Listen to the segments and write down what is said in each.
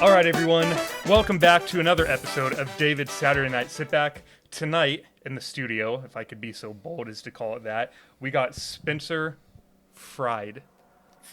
All right, everyone. Welcome back to another episode of David's Saturday Night Sitback. Tonight in the studio, if I could be so bold as to call it that, we got Spencer Freed.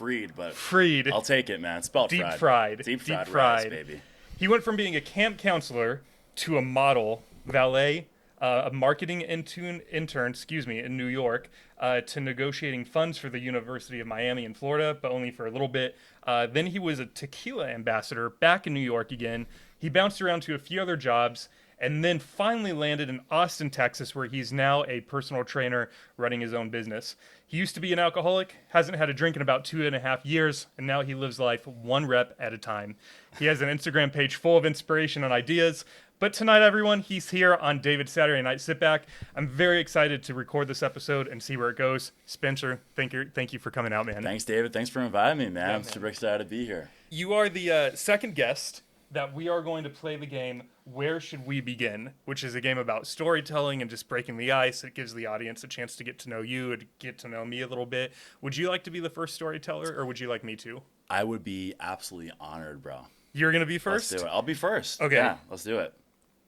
I'll take it, man. It's spelled Deep fried rice, baby. He went from being a camp counselor to a model, valet, a marketing intern, in New York, to negotiating funds for the University of Miami in Florida, but only for a little bit. Then he was a tequila ambassador back in New York again. He bounced around to a few other jobs, and then finally landed in Austin, Texas, where he's now a personal trainer running his own business. He used to be an alcoholic, hasn't had a drink in about 2.5 years, and now he lives life one rep at a time. He has an Instagram page full of inspiration and ideas. But tonight, everyone, he's here on David's Saturday Night Sitback. I'm very excited to record this episode and see where it goes. Spencer, thank you for coming out, man. Thanks, David. Thanks for inviting me, man. I'm super excited to be here. You are the second guest that we are going to play the game Where Should We Begin, which is a game about storytelling and just breaking the ice. It gives the audience a chance to get to know you and get to know me a little bit. Would you like to be the first storyteller, or would you like me to? I would be absolutely honored, bro. You're going to be first? Let's do it. I'll be first. Okay. Yeah, let's do it.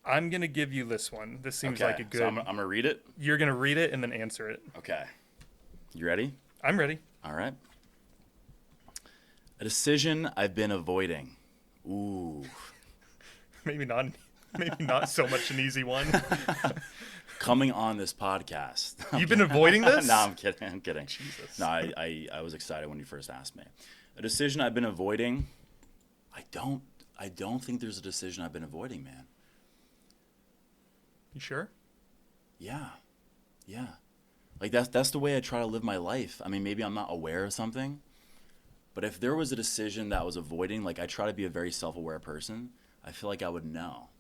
I'm going to give you this one. This seems like a good... So I'm going to read it? You're going to read it and then answer it. Okay. You ready? I'm ready. All right. A decision I've been avoiding. Ooh. Maybe not so much an easy one. Coming on this podcast. You've been avoiding this? No, I'm kidding. Jesus. No, I was excited when you first asked me. A decision I've been avoiding. I don't think there's a decision I've been avoiding, man. You sure? Yeah. Like that's the way I try to live my life. I mean, maybe I'm not aware of something, but if there was a decision that I was avoiding, like I try to be a very self-aware person, I feel like I would know.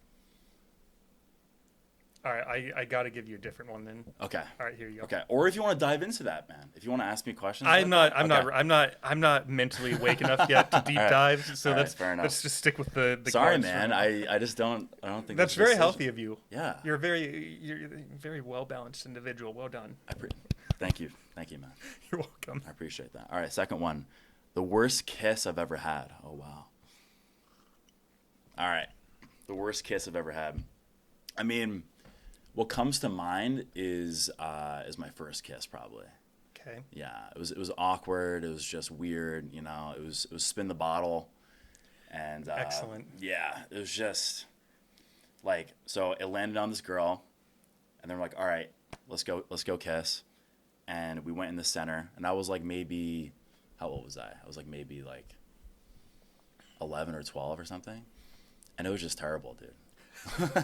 All right, I got to give you a different one then. Okay. All right, here you go. Okay. Or if you want to dive into that, man. If you want to ask me questions. I'm not mentally awake enough yet to deep dive. So fair enough. Let's just stick with the Sorry, cards man. I don't think that's very healthy of you. Yeah. You're a very well balanced individual. Well done. Thank you, man. You're welcome. I appreciate that. All right, second one. The worst kiss I've ever had. Oh wow. All right. The worst kiss I've ever had. I mean, what comes to mind is my first kiss, probably. Okay. Yeah, it was awkward. It was just weird. You know, it was spin the bottle, and excellent. Yeah, it was just like, so it landed on this girl, and then we're like, all right, let's go kiss, and we went in the center, and I was like maybe, how old was I? I was like maybe like 11 or 12 or something, and it was just terrible, dude.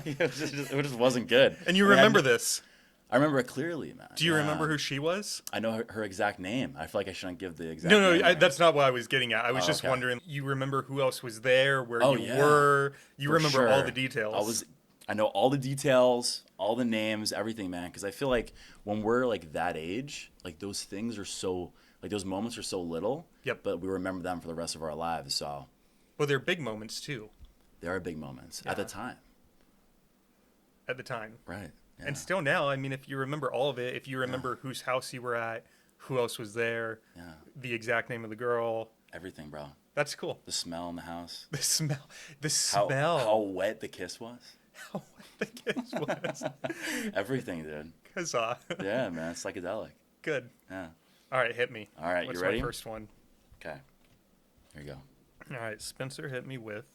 it just wasn't good. And you remember this? I remember it clearly, man. Do you remember who she was? I know her exact name. I feel like I shouldn't give the exact name. No, that's not what I was getting at. I was just wondering, you remember who else was there, where you were? You remember all the details. I know all the details, all the names, everything, man. Because I feel like when we're like that age, like those things are so, like those moments are so little. Yep. But we remember them for the rest of our lives. So. Well, they're big moments too. They are big moments at the time. At the time. Right. Yeah. And still now, I mean, if you remember all of it, if you remember whose house you were at, who else was there, the exact name of the girl. Everything, bro. That's cool. The smell in the house. The smell. How wet the kiss was. How wet the kiss was. Everything, dude. Huzzah. Yeah, man. It's psychedelic. Good. Yeah. All right, hit me. All right, What's you ready? My first one. Okay. Here you go. All right, Spencer hit me with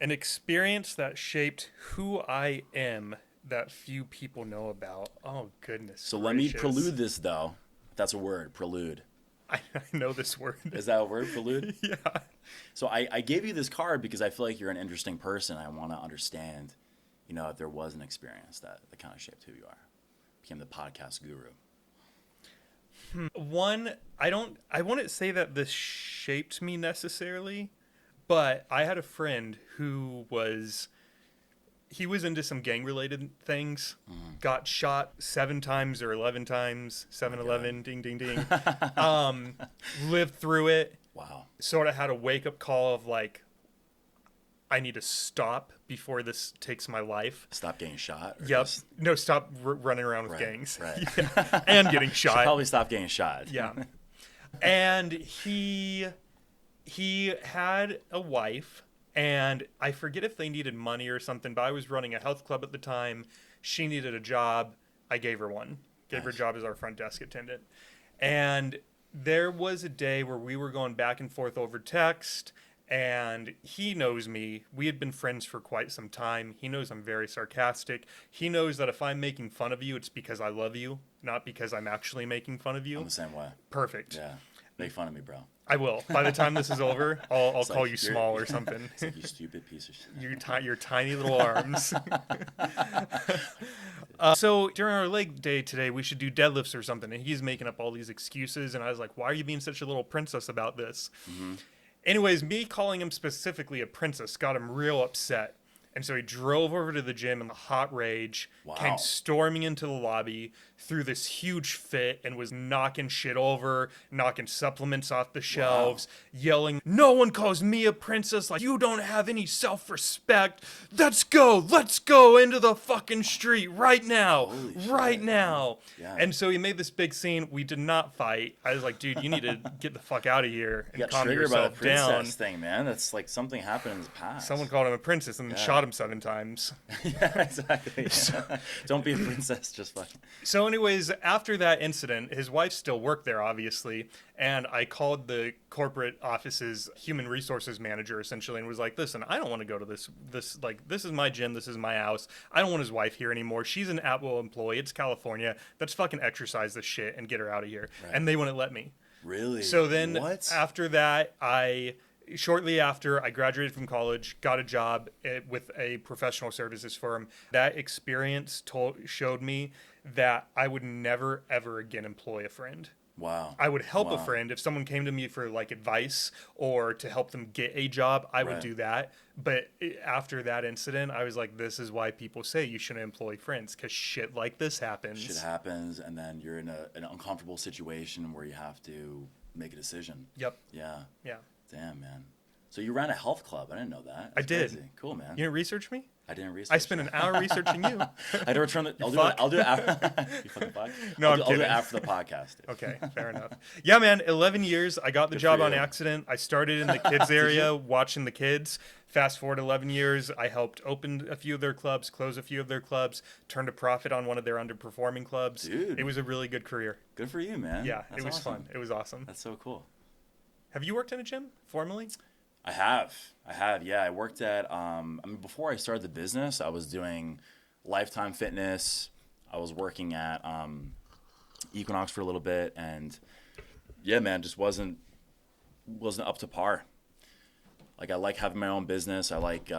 an experience that shaped who I am that few people know about. Oh, goodness. So let me prelude this, though. That's a word, prelude. I know this word. Is that a word, prelude? Yeah. So I gave you this card because I feel like you're an interesting person. I want to understand, you know, if there was an experience that kind of shaped who you are. Became the podcast guru. One, I wouldn't say that this shaped me necessarily, but I had a friend who was into some gang-related things, got shot 7 times or 11 times, 7-11, ding, ding, ding, lived through it. Wow. Sort of had a wake-up call of like, I need to stop before this takes my life. Stop getting shot? Yep. No, stop running around with gangs. Right. Yeah. And getting shot. Should probably stop getting shot. Yeah. And he he had a wife, and I forget if they needed money or something, but I was running a health club at the time. She needed a job. I gave her one. Gave her a Nice. job as our front desk attendant. And there was a day where we were going back and forth over text, and he knows me. We had been friends for quite some time. He knows I'm very sarcastic. He knows that if I'm making fun of you, it's because I love you, not because I'm actually making fun of I'm you. the same way. Perfect. Yeah. Make fun of me, bro. I will. By the time this is over, I'll It's call like, you you're- small or something. It's like, you stupid piece of shit. Your tiny little arms. So during our leg day today, we should do deadlifts or something. And he's making up all these excuses. And I was like, why are you being such a little princess about this? Mm-hmm. Anyways, me calling him specifically a princess got him real upset. And so he drove over to the gym in a hot rage, Wow. came storming into the lobby, threw this huge fit, and was knocking shit over, knocking supplements off the shelves, yelling, "No one calls me a princess, like you don't have any self-respect. Let's go into the fucking street right now, Holy right shit, now." Yeah. And so he made this big scene. We did not fight. I was like, dude, you need to get the fuck out of here and You got calm triggered by the yourself down. princess thing, man. That's like something happened in the past. Someone called him a princess and then Yeah. shot him 7 times. Yeah, exactly. Yeah. Don't be a princess, just fucking. So, anyways, after that incident, his wife still worked there, obviously, and I called the corporate office's human resources manager essentially and was like, "Listen, I don't want to go to this. This is my gym. This is my house. I don't want his wife here anymore. She's an at-will employee. It's California. Let's fucking exercise this shit and get her out of here." Right. And they wouldn't let me. Really? So then, What? after that, shortly after I graduated from college, got a job with a professional services firm. That experience showed me that I would never, ever again employ a friend. Wow. I would help a Wow. friend if someone came to me for like advice or to help them get a job. I would Right. do that. But after that incident, I was like, this is why people say you shouldn't employ friends, because shit like this happens. Shit happens, and then you're in an uncomfortable situation where you have to make a decision. Yep. Yeah. Yeah. Damn, man. So you ran a health club. I didn't know that. I That's did. crazy. Cool, man. You didn't research me? I didn't research. I spent an hour researching you. I had to return the. fuck. I'll do it after. You fucking fuck. No, I'll I'm do, I'll do it kidding. after the podcast. Dude. Okay, fair enough. Yeah, man, 11 years. I got the Good job for on you. accident. I started in the kids area watching the kids. Fast forward 11 years, I helped open a few of their clubs, close a few of their clubs, turned a profit on one of their underperforming clubs. Dude. It was a really good career. Good for you, man. Yeah, That's it was awesome. fun. It was awesome. That's so cool. Have you worked in a gym formally? I have. Yeah, I worked at. Before I started the business, I was doing Lifetime Fitness. I was working at Equinox for a little bit, and yeah, man, just wasn't up to par. Like I like having my own business. I like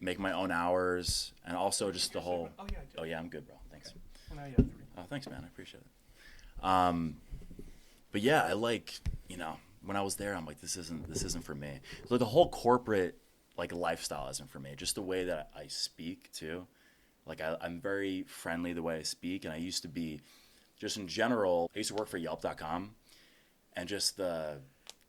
making my own hours, and also just the whole. Oh, yeah, I do. Oh yeah, I'm good, bro. Thanks. Well, now you have 3. Oh, thanks, man. I appreciate it. But yeah, I like, when I was there, I'm like, this isn't for me. So the whole corporate like lifestyle isn't for me. Just the way that I speak too. Like I'm very friendly the way I speak, and I used to be, just in general. I used to work for Yelp.com, and just the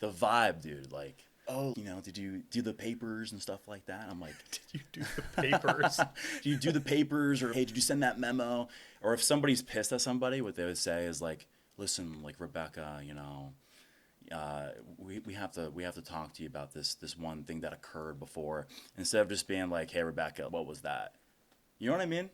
vibe, dude. Like, oh, did you do the papers and stuff like that? I'm like, Did you do the papers? do you do the papers, or hey, did you send that memo? Or if somebody's pissed at somebody, what they would say is like, listen, like Rebecca, we have to talk to you about this one thing that occurred before, instead of just being like, hey Rebecca, what was that? You know what I mean?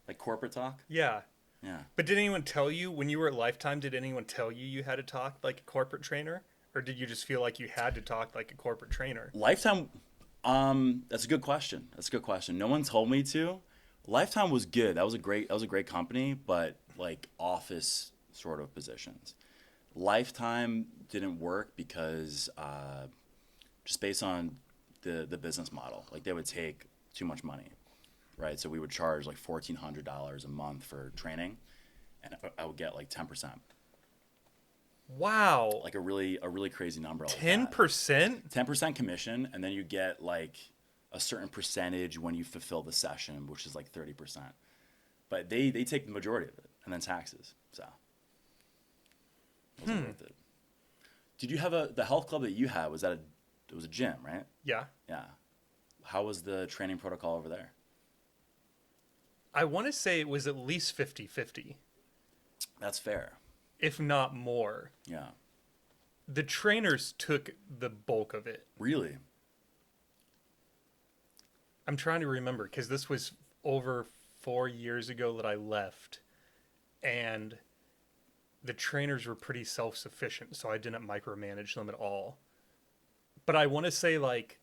Like corporate talk. Yeah. Yeah. But did anyone tell you when you were at Lifetime, did anyone tell you had to talk like a corporate trainer? Or did you just feel like you had to talk like a corporate trainer? Lifetime. That's a good question. No one told me to. Lifetime was good. That was a great company, but like office sort of positions. Lifetime didn't work because just based on the business model. Like they would take too much money, right? So we would charge like $1,400 a month for training, and I would get like 10%. Wow. Like a really crazy number. 10%? 10% commission, and then you get like a certain percentage when you fulfill the session, which is like 30%. But they take the majority of it, and then taxes. So it wasn't worth it. Did you have the health club that you had? It was a gym, right? Yeah. Yeah. How was the training protocol over there? I want to say it was at least 50-50, That's fair. if not more. Yeah. The trainers took the bulk of it. Really? I'm trying to remember because this was over 4 years ago that I left, and the trainers were pretty self-sufficient, so I didn't micromanage them at all. But I want to say like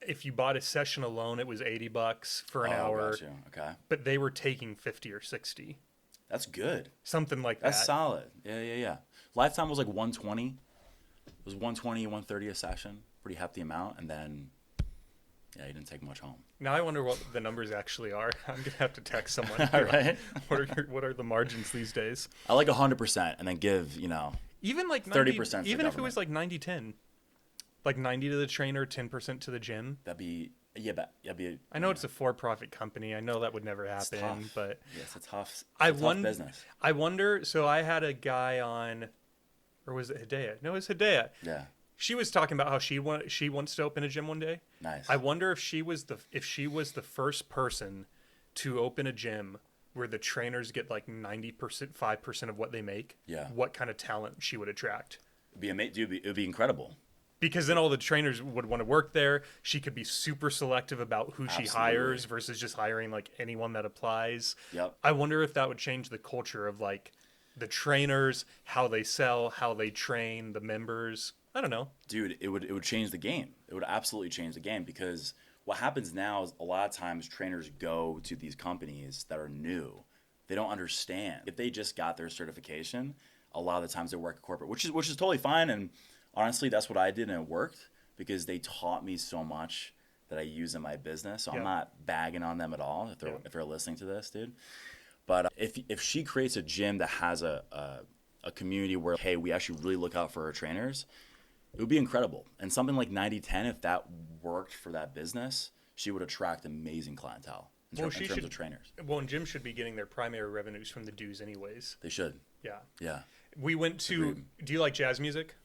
if you bought a session alone, it was $80 for an hour, Got you. Okay. but they were taking 50 or 60, That's good. something like That's that. solid. Yeah. Lifetime was like 120. It was 120, 130 a session. Pretty hefty amount. And then, yeah, you didn't take much home. Now I wonder what the numbers actually are. I'm gonna have to text someone. All right. What are the margins these days? I like 100% and then give, Even like 30% to even if it government. was like 90-10, like 90 to the trainer, 10% to the gym. that'd be, yeah, but that'd be, I know it's a for-profit company. I know that would never it's happen, tough. but Yes, it's tough. I It's a tough business. I wonder. So I had a guy on, or was it Hidea? No, it was Hidea. Yeah. She was talking about how she wants to open a gym one day. Nice. I wonder if she was the first person to open a gym where the trainers get like 90%, 5% of what they make. Yeah. What kind of talent she would attract? It would be incredible. Because then all the trainers would want to work there. She could be super selective about who she Absolutely. hires versus just hiring like anyone that applies. Yep. I wonder if that would change the culture of like the trainers, how they sell, how they train the members. I don't know. Dude, it would change the game. It would absolutely change the game because what happens now is a lot of times trainers go to these companies that are new. They don't understand. If they just got their certification, a lot of the times they work at corporate, which is totally fine. And honestly, that's what I did and it worked because they taught me so much that I use in my business. So Yeah. I'm not bagging on them at all if Yeah. they're listening to this, dude. But if she creates a gym that has a community where, hey, we actually really look out for our trainers, it would be incredible. And something like 90-10, if that worked for that business, she would attract amazing clientele in terms of trainers. Well, and gyms should be getting their primary revenues from the dues, anyways. They should. Yeah. Yeah. We went to. Agreed. Do you like jazz music?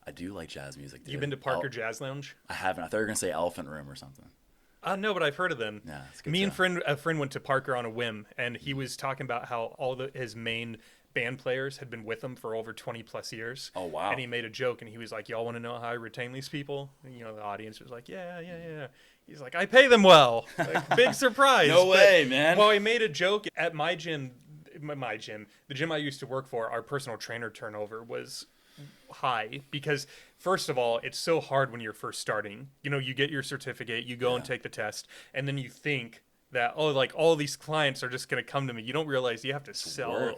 I do like jazz music, dude. You've been to Parker Jazz Lounge? I haven't. I thought you were going to say Elephant Room or something. No, but I've heard of them. Yeah, it's good Me and stuff. a friend went to Parker on a whim, and he was talking about how his main band players had been with him for over 20 plus years. Oh, wow. And he made a joke, and he was like, "Y'all want to know how I retain these people?" And, the audience was like, "Yeah." He's like, "I pay them well." Like, big surprise. No But- way, man. Well, I made a joke at my gym, the gym I used to work for. Our personal trainer turnover was high because first of all, it's so hard when you're first starting. You get your certificate, you go and Yeah. take the test, and then you think that all these clients are just going to come to me. You don't realize you have to sell work.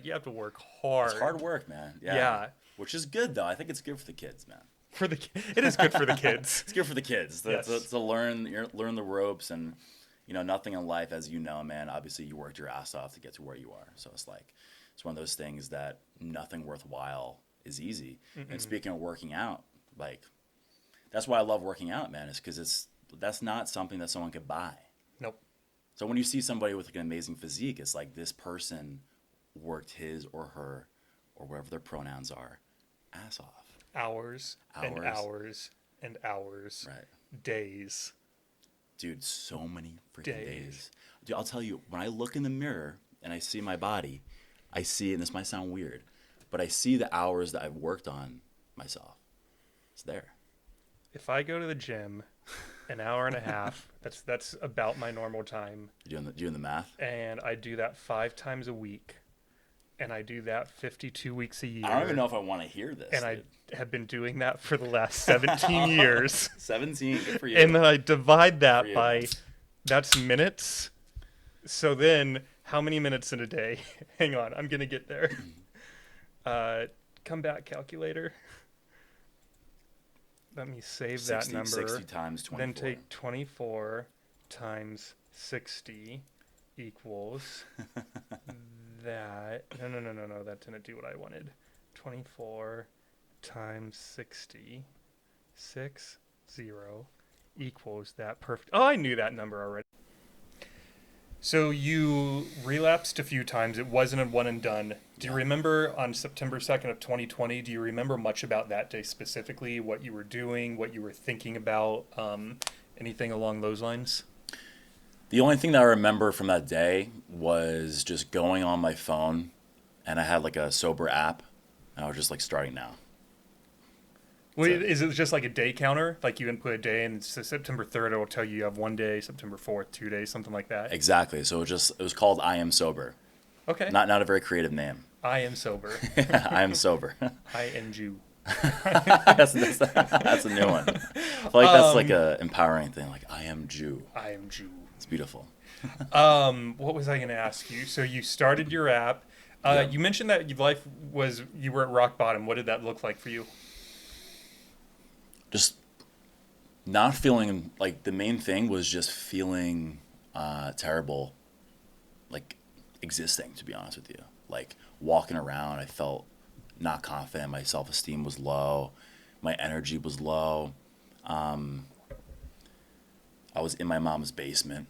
you have to work hard. It's hard work, man. Yeah. Yeah. Which is good, though. I think it's good for the kids, man. It is good for the kids. It's good for the kids Yes. to learn the ropes and, nothing in life, as you know, man. Obviously, you worked your ass off to get to where you are. So it's like, it's one of those things that nothing worthwhile is easy. And speaking of working out, like, that's why I love working out, man, is because that's not something that someone could buy. Nope. So when you see somebody with like an amazing physique, it's like this person worked his or her, or whatever their pronouns are, ass off. Hours and Hours. hours and hours. Right. Days. Dude, so many freaking Days. days. Dude, I'll tell you, when I look in the mirror and I see my body, I see, and this might sound weird, but I see the hours that I've worked on myself. It's there. If I go to the gym an hour and a half, that's about my normal time, You doing the math? and I do that 5 times a week, and I do that 52 weeks a year. I don't even know if I want to hear this. And I dude. have been doing that for the last 17 years. 17, good for you. And then I divide that For you. by, that's minutes. So then, how many minutes in a day? Hang on, I'm going to get there. Come back, calculator. Let me save 60, that number. 60 times 24. Then take 24 times 60 equals that. No, that didn't do what I wanted. 24 times 60, 60 equals that perfect. Oh, I knew that number already. So you relapsed a few times. It wasn't a one and done. Do you remember on September 2nd of 2020, do you remember much about that day specifically, what you were doing, what you were thinking about, anything along those lines? The only thing that I remember from that day was just going on my phone, and I had like a sober app, and I was just like starting now. Wait, is it just like a day counter? Like you input a day, and it's September 3rd, it'll tell you have 1 day, September 4th, 2 days, something like that. Exactly. So it was called I Am Sober. Okay. Not a very creative name. I am sober. I am sober. I am Jew. that's a new one. I feel like that's like a empowering thing. Like I am Jew. I am Jew. It's beautiful. What was I going to ask you? So you started your app. You mentioned that your life you were at rock bottom. What did that look like for you? Just not feeling like the main thing was just feeling terrible, like existing, to be honest with you. Like walking around, I felt not confident. My self-esteem was low. My energy was low. I was in my mom's basement.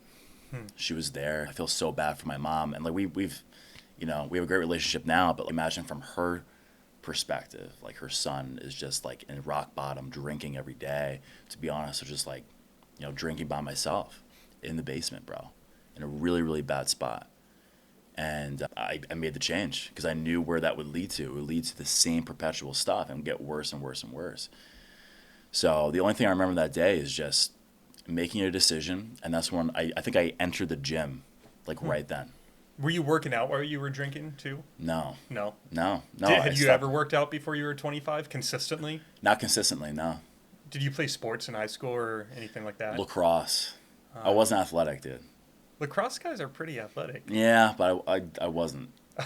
She was there. I feel so bad for my mom. And like we've we have a great relationship now, but imagine from her perspective, like her son is just like in rock bottom, drinking every day. To be honest, or just like, drinking by myself in the basement, bro, in a really, really bad spot. And I made the change because I knew where that would lead to. It would lead to the same perpetual stuff and get worse and worse and worse. So the only thing I remember that day is just making a decision. And that's when I think I entered the gym, like right then. Were you working out while you were drinking too? No. Had I you ever worked out before you were 25 consistently? Not consistently, no. Did you play sports in high school or anything like that? Lacrosse. I wasn't athletic, dude. Lacrosse guys are pretty athletic. Yeah, but I wasn't. I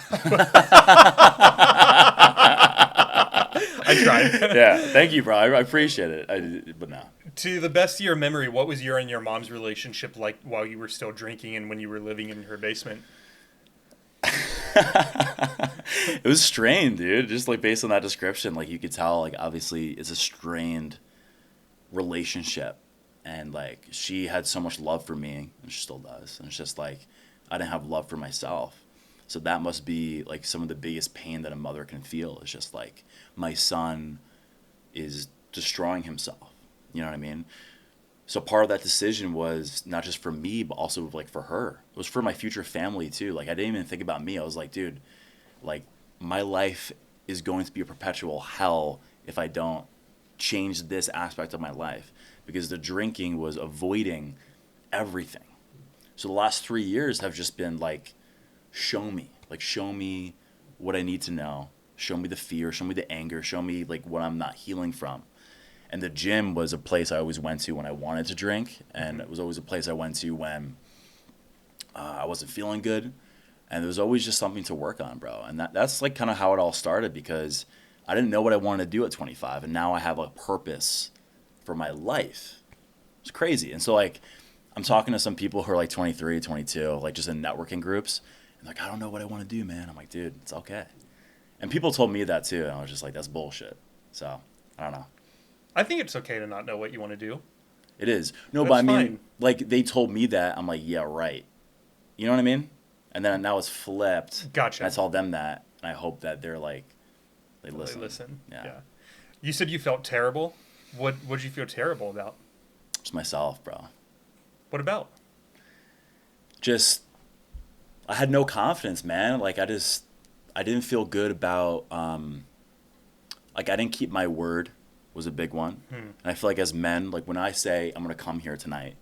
tried. Yeah, thank you, bro. I appreciate it. But no. To the best of your memory, what was your and your mom's relationship like while you were still drinking and when you were living in her basement? It was strained, dude. Just like based on that description, like you could tell, like obviously it's a strained relationship. And like she had so much love for me, and she still does. And it's just like I didn't have love for myself. So that must be like some of the biggest pain that a mother can feel. It's just like my son is destroying himself. You know what I mean? So part of that decision was not just for me, but also like for her. It was for my future family too. Like I didn't even think about me. I was like, dude, like my life is going to be a perpetual hell if I don't change this aspect of my life. Because the drinking was avoiding everything. So the last 3 years have just been like, show me what I need to know. Show me the fear, show me the anger, show me like what I'm not healing from. And the gym was a place I always went to when I wanted to drink. And it was always a place I went to when I wasn't feeling good. And there was always just something to work on, bro. And that's like kind of how it all started because I didn't know what I wanted to do at 25. And now I have a purpose for my life. It's crazy. And so like I'm talking to some people who are like 23, 22, like just in networking groups, and like I don't know what I want to do, man. I'm like, dude, it's okay. And people told me that too, and I was just like, that's bullshit. So I don't know. I think it's okay to not know what you want to do. It is. No, That's but I mean, fine. like they told me that. I'm like, yeah, right. You know what I mean? And then now it's flipped. Gotcha. And I told them that, and I hope that they're like, they listen. They listen. Yeah. You said you felt terrible. What did you feel terrible about? Just myself, bro. What about? Just I had no confidence, man. Like I didn't feel good about like I didn't keep my word was a big one. And I feel like as men, like when I say I'm gonna come here tonight,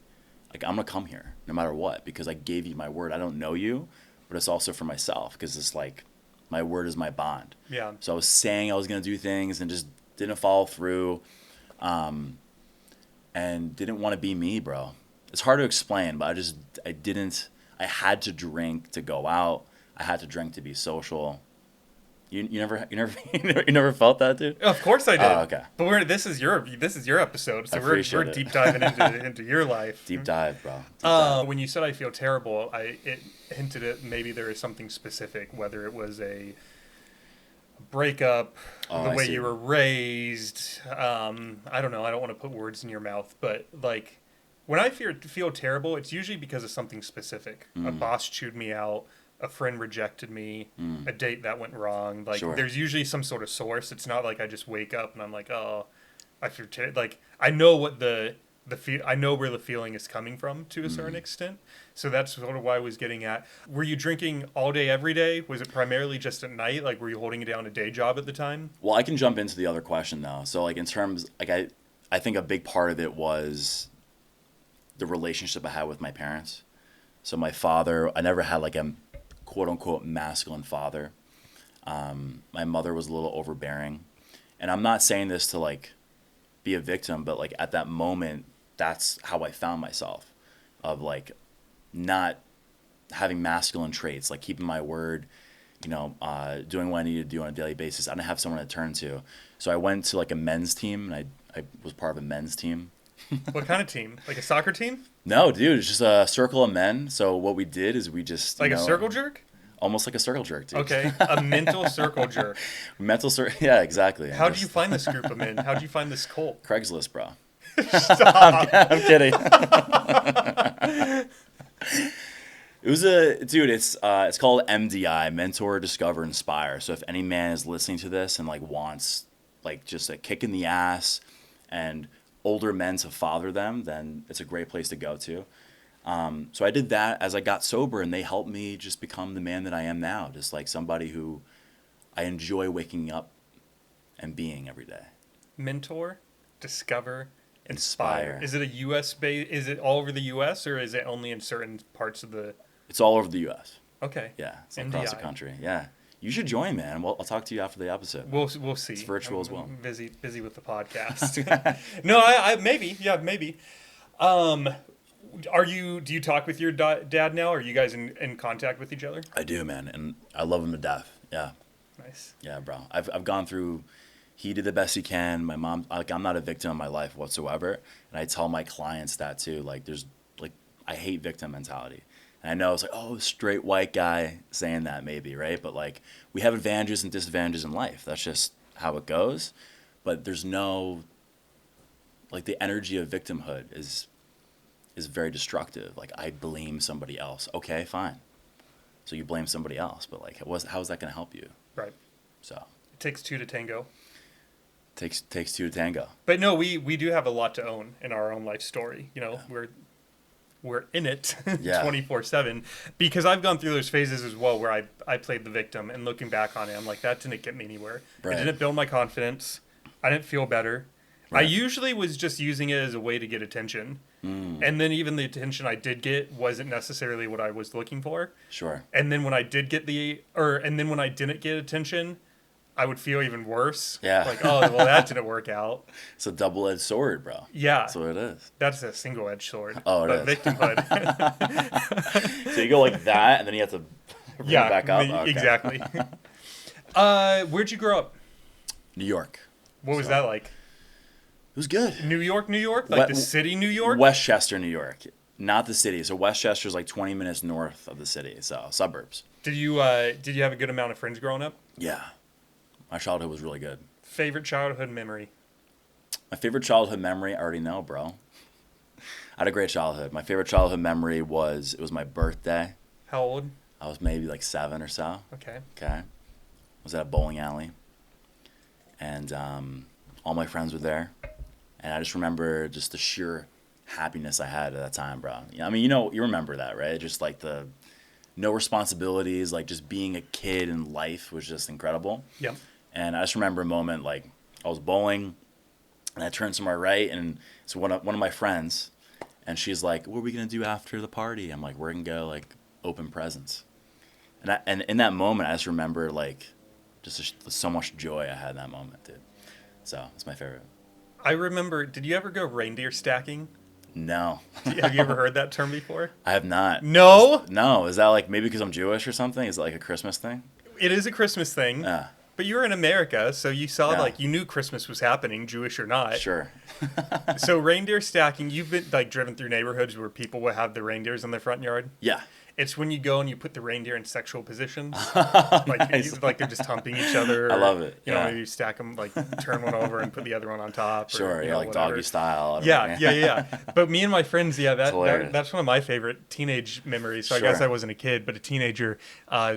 like I'm gonna come here no matter what because I gave you my word. I don't know you, but it's also for myself because it's like my word is my bond. Yeah. So I was saying I was gonna do things and just didn't follow through, and didn't want to be me, bro. It's hard to explain, but I had to drink to go out. I had to drink to be social. You never felt that, dude? Of course I did. Oh, okay. But this is your episode, so I we're appreciate it. deep diving into your life. Deep dive, bro. Deep dive. When you said I feel terrible, it hinted at maybe there is something specific, whether it was a breakup, the I way see. you were raised. I don't know. I don't want to put words in your mouth, but like when I feel terrible, it's usually because of something specific. A boss chewed me out. A friend rejected me, a date that went wrong. Like Sure. there's usually some sort of source. It's not like I just wake up and I'm like, oh, I feel like I know what the I know where the feeling is coming from to a certain extent. So that's sort of why I was getting at. Were you drinking all day, every day? Was it primarily just at night? Like, were you holding down a day job at the time? Well, I can jump into the other question though. So like in terms, like I think a big part of it was the relationship I had with my parents. So my father, I never had like a quote unquote masculine father. My mother was a little overbearing, and I'm not saying this to like be a victim, but like at that moment, that's how I found myself, of like not having masculine traits, like keeping my word, doing what I needed to do on a daily basis. I didn't have someone to turn to. So I went to like a men's team, and I was part of a men's team. What kind of team? Like a soccer team? No, dude, it's just a circle of men. So what we did is we just... Like a circle jerk? Almost like a circle jerk, dude. Okay, a mental circle jerk. Yeah, exactly. How did you find this group of men? How did you find this cult? Craigslist, bro. Stop. I'm kidding. It was it's called MDI, Mentor, Discover, Inspire. So if any man is listening to this and like wants like just a kick in the ass and older men to father them, then it's a great place to go to. So I did that as I got sober, and they helped me just become the man that I am now. Just like somebody who I enjoy waking up and being every day. Mentor, discover, inspire. Is it a U.S. base? Is it all over the U.S. or is it only in certain parts of the? It's all over the U.S. Okay. Yeah, it's like across the country. Yeah, you should join, man. Well, I'll talk to you after the episode. We'll see. It's virtual as well. I'm busy with the podcast. No, I maybe. Do you talk with your dad now? Are you guys in contact with each other? I do, man, and I love him to death. Yeah. Nice. Yeah, bro. I've gone through. He did the best he can. My mom, like, I'm not a victim in my life whatsoever, and I tell my clients that too. Like, I hate victim mentality, and I know it's like, oh, straight white guy saying that maybe, right? But like, we have advantages and disadvantages in life. That's just how it goes. But there's no, like, the energy of victimhood is very destructive. Like, I blame somebody else. Okay, fine. So you blame somebody else, but like, how is that going to help you? Right. So it takes two to tango. Takes two to tango. But no, we do have a lot to own in our own life story. Yeah. We're in it Yeah. 24/7, because I've gone through those phases as well where I played the victim, and looking back on it, I'm like, that didn't get me anywhere. Right. It didn't build my confidence. I didn't feel better. Right. I usually was just using it as a way to get attention. And then even the attention I did get wasn't necessarily what I was looking for. Sure. And then when I didn't get attention, I would feel even worse. Yeah. Like, oh, well, that didn't work out. It's a double-edged sword, bro. Yeah. That's what it is. That's a single-edged sword. Oh, it but is. Victimhood. So you go like that, and then you have to bring it back up? Okay. Exactly. Where'd you grow up? New York. What was that like? It was good. New York? Like the city New York? Westchester, New York. Not the city. So Westchester's like 20 minutes north of the city. So suburbs. Did you have a good amount of friends growing up? Yeah. My childhood was really good. Favorite childhood memory? My favorite childhood memory, I already know, bro. I had a great childhood. My favorite childhood memory was my birthday. How old? I was maybe like 7 or so. Okay. I was at a bowling alley. And all my friends were there. And I just remember just the sheer happiness I had at that time, bro. I mean, you remember that, right? Just like the no responsibilities, like just being a kid in life was just incredible. Yep. And I just remember a moment, like I was bowling and I turned to my right, and it's one of my friends, and she's like, what are we going to do after the party? I'm like, we're going to go like open presents. And in that moment, I just remember like just so much joy I had in that moment, dude. So it's my favorite. I remember, did you ever go reindeer stacking? No. Have you ever heard that term before? I have not. No? No. Is that like maybe because I'm Jewish or something? Is it like a Christmas thing? It is a Christmas thing. Yeah. But you were in America, so you saw, Yeah. you knew Christmas was happening, Jewish or not. Sure. So reindeer stacking, you've been, driven through neighborhoods where people would have the reindeers in their front yard? Yeah. It's when you go and you put the reindeer in sexual positions, Nice. like they're just humping each other. I love it. You know, Yeah. maybe you stack them, like turn one over and put the other one on top. Sure, or, yeah, like whatever. doggy style. I don't Yeah, know. yeah. But me and my friends, hilarious. that's one of my favorite teenage memories. So I Sure. guess I wasn't a kid, but a teenager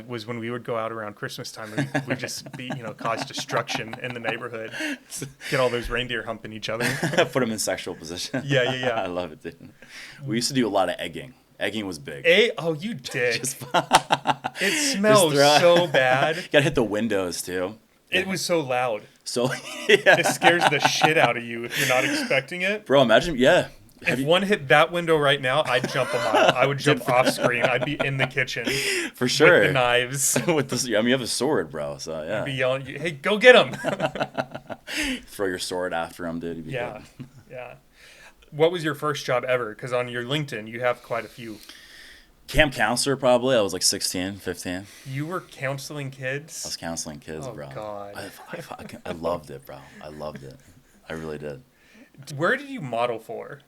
was when we would go out around Christmas time and we'd just be, cause destruction in the neighborhood. Get all those reindeer humping each other. Put them in sexual position. Yeah. I love it, dude. We used to do a lot of egging. Egging was big. Oh, you did. Just It smells throw- so bad. gotta hit the windows too. It was so loud. So It yeah, scares the shit out of you if you're not expecting it. bro. Imagine, yeah. If one hit that window right now, I'd jump a mile. I would jump off screen. I'd be in the kitchen For sure. with the knives. With this, I mean, you have a sword, bro. So yeah, Be yelling, "Hey, go get him!" throw your sword after him, dude. You'd be Yeah, good. yeah. What was your first job ever? Because on your LinkedIn, you have quite a few. Camp counselor, probably. I was like 16, 15. You were counseling I was kids. counseling kids, Oh, bro. God. I loved it, bro. I loved it. I really did. Where did you model for?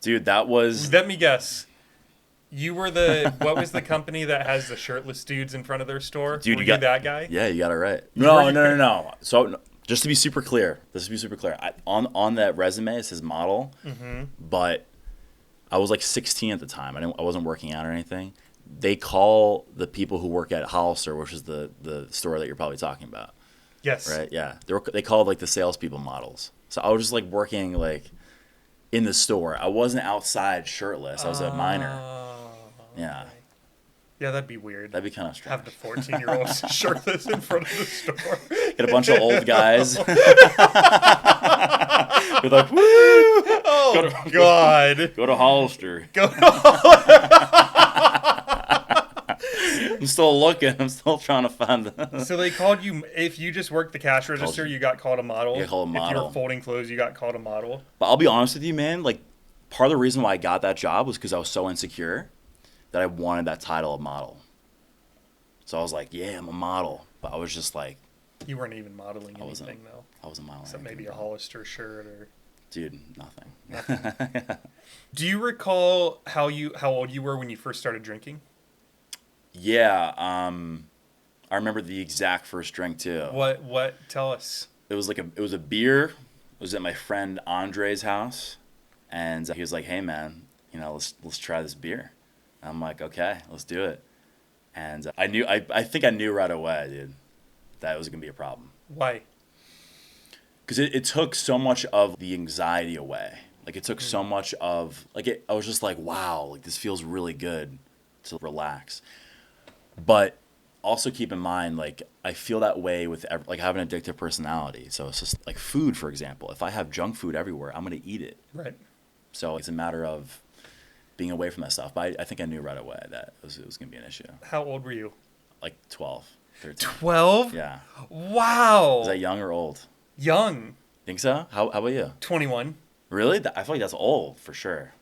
Dude, that was Let me guess. You were what was the company that has the shirtless dudes in front of their store? Dude, were you got that guy? Yeah, you got it right. Were No, you- no. So just to be super clear, on that resume it says model, but I was like 16 at the time. I wasn't working out or anything. They call the people who work at Hollister, which is the store that you're probably talking about, Yes. right? Yeah, they call like the salespeople models. So I was just like working like in the store. I wasn't outside shirtless. I was a minor. Yeah, Yeah, that'd be weird. that'd be kind of strange. Have the 14-year-olds shirtless in front of the store. Get a bunch of old guys. They're like, woo! Oh, God. Go to Hollister. Go. I'm still looking. I'm still trying to find the. So they called you, if you just worked the cash register, you got called a model. You got called a If you model. were folding clothes, you got called a model. But I'll be honest with you, man. Like, part of the reason why I got that job was because I was so insecure that I wanted that title of model. So I was like, yeah, I'm a model. But I was just like, You weren't even modeling I wasn't. anything, though. I was a model. Except maybe a Hollister shirt or... Dude, nothing. Do you recall how old you were when you first started drinking? Yeah. I remember the exact first drink too. What? Tell us. It was a beer. It was at my friend Andre's house, and he was like, "Hey man, let's try this beer." And I'm like, "Okay, let's do it." And I think I knew right away, dude, that it was gonna be a problem. Why? Because it took so much of the anxiety away. Like it took so much of I was just like, wow, like this feels really good to relax. But also keep in mind, like I feel that way with like I have an addictive personality. So it's just like food, for example. If I have junk food everywhere, I'm gonna eat it. Right. So it's a matter of being away from that stuff. But I think I knew right away that it was gonna be an issue. How old were you? Like 12, 13. 12? Yeah. Wow. Is that young or old? Young. Think so? How about you? 21. Really? I feel like that's old for sure.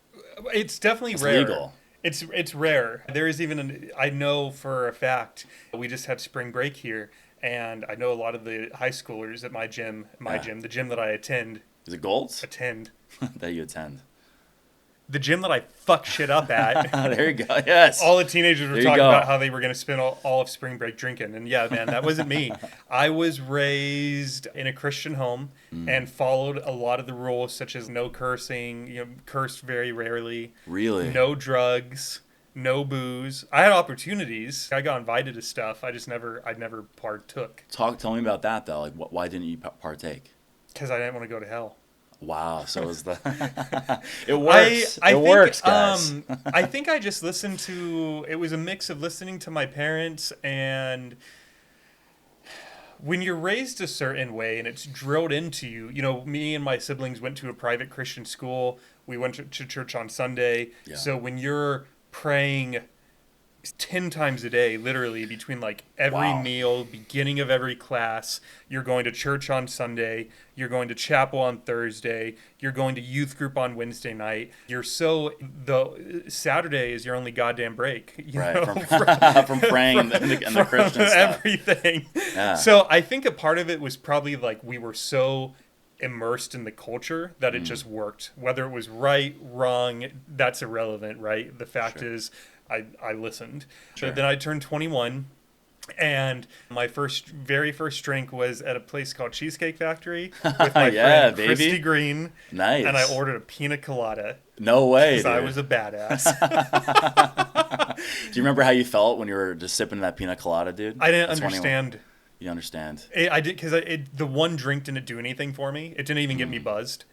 It's definitely It's rare. legal. It's rare. There is even I know for a fact, we just had spring break here, and I know a lot of the high schoolers at my gym, the gym that I attend, Is it Golds? That you attend. the gym that I fuck shit up at. There you go. Yes. All the teenagers were There you talking go. about how they were going to spend all of spring break drinking. And yeah, man, that wasn't me. I was raised in a Christian home and followed a lot of the rules, such as no cursing, cursed very rarely. Really? No drugs, no booze. I had opportunities. I got invited to stuff. I never partook. Tell me about that though. Like, why didn't you partake? Because I didn't want to go to hell. Wow. So it was it works. I it think, works, guys. I think I just listened to. It was a mix of listening to my parents and. When you're raised a certain way and it's drilled into you, me and my siblings went to a private Christian school. We went to church on Sunday. Yeah. So when you're praying 10 times a day, literally between like every Wow. meal, beginning of every class, you're going to church on Sunday, you're going to chapel on Thursday, you're going to youth group on Wednesday night. The Saturday is your only goddamn break. Right. From praying and the Christian stuff. Everything. Yeah. So I think a part of it was probably like we were so immersed in the culture that it just worked. Whether it was right, wrong, that's irrelevant, right? The fact Sure. is I listened. Sure. But then I turned 21. And my very first drink was at a place called Cheesecake Factory with my Yeah, friend baby. Christy Green. Nice. And I ordered a pina colada. No way, Because dude. I was a badass. Do you remember how you felt when you were just sipping that pina colada, dude? I didn't At 21? understand. You understand. I did because the one drink didn't do anything for me. It didn't even get me buzzed.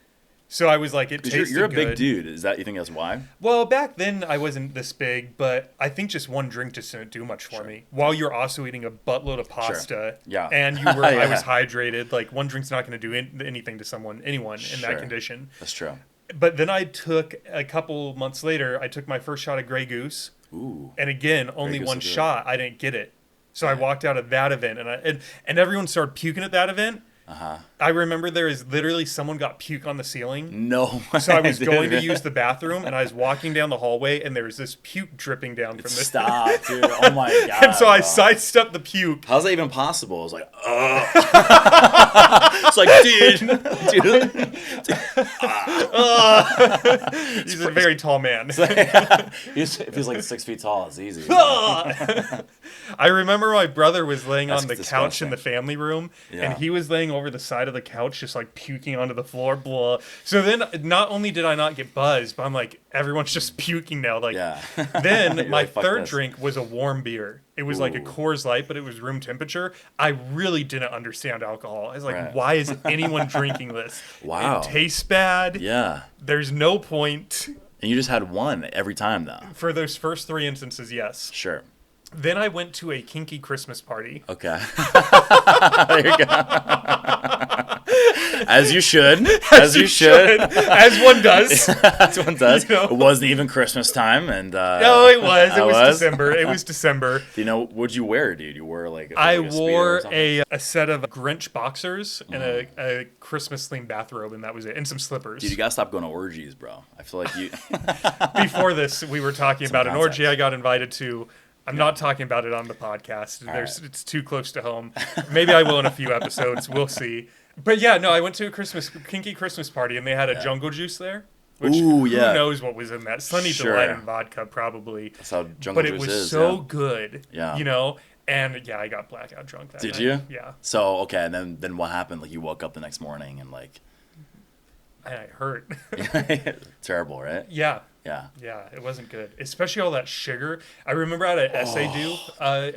So I was like, it tasted You're a good. big dude. Is that, you think that's why? Well, back then I wasn't this big, but I think just one drink just didn't do much for me. While you're also eating a buttload of pasta, Yeah. and you were, I Yeah. was hydrated. Like one drink's not going to do anything to anyone in Sure. that condition. That's true. But then I took a couple months later. I took my first shot of Grey Goose, Ooh. and again, only Goose one is good. shot. I didn't get it, so I walked out of that event, and everyone started puking at that event. Uh-huh. I remember there is literally someone got puke on the ceiling. No way. So I was dude. going to use the bathroom, and I was walking down the hallway, and there was this puke dripping down from the Stop, dude. Oh my god. And so I bro. sidestepped the puke. How's that even possible? It's like, it's like, dude. He's a very tall man. If he's like 6 feet tall, it's easy. I remember my brother was laying That's on the couch disgusting. in the family room, Yeah. and he was laying over the side of the couch, just like puking onto the floor. Blah. So then, not only did I not get buzzed, but I'm like, everyone's just puking now. Like, Yeah. then You're my like, "Fuck third this." drink was a warm beer. It was like a Ooh. Coors Light, but it was room temperature. I really didn't understand alcohol. I was like, Right. why is anyone drinking this? Wow. It tastes bad. Yeah. There's no point. And you just had one every time, though. For those first three instances, yes. Sure. Then I went to a kinky Christmas party. Okay. There you go. As you should. As you should. As one does. As one does. You know? It wasn't even Christmas time, and No, it was. It was was? December. It was December. Do you know what'd you wear, dude? You wore like I a Speedo or wore something? a set of Grinch boxers and a Christmas themed bathrobe, and that was it, and some slippers. Dude, you gotta stop going to orgies, bro. I feel like you. Before this, we were talking about an context. orgy I got invited to. I'm not talking about it on the podcast. right. It's too close to home. Maybe I will in a few episodes. We'll see. But yeah, no, I went to a kinky Christmas party, and they had a jungle juice there. Which, Ooh, yeah. Who knows what was in that? Sunny Sure. Delight and vodka, probably. That's how jungle But it juice was is. so yeah. good. Yeah. You know? And yeah, I got blackout drunk that Did night. you? Yeah. So okay, and then what happened? Like you woke up the next morning and like And I hurt. terrible, right? Yeah. Yeah. Yeah, it wasn't good. Especially all that sugar. I remember I had an essay due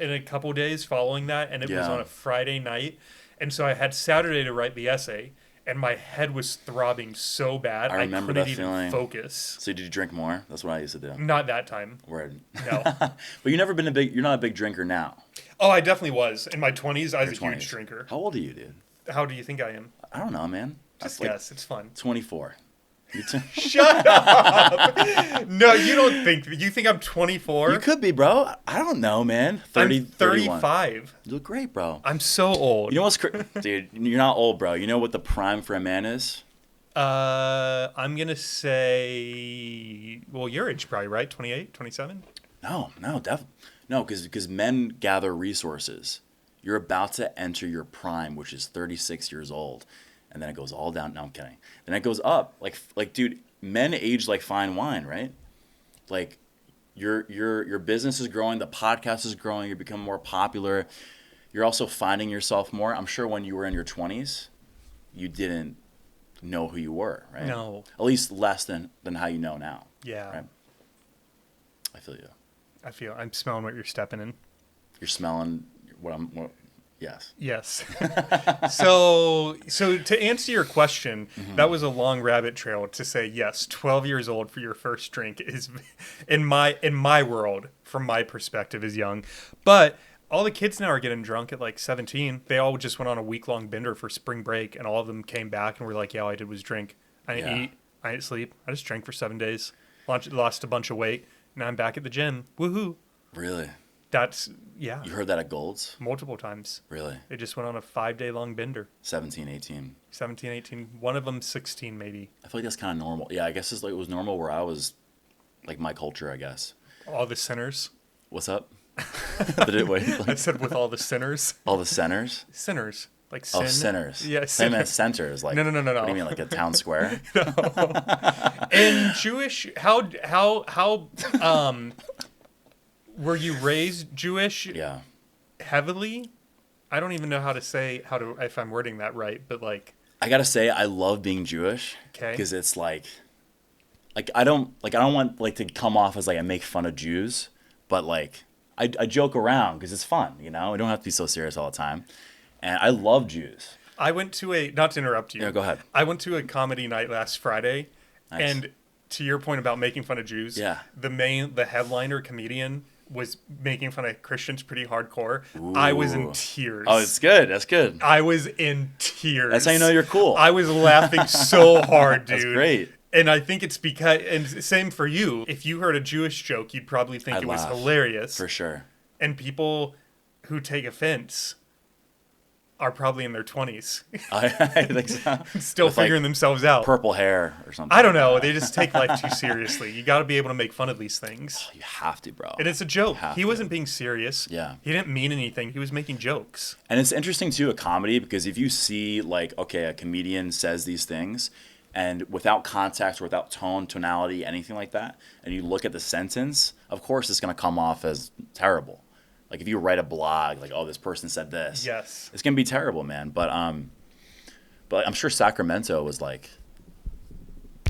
in a couple days following that, and it was Yeah. on a Friday night. And so I had Saturday to write the essay, and my head was throbbing so bad I remember couldn't that even feeling. focus. So did you drink more? That's what I used to do. Not that time. Word. No. But you're not a big drinker now. Oh, I definitely was. In my 20s, I was a Your huge 20s. drinker. How old are you, dude? How do you think I am? I don't know, man. Just Like guess. It's fun. 24. Shut up! No, you don't think. You think I'm 24? You could be, bro. I don't know, man. 30, I'm 31. 35. You look great, bro. I'm so old. You know what's dude? You're not old, bro. You know what the prime for a man is? I'm gonna say, well, your age probably, right? 28, 27? No, definitely no, because men gather resources. You're about to enter your prime, which is 36 years old, and then it goes all down. No, I'm kidding. Then it goes up. Like, dude, men age like fine wine, right? Like, your business is growing, the podcast is growing, you're becoming more popular. You're also finding yourself more. I'm sure when you were in your 20s, you didn't know who you were, right? No. At least less than how you know now. Yeah. Right? I feel you. I'm smelling what you're stepping in. You're smelling yes. Yes. So to answer your question, that was a long rabbit trail to say yes. 12 years old for your first drink is, in my world, from my perspective, is young. But all the kids now are getting drunk at like 17. They all just went on a week-long bender for spring break, and all of them came back and were like, "Yeah, all I did was drink. I didn't eat. I didn't sleep. I just drank for 7 days. Lost a bunch of weight. Now I'm back at the gym. Woohoo!" Really? That's yeah. You heard that at Gold's? Multiple times. Really? They just went on a 5-day long bender. 17, 18. 17, 18. One of them 16 maybe. I feel like that's kind of normal. Yeah, I guess it was normal where I was, like my culture, I guess. All the sinners. What's up? Wait, I said with all the sinners. all the centers? Sinners. Like sin. Oh, sinners. Yeah, Same sin. as centers. Like, No. What do you mean, like a town square? In Jewish, how Were you raised Jewish Yeah. heavily? I don't even know how to say if I'm wording that right, but like, I gotta say, I love being Jewish okay, because it's like I don't want like to come off as like I make fun of Jews, but like I joke around because it's fun, you know. I don't have to be so serious all the time, and I love Jews. I went to not to interrupt you. Yeah, go ahead. I went to a comedy night last Friday, Nice. and to your point about making fun of Jews, Yeah. the headliner comedian was making fun of Christians pretty hardcore. I was in Ooh. tears. Oh, it's good. That's good. I was in tears. That's how you know you're cool. I was laughing so hard, dude. That's great. And I think it's because, and same for you. If you heard a Jewish joke, you'd probably think I'd it was laugh. hilarious. For sure. And people who take offense are probably in their 20s, I think so. still With, like, figuring themselves out. Purple hair or something. I don't know. They just take life too seriously. You got to be able to make fun of these things. You have to, bro. And it's a joke. Have He to. wasn't being serious. Yeah. He didn't mean anything. He was making jokes. And it's interesting too, a comedy, because if you see like, okay, a comedian says these things, and without context or without tonality, anything like that, and you look at the sentence, of course it's gonna come off as terrible. Like if you write a blog, like, oh, this person said this, Yes. it's gonna be terrible, man. But I'm sure Sacramento was like,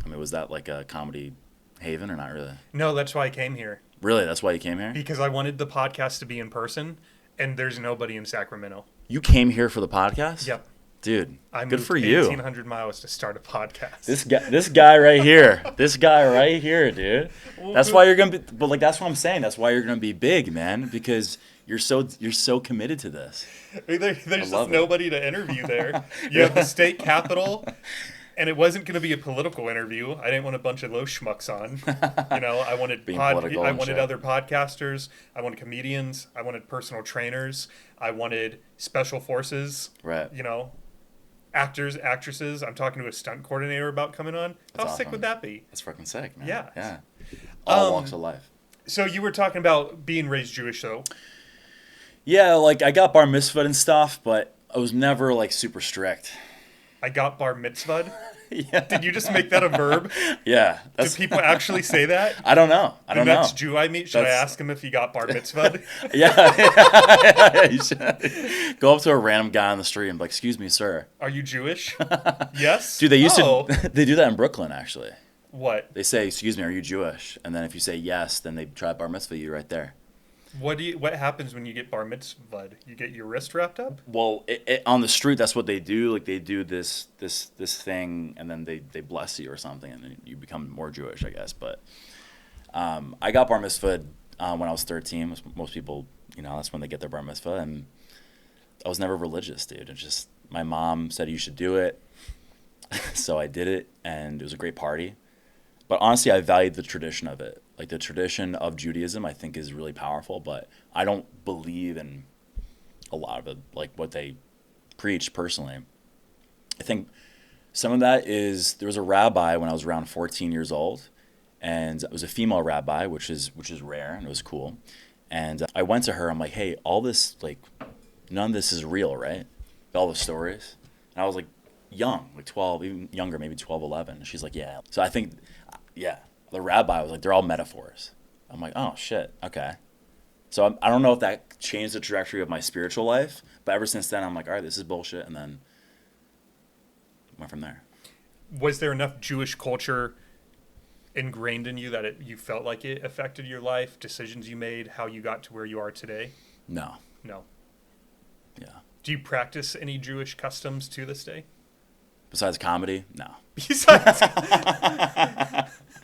I mean, was that like a comedy haven or not really? No, that's why I came here. Really, that's why you came here? Because I wanted the podcast to be in person, and there's nobody in Sacramento. You came here for the podcast? Yep. Dude, I good moved for you. 1,800 miles to start a podcast. This guy right here. This guy right here, dude. That's why you're gonna be. But like, that's what I'm saying. That's why you're gonna be big, man. Because you're so committed to this. There's just love it. nobody to interview there. You have the state capitol, and it wasn't going to be a political interview. I didn't want a bunch of low schmucks on. You know, I wanted Being political I and wanted shit. other podcasters. I wanted comedians. I wanted personal trainers. I wanted special forces. Right. You know, actors, actresses. I'm talking to a stunt coordinator about coming on. How That's sick awesome. would that be? That's fucking sick, man. Yeah. Yeah. All Um, walks of life. So you were talking about being raised Jewish, though. Yeah, like I got bar mitzvah and stuff, but I was never like super strict. I got bar mitzvahed. Yeah. Did you just make that a verb? Yeah. Do people actually say that? I don't know. I The don't know. next Jew I meet, should I That's- ask him if he got bar mitzvahed? Yeah. You should go up to a random guy on the street and be like, "Excuse me, sir." Are you Jewish? Yes. Dude, they used Oh. to. They do that in Brooklyn, actually. What? They say, "Excuse me, are you Jewish?" And then if you say yes, then they try to bar mitzvah you right there. What happens when you get bar mitzvahed? You get your wrist wrapped up? Well, on the street, that's what they do. Like they do this thing, and then they bless you or something, and then you become more Jewish, I guess. But I got bar mitzvahed when I was 13. Most people, you know, that's when they get their bar mitzvah, and I was never religious, dude. It's just my mom said you should do it, so I did it, and it was a great party. But honestly, I valued the tradition of it. Like the tradition of Judaism, I think is really powerful, but I don't believe in a lot of it, like what they preach personally. I think some of that is, there was a rabbi when I was around 14 years old, and it was a female rabbi, which is rare, and it was cool. And I went to her, I'm like, hey, all this, like, none of this is real, right? All the stories. And I was like young, like 12, even younger, maybe 12, 11. And she's like, yeah. So I think, yeah, the rabbi was like, they're all metaphors. I'm like, oh, shit, okay. So I don't know if that changed the trajectory of my spiritual life, but ever since then, I'm like, all right, this is bullshit, and then went from there. Was there enough Jewish culture ingrained in you that you felt like it affected your life, decisions you made, how you got to where you are today? No. No. Yeah. Do you practice any Jewish customs to this day? Besides comedy, no. Besides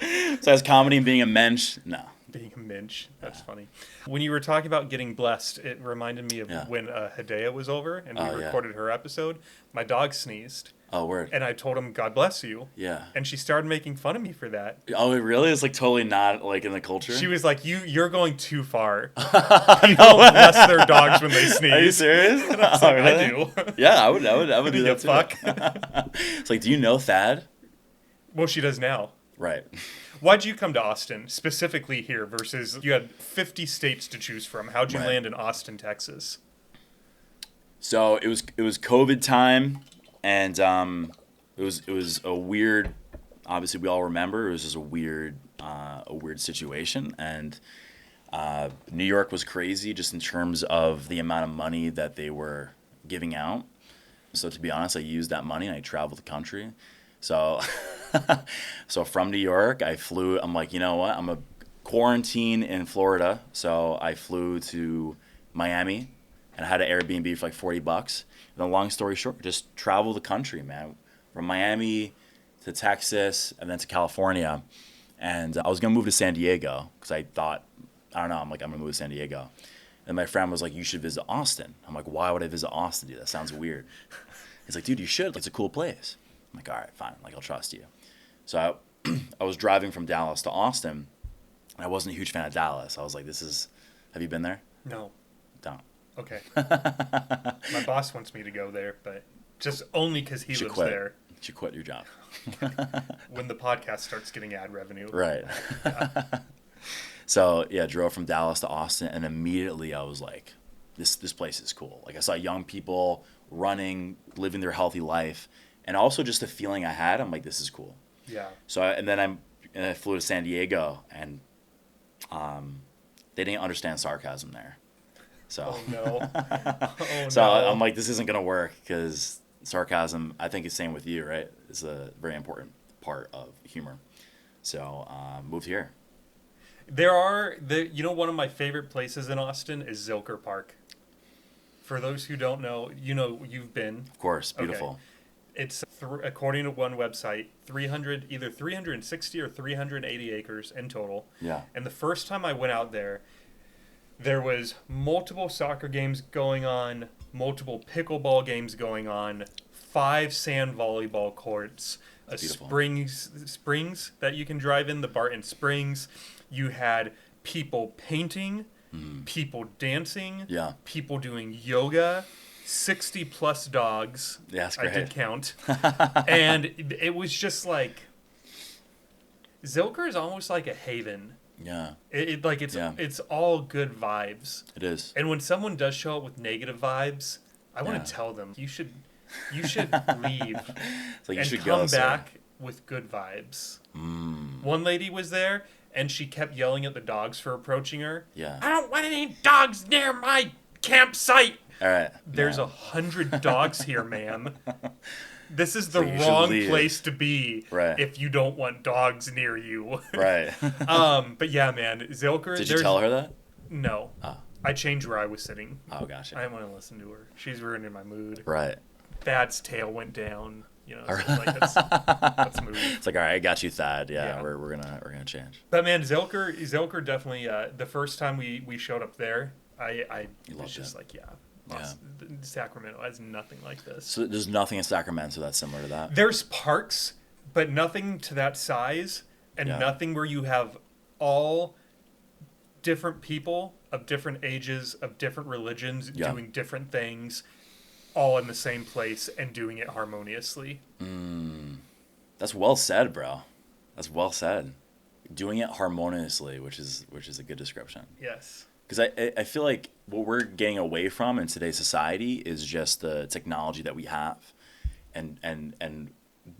Besides comedy and being a mensch, no. being a minch. That's funny. When you were talking about getting blessed, it reminded me of when Hidea was over and we recorded her episode. My dog sneezed. Oh, word. And I told him, God bless you. Yeah. And she started making fun of me for that. Oh, it really? It's like totally not like in the culture? She was like, you're going too far. People bless their dogs when they sneeze. Are you serious? And I was like, I do. Yeah, I would do You that too. fuck. It's like, do you know Thad? Well, she does now. Right. Why'd you come to Austin, specifically here, versus you had 50 states to choose from? How'd you Right. land in Austin, Texas? So it was COVID time, and it was a weird. Obviously, we all remember it was just a weird situation, and New York was crazy just in terms of the amount of money that they were giving out. So to be honest, I used that money and I traveled the country. So, so from New York, I flew. I'm like, you know what? I'm a quarantine in Florida, so I flew to Miami and I had an Airbnb for like $40. And then, long story short, just travel the country, man, from Miami to Texas and then to California. And I was gonna move to San Diego because I thought, I don't know, I'm gonna move to San Diego. And my friend was like, you should visit Austin. I'm like, why would I visit Austin, dude? That sounds weird. He's like, dude, you should. It's a cool place. I'm like, all right, fine. Like, I'll trust you. So I was driving from Dallas to Austin. And I wasn't a huge fan of Dallas. I was like, have you been there? No. Don't. Okay. My boss wants me to go there, but just only because he lives there. You should quit your job. When the podcast starts getting ad revenue. Right. Yeah. So, yeah, drove from Dallas to Austin, and immediately I was like, this place is cool. Like, I saw young people running, living their healthy life, and also just the feeling I had, I'm like, this is cool. Yeah. So, and I flew to San Diego, and they didn't understand sarcasm there. So, oh, no. Oh, so no. I'm like, this isn't going to work because sarcasm, I think it's same with you, right? It's a very important part of humor. So, moved here. One of my favorite places in Austin is Zilker Park. For those who don't know, you've been. Of course, beautiful. Okay. It's, according to one website, either 360 or 380 acres in total. Yeah. And the first time I went out there was multiple soccer games going on, multiple pickleball games going on, 5 sand volleyball courts, a springs that you can drive in, the Barton Springs. You had people painting, people dancing, people doing yoga, 60 plus dogs. Yeah, that's great. I did count. And it was just like, Zilker is almost like a haven. Yeah. It's all good vibes. It is. And when someone does show up with negative vibes, I want to tell them, you should leave like and come back with good vibes. One lady was there, and she kept yelling at the dogs for approaching her. Yeah. I don't want any dogs near my campsite. All right. There's 100 dogs here, ma'am. This is the wrong place to be if you don't want dogs near you. Right. But yeah, man, Zilker. Did you tell her that? No. Oh. I changed where I was sitting. Oh, gotcha. I didn't want to listen to her. She's ruining my mood. Right. Thad's tail went down. So right. let's move. It's like, all right, I got you, Thad. Yeah. We're gonna change. But man, Zilker definitely. The first time we showed up there, I was just like, Sacramento has nothing like this. So there's nothing in Sacramento that's similar to that? There's parks, but nothing to that size, and nothing where you have all different people of different ages, of different religions, doing different things, all in the same place and doing it harmoniously. That's well said, bro. That's well said. Doing it harmoniously, which is a good description. Yes. Because I feel like what we're getting away from in today's society is just the technology that we have, and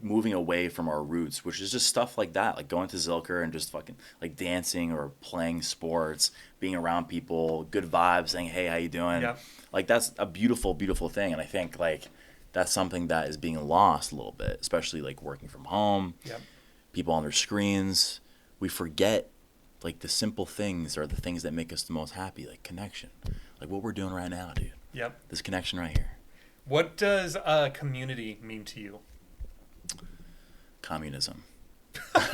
moving away from our roots, which is just stuff like that, like going to Zilker and just fucking like dancing or playing sports, being around people, good vibes, saying, hey, how you doing? Yeah. Like that's a beautiful, beautiful thing. And I think like that's something that is being lost a little bit, especially like working from home, people on their screens. We forget like the simple things are the things that make us the most happy, like connection, like what we're doing right now, dude. Yep. This connection right here. What does community mean to you? Communism. It's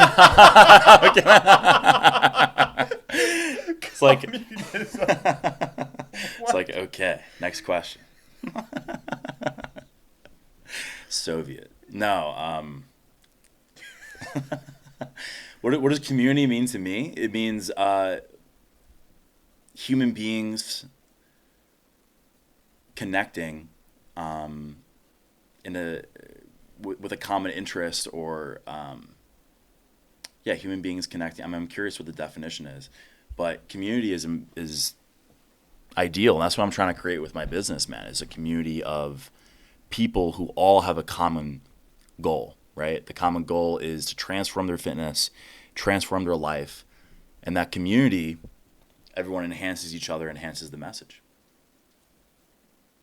like, it's like, okay, next question. Soviet. No. What does community mean to me? It means human beings connecting with a common interest, or human beings connecting. I'm curious what the definition is, but community is ideal, and that's what I'm trying to create with my business, man. Is a community of people who all have a common goal, right? The common goal is to transform their fitness, transform their life, and that community everyone enhances each other, enhances the message.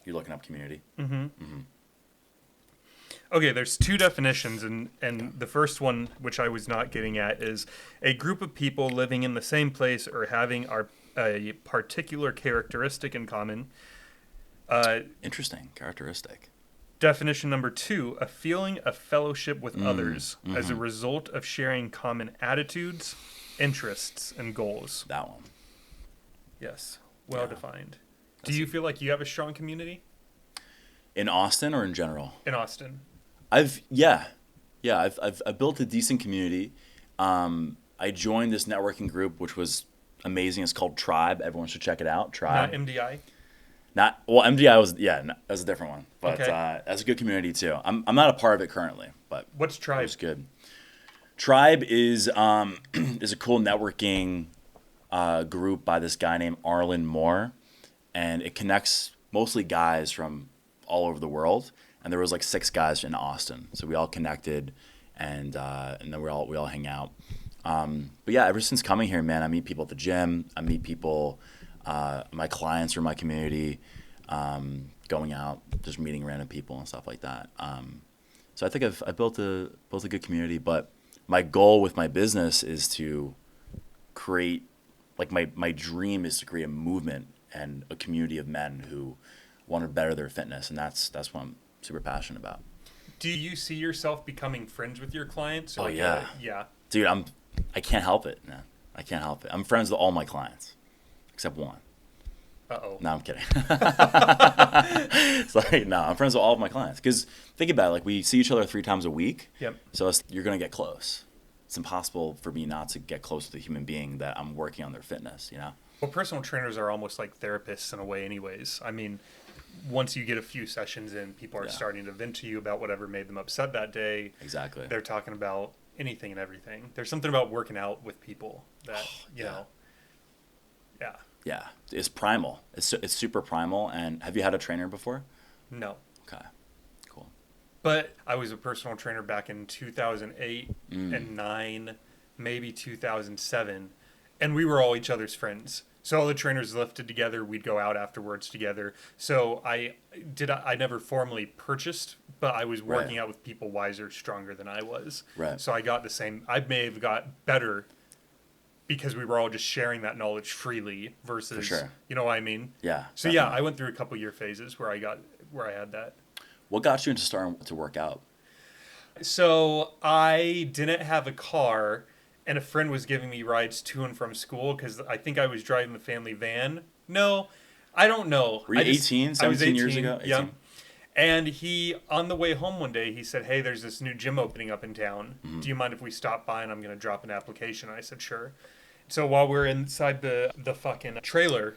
You're looking up community. Okay, there's two definitions, and the first one, which I was not getting at, is a group of people living in the same place or having a particular characteristic in common. Interesting characteristic. Definition number 2, a feeling of fellowship with others as a result of sharing common attitudes, interests, and goals. That one. Yes, well defined. Do you feel like you have a strong community? In Austin or in general? In Austin. I've built a decent community. I joined this networking group, which was amazing. It's called Tribe. Everyone should check it out. Tribe. Not MDI? MDI was that was a different one, but Okay. that's a good community too. I'm not a part of it currently, but What's it Tribe? was good. Tribe is is a cool networking group by this guy named Arlen Moore, and it connects mostly guys from all over the world. And there was like 6 guys in Austin, so we all connected, and then we all hang out. But yeah, ever since coming here, man, I meet people at the gym. I meet people, my clients from my community, going out, just meeting random people and stuff like that. So I think I built a good community. But my goal with my business is to create, like my dream is to create a movement and a community of men who want to better their fitness, and that's what I'm super passionate about. Do you see yourself becoming friends with your clients? Oh, yeah. Yeah. Dude, I can't help it, man. I can't help it. I'm friends with all my clients, except one. Uh-oh. No, I'm kidding. It's like, no, I'm friends with all of my clients. Because think about it, like we see each other 3 times a week. Yep. So you're going to get close. It's impossible for me not to get close with a human being that I'm working on their fitness, you know? Well, personal trainers are almost like therapists in a way anyways. I mean, once you get a few sessions in, people are starting to vent to you about whatever made them upset that day. Exactly. They're talking about anything and everything. There's something about working out with people that, you know. Yeah. Yeah. It's primal. It's super primal. And have you had a trainer before? No. Okay. Cool. But I was a personal trainer back in 2008 and 9, maybe 2007, and we were all each other's friends. So all the trainers lifted together. We'd go out afterwards together. So I never formally purchased, but I was working out with people wiser, stronger than I was. Right. So I got the same. I may have got better because we were all just sharing that knowledge freely versus, For sure. you know what I mean? Yeah. So definitely. yeah, I went through a couple year phases where I had that. What got you into starting to work out? So I didn't have a car, and a friend was giving me rides to and from school because I think I was driving the family van. No, I don't know. Were you 18, 17 years ago? 18? Yeah. And he, on the way home one day, he said, "Hey, there's this new gym opening up in town. Do you mind if we stop by and I'm going to drop an application?" I said, "Sure." So while we're inside the fucking trailer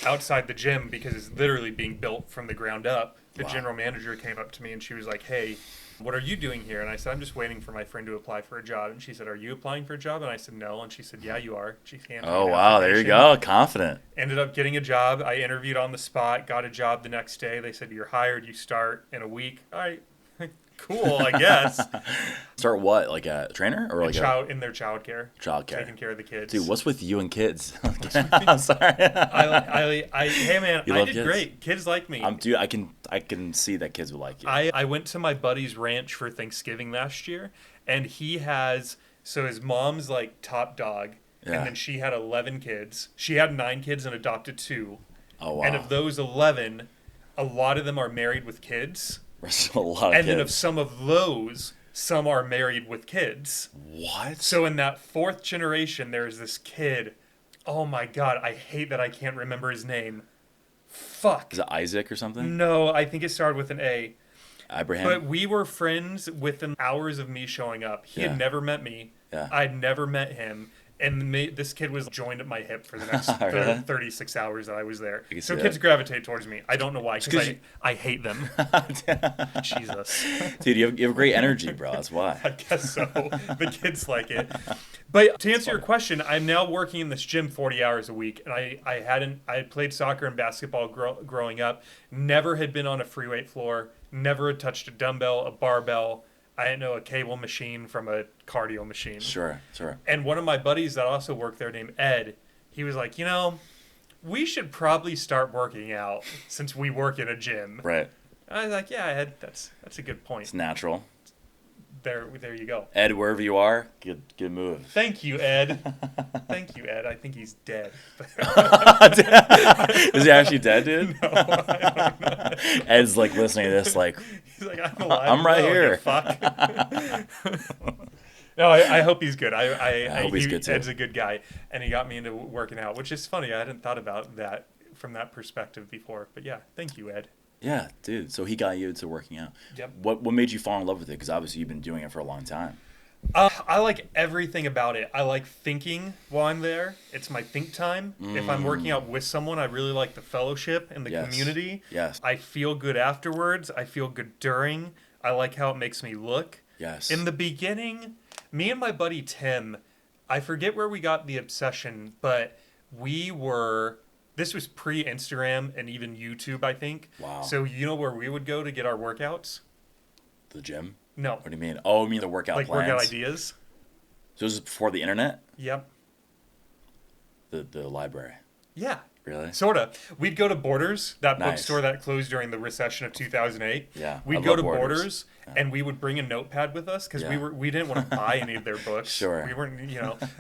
outside the gym, because it's literally being built from the ground up, the general manager came up to me and she was like, "Hey, what are you doing here?" And I said, "I'm just waiting for my friend to apply for a job." And she said, "Are you applying for a job?" And I said, "No." And she said, "Yeah, you are." She handed me Oh, an wow. There you application. go. Confident. Ended up getting a job. I interviewed on the spot, got a job the next day. They said, "You're hired. You start in a week." All right. Cool, I guess. Start what? Like a trainer or like In their childcare. Childcare. Taking care of the kids. Dude, what's with you and kids? I'm sorry. Hey man, You I love did kids? great. Kids like me. Dude, I can see that kids would like you. I went to my buddy's ranch for Thanksgiving last year, and his mom's like top dog, Yeah. and then she had 11 kids. She had 9 kids and adopted 2. Oh, wow. And of those 11, a lot of them are married with kids. There's a lot of And kids. then of some of those, some are married with kids. What? So in that 4th generation, there's this kid. Oh my God, I hate that I can't remember his name. Fuck. Is it Isaac or something? No, I think it started with an A. Abraham? But we were friends within hours of me showing up. He Yeah. had never met me. Yeah. I'd never met him. And this kid was joined at my hip for the next Really? 36 hours that I was there. can So see kids that. gravitate towards me. I don't know why, 'cause because you- I hate them. Jesus. Dude, you have great energy, bro. That's why. I guess so. The kids like it. But to answer your question, I'm now working in this gym 40 hours a week, and I had played soccer and basketball growing up, never had been on a free weight floor, never had touched a dumbbell, a barbell. I didn't know a cable machine from a cardio machine. Sure. And one of my buddies that also worked there named Ed, he was like, you know, we should probably start working out since we work in a gym. Right. I was like, yeah, Ed, that's a good point. It's natural. There you go. Ed, wherever you are, good move. Thank you, Ed. Thank you, Ed. I think he's dead. Is he actually dead, dude? No, I don't know. Ed's like listening to this, like, He's like, I'm alive. I'm right Oh, here. you fuck. No, I hope he's good. I hope he's good too. Ed's a good guy, and he got me into working out, which is funny. I hadn't thought about that from that perspective before. But yeah, thank you, Ed. Yeah, dude. So he got you into working out. Yep. What made you fall in love with it? Because obviously you've been doing it for a long time. I like everything about it. I like thinking while I'm there. It's my think time. If I'm working out with someone, I really like the fellowship and the community. Yes. I feel good afterwards. I feel good during. I like how it makes me look. Yes. In the beginning, me and my buddy Tim, I forget where we got the obsession, but this was pre-Instagram and even YouTube, I think. Wow. So you know where we would go to get our workouts? The gym? No. What do you mean? Oh, you mean the workout plans? Workout ideas? So this is before the internet? Yep. The library. Yeah. Really? Sort of. We'd go to Borders, that Nice. bookstore that closed during the recession of 2008. Yeah, We'd I go love to Borders. Borders, and we would bring a notepad with us because Yeah. we didn't want to buy any of their books. Sure. We weren't,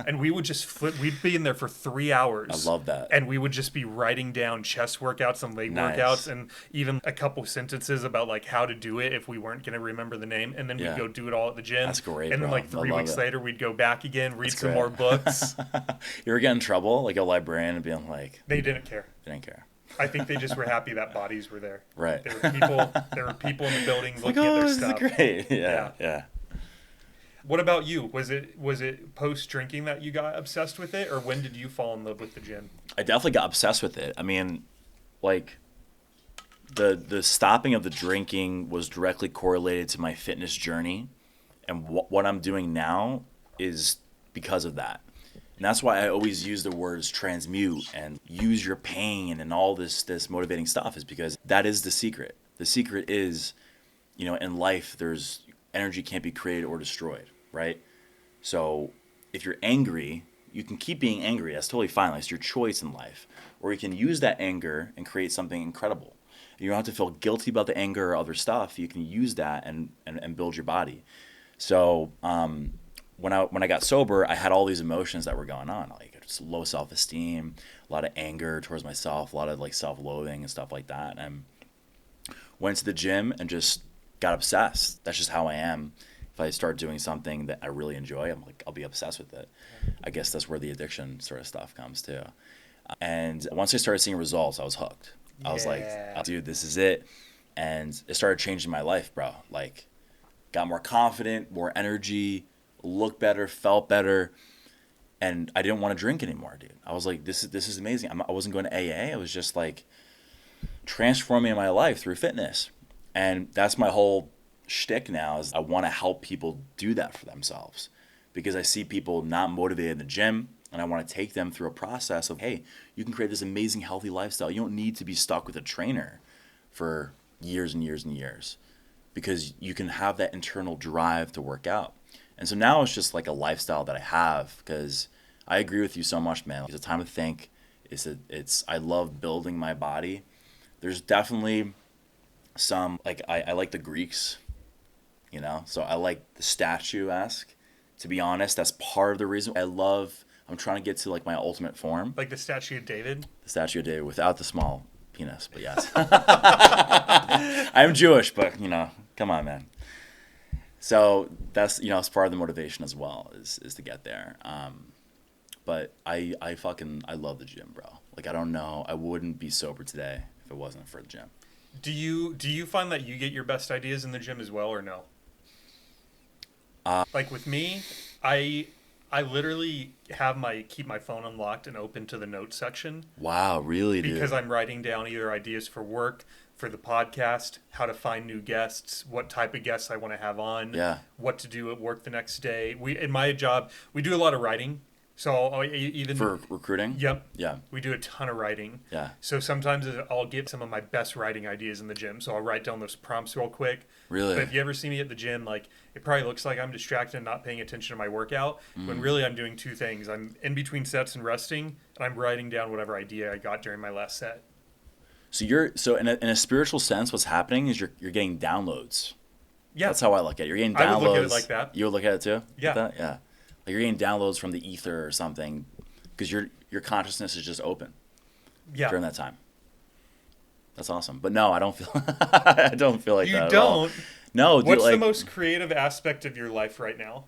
and we would just flip. We'd be in there for 3 hours. I love that. And we would just be writing down chest workouts and leg Nice. workouts, and even a couple sentences about like how to do it if we weren't going to remember the name. And then we'd Yeah. go do it all at the gym. That's great, And then bro. like I 3 love weeks it. later, we'd go back again, read That's some great. more books. You ever get in trouble, like a librarian, and being like, They didn't care. they didn't care. I think they just were happy that bodies were there. Right. There were people in the building Like, looking at oh, their this stuff. is great. Yeah. What about you? Was it post drinking that you got obsessed with it, or when did you fall in love with the gym? I definitely got obsessed with it. I mean, like, the stopping of the drinking was directly correlated to my fitness journey, and what I'm doing now is because of that. And that's why I always use the words transmute and use your pain and all this motivating stuff, is because that is the secret. The secret is, in life, there's energy can't be created or destroyed, right? So if you're angry, you can keep being angry. That's totally fine. It's your choice in life. Or you can use that anger and create something incredible. You don't have to feel guilty about the anger or other stuff. You can use that and build your body. So when I got sober, I had all these emotions that were going on, like just low self-esteem, a lot of anger towards myself, a lot of like self-loathing and stuff like that. And went to the gym and just got obsessed. That's just how I am. If I start doing something that I really enjoy, I'll be obsessed with it. I guess that's where the addiction sort of stuff comes too. And once I started seeing results, I was hooked. I was like, dude, this is it. And it started changing my life, bro. Like, got more confident, more energy, looked better, felt better, and I didn't want to drink anymore, dude. I was like, this is amazing. I wasn't going to AA. I was just like transforming my life through fitness, and that's my whole shtick now. Is I want to help people do that for themselves, because I see people not motivated in the gym, and I want to take them through a process of, hey, you can create this amazing healthy lifestyle. You don't need to be stuck with a trainer for years and years and years, because you can have that internal drive to work out. And so now it's just like a lifestyle that I have, because I agree with you so much, man. It's a time to think. I love building my body. There's definitely some, like, I like the Greeks, so I like the statue-esque. To be honest, that's part of the reason I'm trying to get to like my ultimate form. Like the statue of David? The statue of David without the small penis, but yes. I'm Jewish, but come on, man. So that's, it's part of the motivation as well, is to get there. But I love the gym, bro. Like, I don't know, I wouldn't be sober today if it wasn't for the gym. Do you find that you get your best ideas in the gym as well, or no? Like with me, I literally keep my phone unlocked and open to the notes section. Wow, really, dude? Because I'm writing down either ideas for work, for the podcast, how to find new guests, what type of guests I want to have on, what to do at work the next day. In my job, we do a lot of writing. So even For recruiting? Yep. Yeah. We do a ton of writing. Yeah. So sometimes I'll get some of my best writing ideas in the gym. So I'll write down those prompts real quick. Really? But if you ever see me at the gym, like it probably looks like I'm distracted and not paying attention to my workout. When really I'm doing two things. I'm in between sets and resting, and I'm writing down whatever idea I got during my last set. So in a spiritual sense, what's happening is you're getting downloads. Yeah. That's how I look at it. You're getting downloads. I would look at it like that. You would look at it too? Yeah. Like that? Yeah. Like you're getting downloads from the ether or something because your consciousness is just open during that time. That's awesome. But no, I don't feel I don't feel like You that at don't? all. No, dude, What's like, the most creative aspect of your life right now?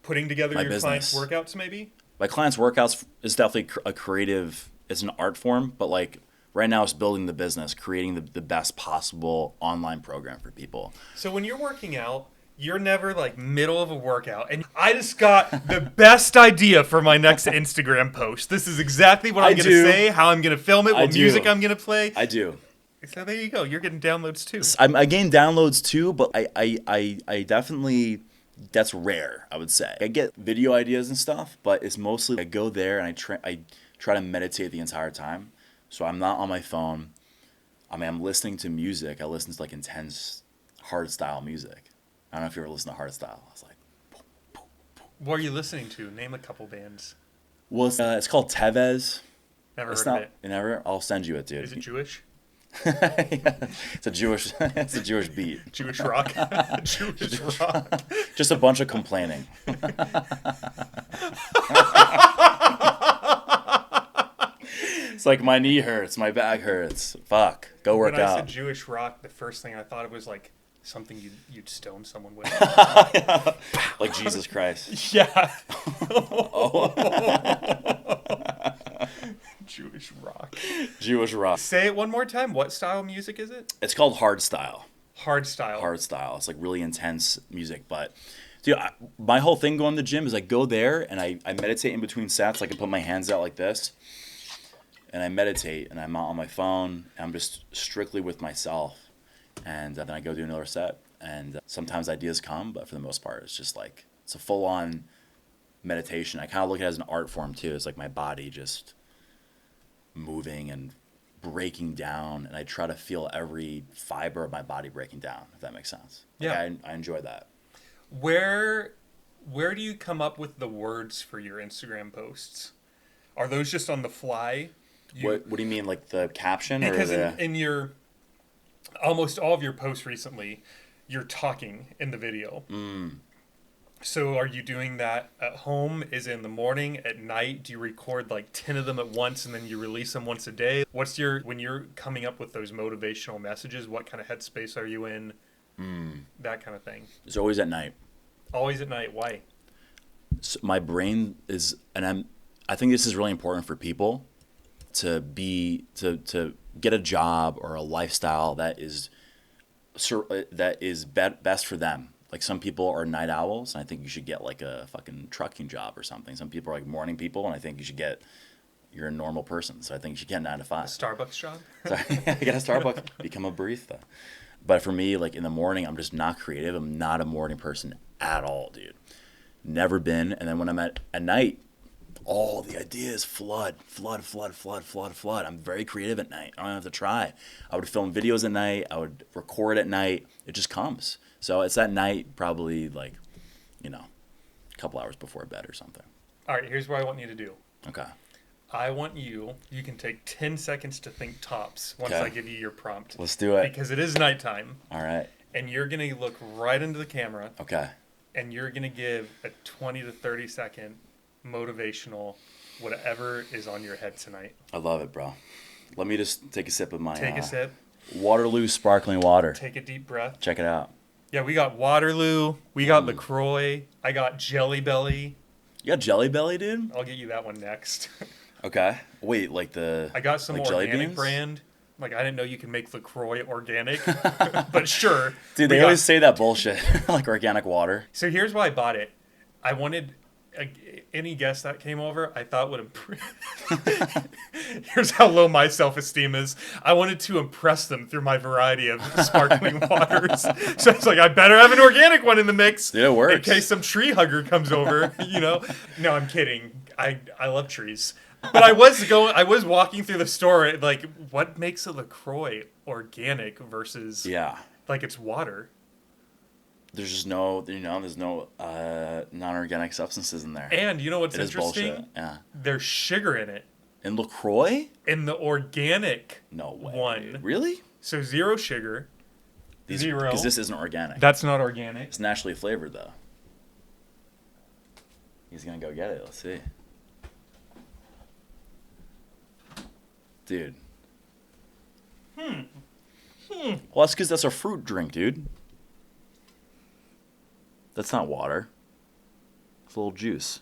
Putting together My your clients' business. workouts, maybe? my clients' workouts is definitely a creative. It's an art form, but like right now, it's building the business, creating the best possible online program for people. So when you're working out, you're never like middle of a workout. And I just got the best idea for my next Instagram post. This is exactly what I'm going to say, how I'm going to film it, what music I'm going to play. I do. So there you go. You're getting downloads too. I gain downloads too, but I definitely, that's rare, I would say. I get video ideas and stuff, but it's mostly I go there and I try to meditate the entire time. So I'm not on my phone. I mean, I'm listening to music. I listen to like intense hard style music. I don't know if you ever listen to hard style. I was like, What are you listening to? Name a couple bands. well, it's called Tevez. Never It's heard not, of it. you never? I'll send you it, dude. Is it Jewish? It's a Jewish beat. Jewish rock? Jewish rock. Just a bunch of complaining. It's like my knee hurts, my back hurts. Fuck, go work When I said out. Jewish rock, the first thing I thought it was like something you'd stone someone with. Like Jesus Christ. Yeah. Oh. Jewish rock. Jewish rock. Say it one more time. What style of music is it? It's called hard style. Hard style. Hard style. It's like really intense music, but dude, my whole thing going to the gym is I go there and I meditate in between sets. I can put my hands out like this. And I meditate, and I'm not on my phone. And I'm just strictly with myself, and then I go do another set. And sometimes ideas come, but for the most part, it's just like it's a full-on meditation. I kind of look at it as an art form too. It's like my body just moving and breaking down, and I try to feel every fiber of my body breaking down. If that makes sense. Like, Yeah. I enjoy that. Where do you come up with the words for your Instagram posts? Are those just on the fly? What do you mean, like the caption or Because the? in your almost all of your posts recently, you're talking in the video. So are you doing that at home? Is it in the morning, at night? Do you record like 10 of them at once and then you release them once a day? When you're coming up with those motivational messages, what kind of headspace are you in? That kind of thing. It's always at night. Always at night. Why? So my brain is, and I think this is really important for people to get a job or a lifestyle that is best for them. Like some people are night owls, and I think you should get like a fucking trucking job or something. Some people are like morning people, and I think you're a normal person. So I think you should get 9 to 5. A Starbucks job? Sorry, get a Starbucks, become a barista. But for me, like in the morning, I'm just not creative. I'm not a morning person at all, dude. Never been. And then when I'm at night, all the ideas flood. I'm very creative at night. I don't have to try. I would film videos at night. I would record at night. It just comes. So it's at night, probably like, a couple hours before bed or something. All right, here's what I want you to do. Okay. I want you can take 10 seconds to think tops once Okay. I give you your prompt. Let's do it. Because it is nighttime. All right. And you're going to look right into the camera. Okay. And you're going to give a 20 to 30 second motivational whatever is on your head tonight. I love it, bro. Let me just take a sip of my Take a sip. Waterloo sparkling water. Take a deep breath. Check it out. Yeah, we got Waterloo. We got LaCroix. I got Jelly Belly. You got Jelly Belly, dude? I'll get you that one next. Okay. Wait, like I got some like jelly organic beans? brand. Like, I didn't know you can make LaCroix organic. But sure. Dude, they always say that bullshit. Like organic water. So here's why I bought it. I wanted any guest that came over, I thought would impress. Here's how low my self-esteem is. I wanted to impress them through my variety of sparkling waters. So it's like, I better have an organic one in the mix. Dude, it works. In case some tree hugger comes over, No, I'm kidding. I love trees. But I was walking through the store, like, what makes a LaCroix organic versus Yeah. like it's water? There's just no, there's no non-organic substances in there. And you know what's It is interesting? bullshit. Yeah. There's sugar in it. And LaCroix? In the organic No way. one. Dude. Really? So zero sugar. Zero. Because this isn't organic. That's not organic. It's naturally flavored, though. He's going to go get it. Let's see. Dude. Well, that's because that's a fruit drink, dude. That's not water. It's a little juice.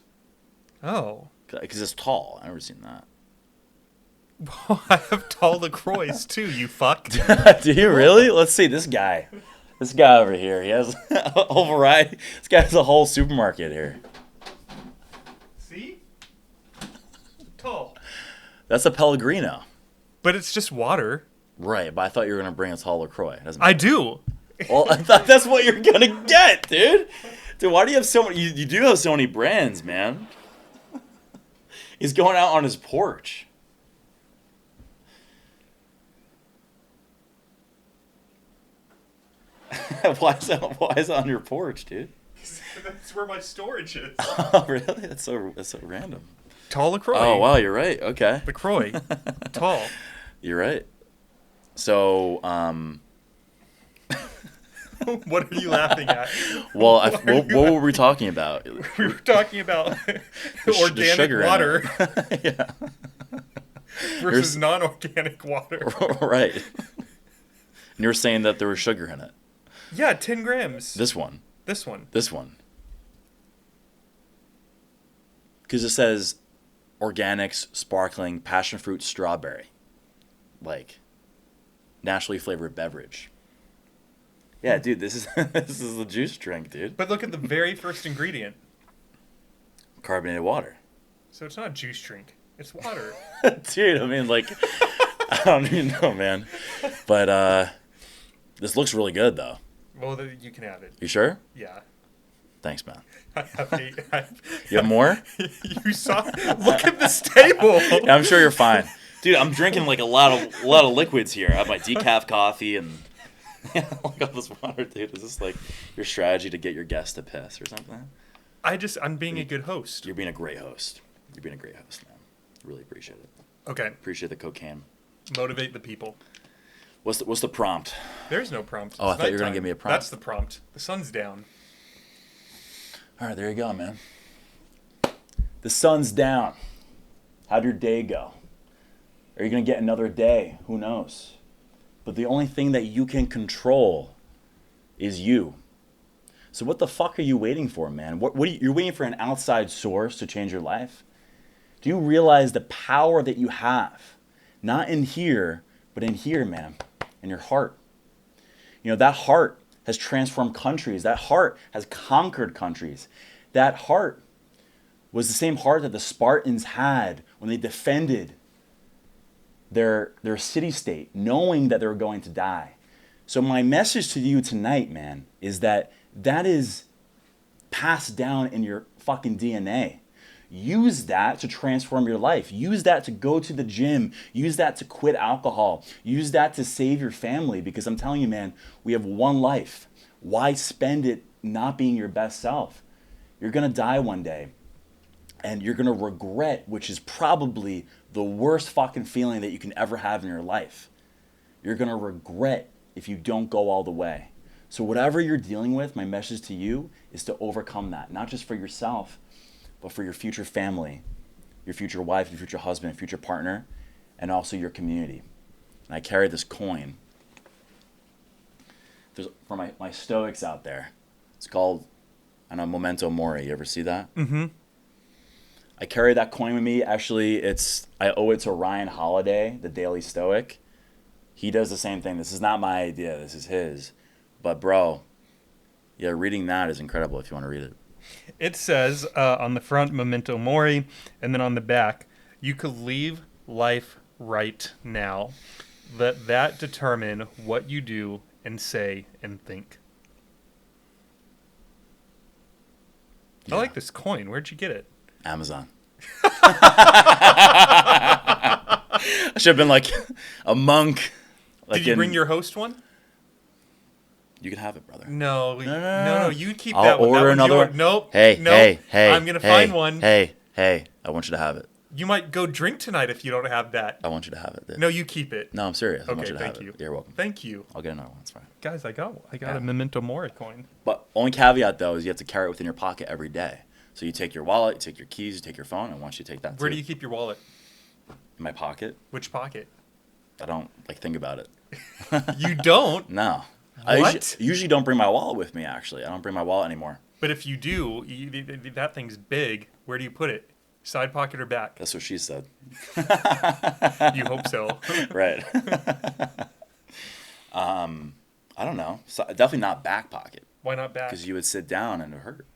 Oh. Because it's tall. I've never seen that. I have tall LaCroix too, you fuck. Do you really? Let's see. This guy over here. He has a whole variety. This guy has a whole supermarket here. See? Tall. That's a Pellegrino. But it's just water. Right, but I thought you were going to bring a tall LaCroix. I do. Well, I thought that's what you're going to get, dude. Dude, why do you have so many? You do have so many brands, man. He's going out on his porch. Why is that on your porch, dude? That's where my storage is. Oh, really? That's so random. Tall LaCroix. Oh, wow, you're right. Okay. LaCroix. Tall. You're right. So, What are you laughing at? well, what were we talking about? We were talking about The organic sugar in water it. Yeah. versus non-organic water. Right. And you were saying that there was sugar in it. Yeah, 10 grams. This one. This one. This one. Because it says organics, sparkling, passion fruit, strawberry. Like, naturally flavored beverage. Yeah, dude, this is the juice drink, dude. But look at the very first ingredient. Carbonated water. So it's not a juice drink. It's water. Dude, I mean, like, I don't even know, man. But this looks really good, though. Well, you can have it. You sure? Yeah. Thanks, man. I have 8. You have more? You saw? Look at this table. Yeah, I'm sure you're fine. Dude, I'm drinking like a lot of liquids here. I have my decaf coffee and like all this water, dude. Is this like your strategy to get your guests to piss or something? I'm being a good host. You're being a great host. You're being a great host, man. Really appreciate it. Okay. Appreciate the cocaine. Motivate the people. What's the prompt? There's no prompt. Oh, I It's thought you were gonna nighttime. give me a prompt. That's the prompt. The sun's down. All right, there you go, man. The sun's down. How'd your day go? Are you going to get another day? Who knows? But the only thing that you can control is you. So what the fuck are you waiting for, man? You're waiting for an outside source to change your life? Do you realize the power that you have? Not in here, but in here, man. In your heart. You know, that heart has transformed countries. That heart has conquered countries. That heart was the same heart that the Spartans had when they defended their city-state, knowing that they were going to die. So my message to you tonight, man, is that is passed down in your fucking DNA. Use that to transform your life. Use that to go to the gym. Use that to quit alcohol. Use that to save your family, because I'm telling you, man, we have one life. Why spend it not being your best self? You're going to die one day, and you're going to regret, which is probably the worst fucking feeling that you can ever have in your life. You're going to regret if you don't go all the way. So whatever you're dealing with, my message to you is to overcome that, not just for yourself, but for your future family, your future wife, your future husband, future partner, and also your community. And I carry this coin. There's, for my Stoics out there, it's called, I know, Memento Mori. You ever see that? Mm-hmm. I carry that coin with me. Actually, I owe it to Ryan Holiday, the Daily Stoic. He does the same thing. This is not my idea. This is his. But, bro, yeah, reading that is incredible if you want to read it. It says on the front, Memento Mori, and then on the back, you could leave life right now. Let that determine what you do and say and think. Yeah. I like this coin. Where'd you get it? Amazon. I should have been like a monk. Like Did you bring your host one? You can have it, brother. No, No. you keep I'll that one. order That one's another yours. one. Nope. Hey, nope. hey. I'm gonna find one. Hey. I want you to have it. You might go drink tonight if you don't have that. I want you to have it. Dude. No, you keep it. No, I'm serious. I want Okay, you to have thank you. it. You're welcome. Thank you. I'll get another one. It's fine. Guys, I got Yeah. a memento mori coin. But only caveat though is you have to carry it within your pocket every day. So you take your wallet, you take your keys, you take your phone. I want you to take that. Where too. do you keep your wallet? In my pocket. Which pocket? I don't think about it. You don't? No. What? I usually don't bring my wallet with me. Actually, I don't bring my wallet anymore. But if you do, that thing's big. Where do you put it? Side pocket or back? That's what she said. You hope so. Right. I don't know. So, definitely not back pocket Why not back? because you would sit down and it would hurt.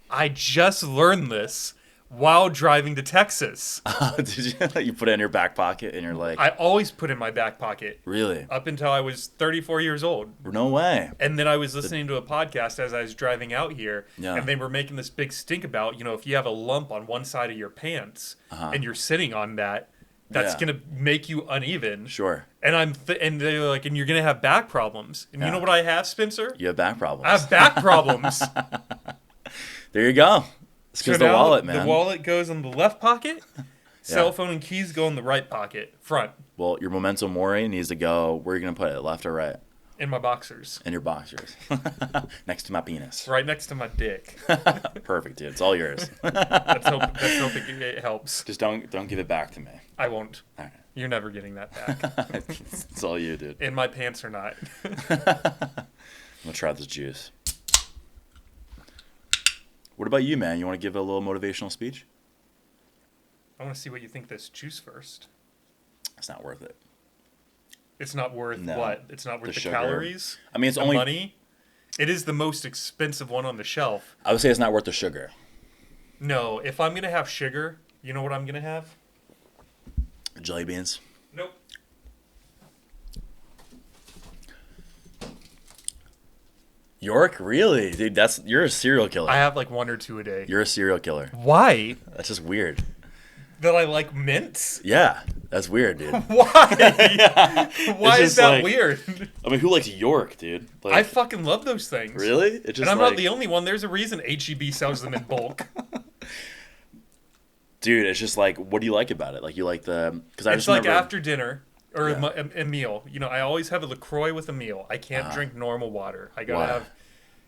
I just learned this while driving to Texas. Did you? You put it in your back pocket and you're like, I always put it in my back pocket really? up until I was 34 years old. No way. And then I was listening to a podcast as I was driving out here, Yeah. and they were making this big stink about, if you have a lump on one side of your pants and you're sitting on that, that's Yeah. gonna make you uneven. Sure. And and they're like, and you're gonna have back problems. And you know what I have, Spencer? You have back problems. I have back problems. There you go. It's because the now wallet, man. The wallet goes in the left pocket. Cell phone and keys go in the right pocket, front, Well, your memento mori needs to go. Where are you gonna put it? Left or right? in my boxers, In your boxers, next to my penis. right next to my dick. Perfect, dude. It's all yours. Let's hope it helps. Just don't give it back to me. I won't. All right. You're never getting that back. It's all you, dude. In my pants or not. I'm gonna try this juice. What about you, man? You want to give a little motivational speech? I want to see what you think of this juice first. It's not worth it. It's not worth No. what? It's not worth the sugar. calories? I mean, it's The only. money? It is the most expensive one on the shelf. I would say it's not worth the sugar. No, if I'm going to have sugar, you know what I'm going to have? Jelly beans. Nope. York, really, dude? You're a serial killer. I have like one or two a day. You're a serial killer. Why? That's just weird. That I like mints? Yeah, that's weird, dude. Why? Why is just that like- weird? I mean, who likes York, dude? Like, I fucking love those things. really? It just And I'm like, not the only one. There's a reason HEB sells them in bulk. dude. It's just like, what do you like about it? Like, you like the? Because I It's just like remember. after dinner or Yeah. a meal. I always have a LaCroix with a meal. I can't drink normal water. I gotta Why? have,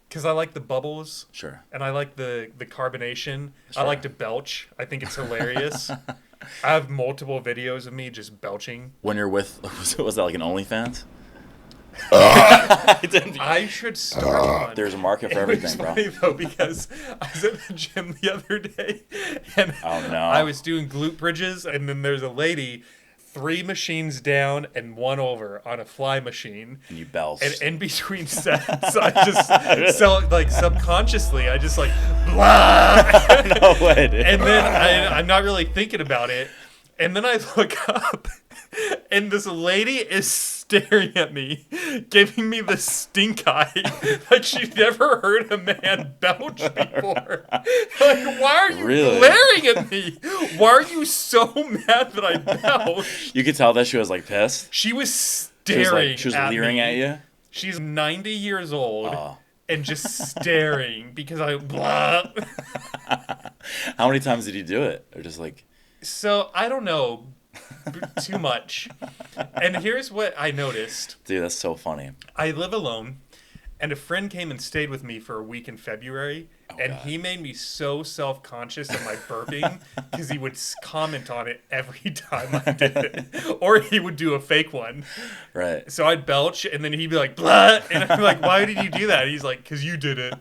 because I like the bubbles Sure. and I like the carbonation. I Sure. like to belch. I think it's hilarious. I have multiple videos of me just belching. When you're with, was that like an OnlyFans? I should start one. There's a market for It was everything, bro. funny though because I was at the gym the other day and Oh, no. I was doing glute bridges and then there's a lady 3 machines down and 1 over on a fly machine. And you belch. And in between sets, I just subconsciously, I just like blah. No way, dude. And then I'm not really thinking about it. And then I look up, and this lady is staring at me, giving me the stink eye, like she never heard a man belch before. Like, why are you Really? glaring at me? Why are you so mad that I belched? You could tell that she was like pissed. She was She was staring. like, she was at leering me. at you. She's 90 years old. Oh. And just staring because I blah. How many times did you do it? Or just like, So I don't know too much. And here's what I noticed. dude, that's so funny. I live alone, and a friend came and stayed with me for a week in February, and God. he made me so self-conscious of my burping because he would comment on it every time I did it, or he would do a fake one. Right. So I'd belch, and then he'd be like, "Blah," and I'm like, "Why did you do that?" And he's like, "Cause you did it."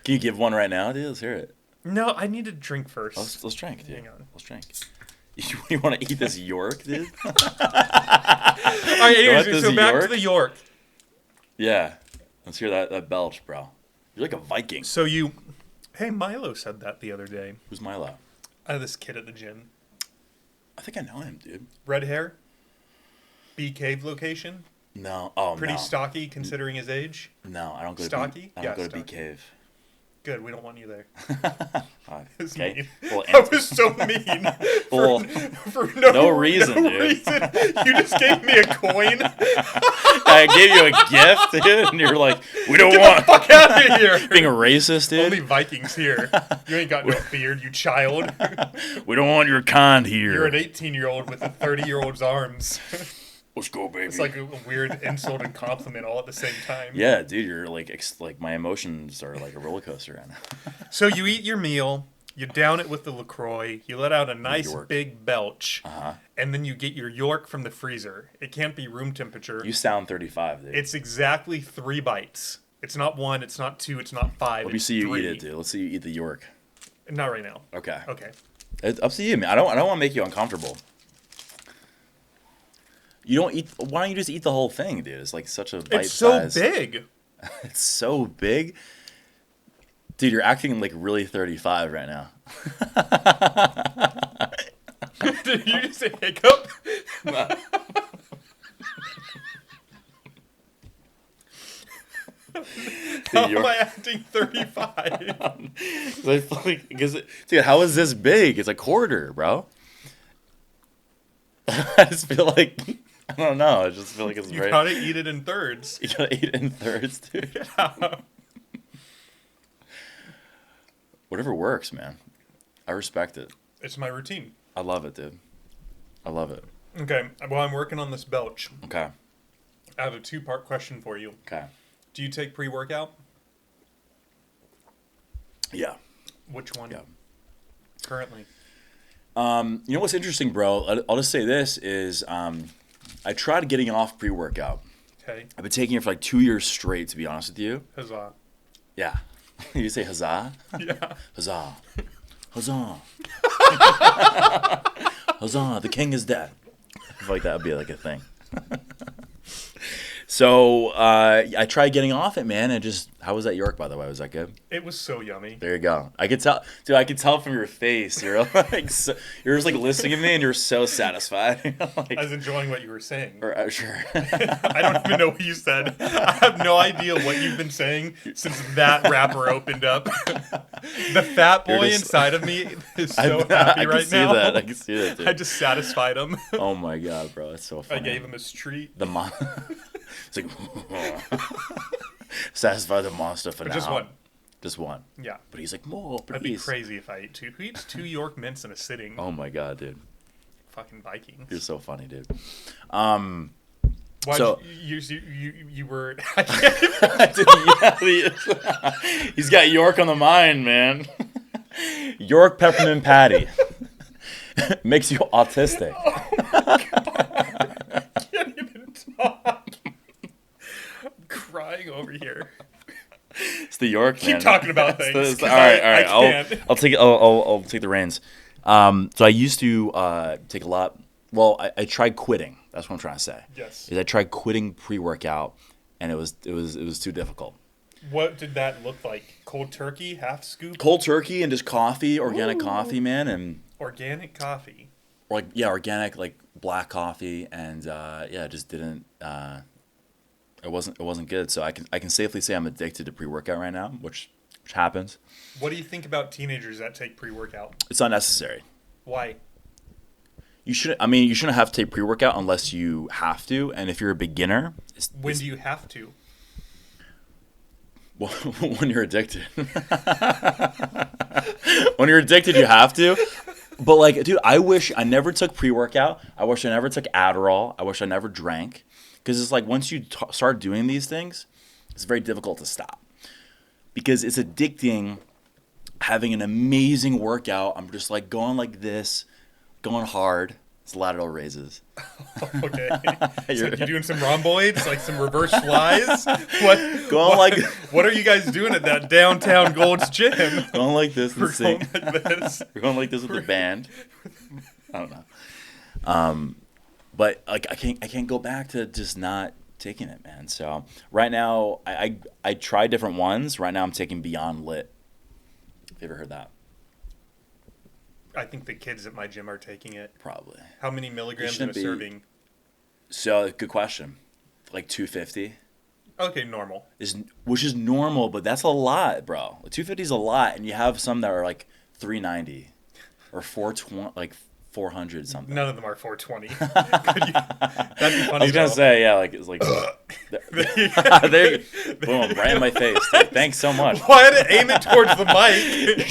Can you give one right now, dude? Let's hear it. No, I need to drink first. Let's drink, dude. Hang on. Let's drink. You want to eat this York, dude? All right, anyways, this so back to York? the York. Yeah. Let's hear that belch, bro. You're like a Viking. So hey, Milo said that the other day. Who's Milo? I had this kid at the gym. I think I know him, dude. Red hair. Bee Cave location. No. Oh, Pretty no. stocky considering his age. No, I don't go Stocky? to I Yeah, don't go to Bee stocky. Cave. Good, we don't want you there. It's Okay. mean. Well, That was so mean. Well, For no reason, no dude. reason. You just gave me a coin. I gave you a gift, dude, and you're like, we don't Get want the fuck out of here. being a racist, dude. Only Vikings here. You ain't got no beard, you child. We don't want your kind here. You're an 18-year-old with a 30-year-old's arms. Let's go, baby. It's like a weird insult and compliment all at the same time. Yeah, dude, you're like, like my emotions are like a roller coaster right now. So you eat your meal, you down it with the LaCroix, you let out a nice York. big belch, Uh-huh. and then you get your York from the freezer. It can't be room temperature. You sound 35, dude. It's exactly 3 bites. It's not 1, it's not 2, it's not 5. Let me it's see you 3. eat it, dude. Let's see you eat the York. Not right now. Okay. Okay. It's up to you, man. I don't want to make you uncomfortable. You don't eat. Why don't you just eat the whole thing, dude? It's like such a bite It's so size. big. It's so big. Dude, you're acting like really 35 right now. Did you just say hiccup? How am I acting 35? Dude, how is this big? It's a quarter, bro. I just feel like I don't know. I just feel like it's You very. gotta eat it in thirds. You gotta eat it in thirds, dude. Yeah. Whatever works, man. I respect it. It's my routine. I love it, dude. I love it. Okay, well, I'm working on this belch. Okay. I have a 2-part question for you. Okay. Do you take pre-workout? Yeah. Which one? Yeah. Currently. You know what's interesting, bro? I'll just say this is I tried getting off pre-workout. Okay. I've been taking it for like 2 years straight, to be honest with you. Huzzah. Yeah. You say huzzah? Yeah. Huzzah. Huzzah. Huzzah, the king is dead. I feel like that would be like a thing. So I tried getting off it, man, and just how was that York, by the way? Was that good? It was so yummy. There you go. I could tell, dude. I could tell from your face. You're like, you're just like listening to me, and you're so satisfied. I was enjoying what you were saying. Sure. I don't even know what you said. I have no idea what you've been saying since that wrapper opened up. The fat boy inside of me is so happy right now. I can see that, dude. I just satisfied him. Oh my god, bro, that's so funny. I gave him his treat. It's like satisfy the monster for now. Just one. Just one. Yeah. But he's like, more, please. I'd be crazy if I ate 2. Who eats 2 York mints in a sitting? Oh my god, dude. Fucking Vikings. You're so funny, dude. Why so you were he's got York on the mind, man. York peppermint patty makes you autistic. I can't even talk. I'm crying over here. It's the York, man. Keep talking about things. All right. I can't. I'll take. I'll take the reins. So I used to take a lot. Well, I tried quitting. That's what I'm trying to say. Yes. Is I tried quitting pre-workout, and it was too difficult. What did that look like? Cold turkey, half scoop? Cold turkey and just coffee, organic coffee, man, and Organic coffee. or like organic like black coffee, and it just didn't. It wasn't good. So I can safely say I'm addicted to pre-workout right now, which happens. What do you think about teenagers that take pre-workout? It's unnecessary. Why? You shouldn't have to take pre-workout unless you have to, and if you're a beginner, When do you have to? Well, when you're addicted. When you're addicted, you have to. But like, dude, I wish I never took pre-workout. I wish I never took Adderall. I wish I never drank. Because it's like once you start doing these things, it's very difficult to stop. Because it's addicting having an amazing workout. I'm just like going like this, going hard. It's lateral raises. Okay. So you're doing some rhomboids, like some reverse flies? What are you guys doing at that downtown Gold's Gym? Going like this and sing. Like this. We're going like this with the band. I don't know. But like I can't go back to just not taking it, man. So right now I try different ones. Right now I'm taking Beyond Lit. Have you ever heard that? I think the kids at my gym are taking it. Probably. How many milligrams in a serving? So good question. Like 250. Okay, normal. Which is normal, but that's a lot, bro. 250 is a lot, and you have some that are like 390 or 420, like 400 something. None of them are 420. That'd be funny. I was gonna say, yeah, like it's like, there, boom, right in my face. Dude. Thanks so much. Well, I had to aim it towards the mic.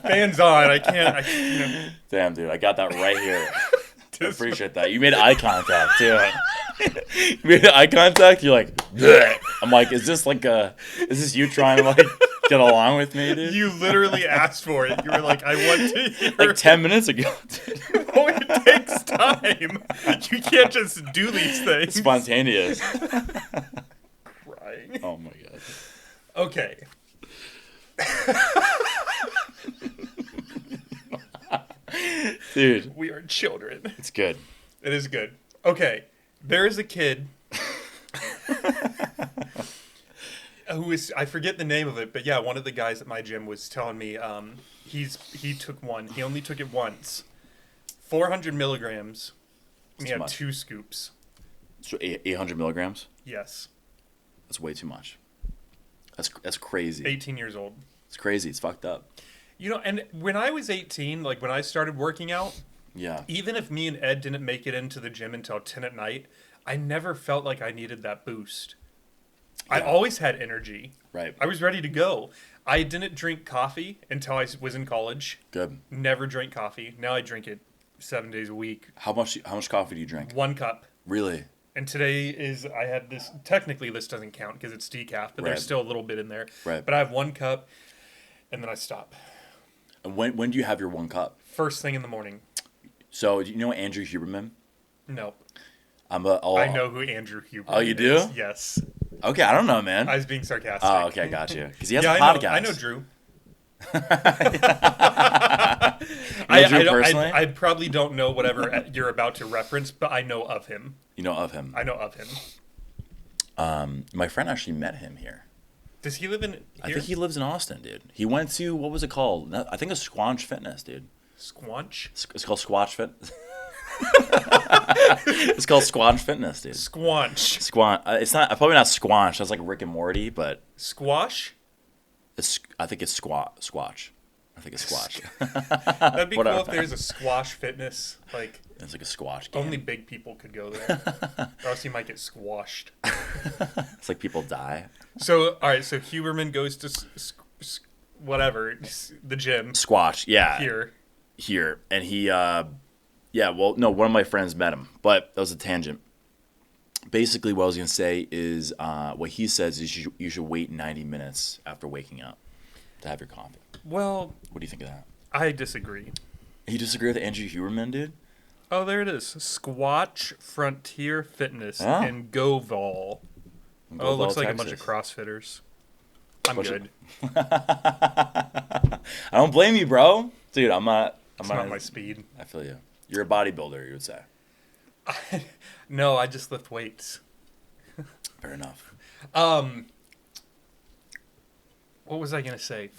Fans on. I can't. Damn, dude, I got that right here. I appreciate that. You made eye contact too. You made eye contact. You're like, bleh. I'm like, is this you trying to like get along with me, dude? You literally asked for it. You were like, I want to hear. Like 10 minutes ago. Oh, it takes time. You can't just do these things. Spontaneous. Crying. Oh my god. Okay. Dude. We are children. It's good. It is good. Okay. There is a kid who is, I forget the name of it, but yeah, one of the guys at my gym was telling me he took one. He only took it once. 400 milligrams. He had 2 scoops. So 800 milligrams? Yes. That's way too much. That's crazy. 18 years old. It's crazy. It's fucked up. You know, and when I was 18, like when I started working out, yeah, even if me and Ed didn't make it into the gym until 10 at night, I never felt like I needed that boost. Yeah. I always had energy. Right. I was ready to go. I didn't drink coffee until I was in college. Good. Never drank coffee. Now I drink it 7 days a week. How much coffee do you drink? 1 cup. Really? And today I had this, technically this doesn't count because it's decaf, but there's still a little bit in there. Right. But I have 1 cup and then I stop. And when do you have your 1 cup? First thing in the morning. So, do you know Andrew Huberman? No. I know who Andrew Huberman is. Oh, you do? Yes. Okay, I don't know, man. I was being sarcastic. Oh, okay, got you. Because he has a podcast. I know Drew. You know Drew personally? I probably don't know whatever you're about to reference, but I know of him. You know of him? I know of him. My friend actually met him here. Does he live in here? I think he lives in Austin, dude. He went to, what was it called? I think it's Squanch Fitness, dude. Squanch? It's called Squatch Fit. It's called Squanch Fitness, dude. Squanch. It's not, probably not Squanch. That's like Rick and Morty, but. Squash? I think it's Squatch. I think it's Squatch. That'd be cool if there's a squash fitness. Like it's like a squash game. Only big people could go there. Or else you might get squashed. It's like people die. So, all right. So Huberman goes to whatever, the gym. Squash, yeah. Here. And he, one of my friends met him. But that was a tangent. Basically, what I was going to say is what he says is you should wait 90 minutes after waking up to have your coffee. Well, what do you think of that? I disagree. You disagree with Andrew Huberman, dude? Oh, there it is. Squatch Frontier Fitness in Govol. Oh, it looks like Texas. A bunch of CrossFitters. I'm good. I don't blame you, bro. Dude, I'm not my speed. I feel you. You're a bodybuilder, you would say. No, I just lift weights. Fair enough. What was I going to say?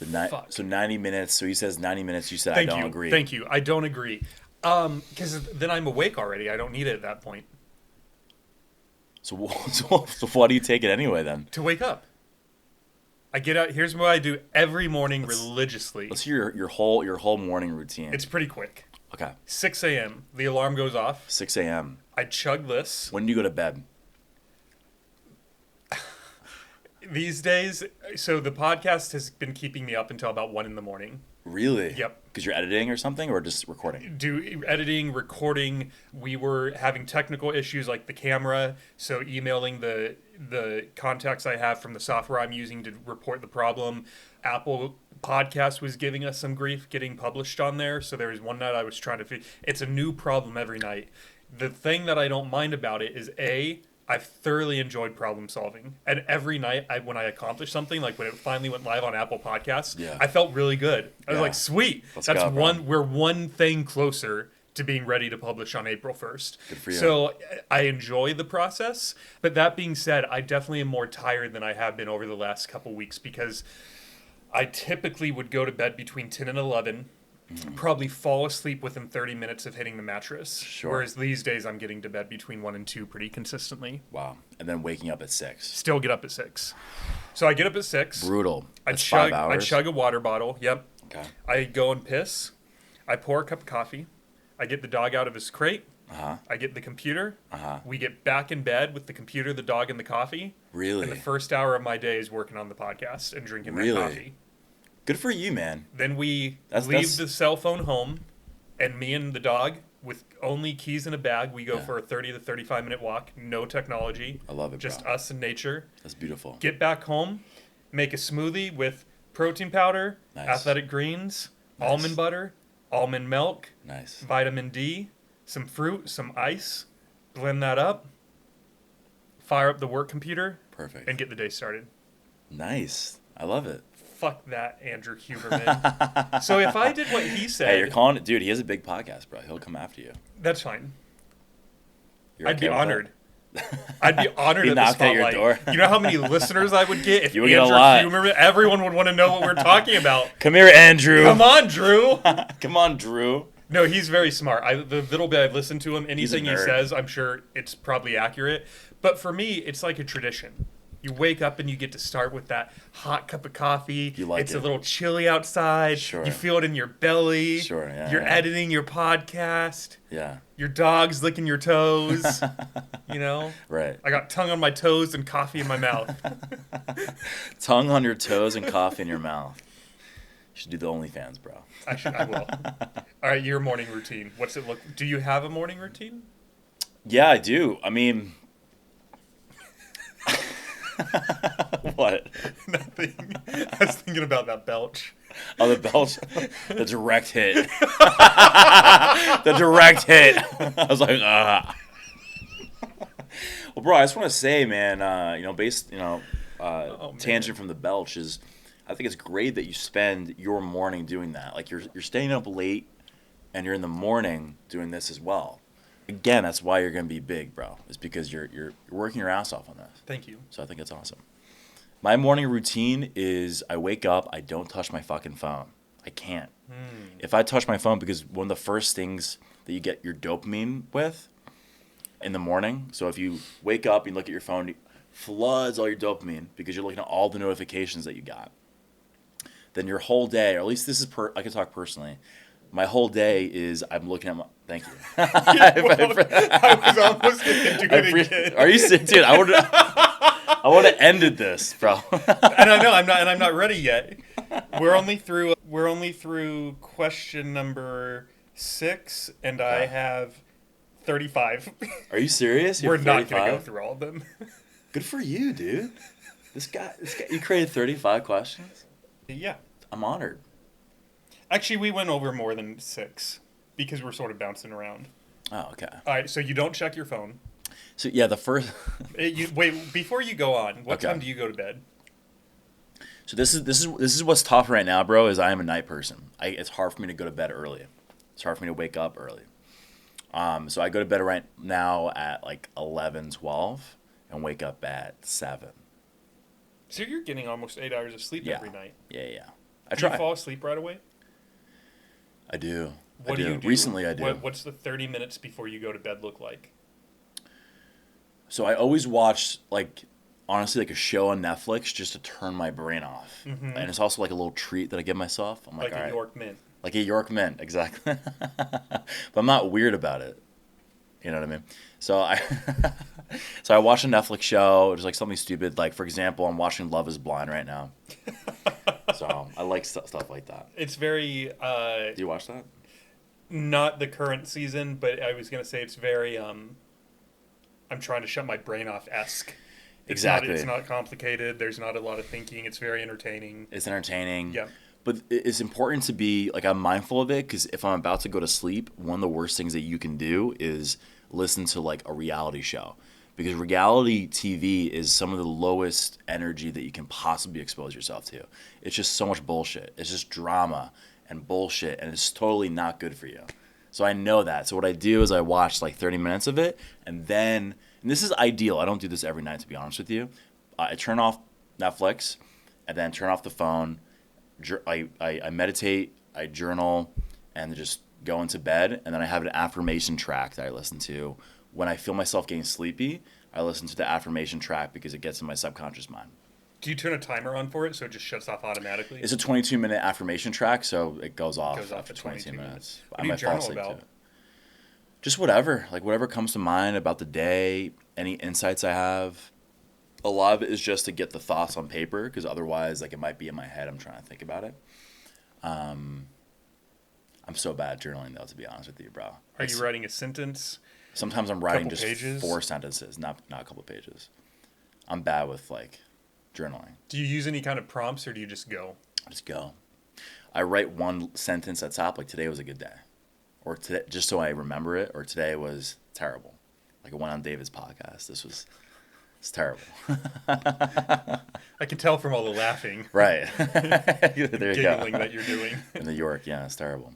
So 90 minutes. So he says 90 minutes. You said I don't agree. Thank you. I don't agree. Because then I'm awake already. I don't need it at that point. So why do you take it anyway then? To wake up. I get out. Here's what I do every morning religiously. Let's hear your whole morning routine. It's pretty quick. Okay. 6 a.m. The alarm goes off. 6 a.m. I chug this. When do you go to bed? These days, so the podcast has been keeping me up until about 1 a.m. Really? Yep. Because you're editing or something, or just recording? Editing, recording. We were having technical issues like the camera, so emailing the contacts I have from the software I'm using to report the problem. Apple Podcast was giving us some grief getting published on there, so there was one night I was trying to it's a new problem every night. The thing that I don't mind about it is I've thoroughly enjoyed problem solving. And every night when I accomplished something, like when it finally went live on Apple Podcasts, I felt really good. I was like, sweet. We're one thing closer to being ready to publish on April 1st. Good for you. So I enjoy the process. But that being said, I definitely am more tired than I have been over the last couple weeks because I typically would go to bed between 10 and 11. probably fall asleep within 30 minutes of hitting the mattress. Sure. Whereas these days I'm getting to bed between 1 and 2 pretty consistently. Wow. And then waking up at 6. Still get up at 6. So I get up at 6. Brutal. I That's 5 chug hours. a water bottle. Yep. Okay. I go and piss. I pour a cup of coffee. I get the dog out of his crate. Uh-huh. I get the computer. Uh-huh. We get back in bed with the computer, the dog, and the coffee. Really? And the first hour of my day is working on the podcast and drinking Really? that coffee. Good for you, man. Then we That's- leave the cell phone home, and me and the dog, with only keys in a bag, we go Yeah. for a 30 to 35-minute walk. No technology. I love it, Just bro. us and nature. That's beautiful. Get back home, make a smoothie with protein powder, Nice. athletic greens, Nice. almond butter, almond milk, Nice. vitamin D, some fruit, some ice, blend that up, fire up the work computer, Perfect. and get the day started. Nice. I love it. Fuck that, Andrew Huberman. So if I did what he said, Hey, you're calling it, dude. He has a big podcast, bro. He'll come after you. that's fine. You're I'd okay be with honored. I'd be honored He at the knocked at your spotlight. door. You know how many listeners I would get if You would get a Andrew lot. Huberman, everyone would want to know what we're talking about. Come here, Andrew. Come on, Drew. Come on, Drew. No, he's very smart. The little bit I've listened to him, anything he nerd. says, I'm sure it's probably accurate. But for me, it's like a tradition. You wake up and you get to start with that hot cup of coffee. You like it's it. a little chilly outside. Sure. You feel it in your belly. Sure, yeah, You're yeah. editing your podcast. Yeah. Your dog's licking your toes. You know? Right. I got tongue on my toes and coffee in my mouth. Tongue on your toes and coffee in your mouth. You should do the OnlyFans, bro. I will. All right, your morning routine. What's it look? Do you have a morning routine? Yeah, I do. I mean, what? Nothing. I was thinking about that belch. Oh, the belch, the direct hit. The direct hit. I was like, ah. Well, bro, I just want to say, man, Man. tangent from the belch is, I think it's great that you spend your morning doing that. Like you're staying up late, and you're in the morning doing this as well. Again, that's why you're gonna be big, bro. Is because you're working your ass off on this. Thank you. So I think it's awesome. My morning routine is I wake up, I don't touch my fucking phone. I can't. If I touch my phone, because one of the first things that you get your dopamine with in the morning, so if you wake up and look at your phone, it floods all your dopamine because you're looking at all the notifications that you got. Then your whole day, or at least this is I can talk personally, my whole day is I'm looking at my. Thank you. I was almost going to do it again. Are you serious, dude? I would have ended this, bro. And I know I'm not ready yet. We're only through question number 6, and I have 35. Are you serious? We're You're not going to go 35? through all of them. Good for you, dude. This guy, you created 35 questions? Yeah. I'm honored. Actually, we went over more than 6 because we're sort of bouncing around. Oh, okay. All right, so you don't check your phone. So yeah, the first. Wait, before you go on, what Okay. time do you go to bed? So this is what's tough right now, bro. Is I am a night person. It's hard for me to go to bed early. It's hard for me to wake up early. So I go to bed right now at like 11, 12, and wake up at 7. So you're getting almost 8 hours of sleep Yeah. every night. Yeah. I Do you try. fall asleep right away? I do. What do you do? Recently, I do. What's the 30 minutes before you go to bed look like? So I always watch, like, honestly, like a show on Netflix just to turn my brain off. Mhm. And it's also like a little treat that I give myself. I'm like, Like all a right. York Mint. Like a York Mint, exactly. But I'm not weird about it. You know what I mean? So I watch a Netflix show, just like something stupid. Like, for example, I'm watching Love is Blind right now. So I like stuff like that. It's very Do you watch that? not the current season, but I was gonna say it's very I'm trying to shut my brain off esque. Exactly. It's not complicated. There's not a lot of thinking. It's very entertaining. It's entertaining. Yeah. But it's important to be, like, I'm mindful of it, because if I'm about to go to sleep, one of the worst things that you can do is listen to, like, a reality show. Because reality TV is some of the lowest energy that you can possibly expose yourself to. It's just so much bullshit. It's just drama and bullshit, and it's totally not good for you. So I know that. So what I do is I watch, like, 30 minutes of it, and then, and this is ideal. I don't do this every night, to be honest with you. I turn off Netflix, and then turn off the phone. I meditate, I journal, and just go into bed. And then I have an affirmation track that I listen to. When I feel myself getting sleepy, I listen to the affirmation track because it gets in my subconscious mind. Do you turn a timer on for it so it just shuts off automatically? It's a 22-minute affirmation track, so it goes off After after 22 minutes. What do you journal about? Just whatever. Like whatever comes to mind about the day, any insights I have. A lot of it is just to get the thoughts on paper because otherwise like it might be in my head. I'm trying to think about it. I'm so bad at journaling though, to be honest with you, bro. Are you writing a sentence? Sometimes I'm writing Couple just pages? 4 sentences, not a couple pages. I'm bad with like journaling. Do you use any kind of prompts or do you just go? I just go. I write one sentence at top, like today was a good day. Or today, just so I remember it, or today was terrible. Like I went on David's podcast. It's terrible. I can tell from all the laughing. Right. There you go. Giggling that you're doing. In the York, yeah, it's terrible.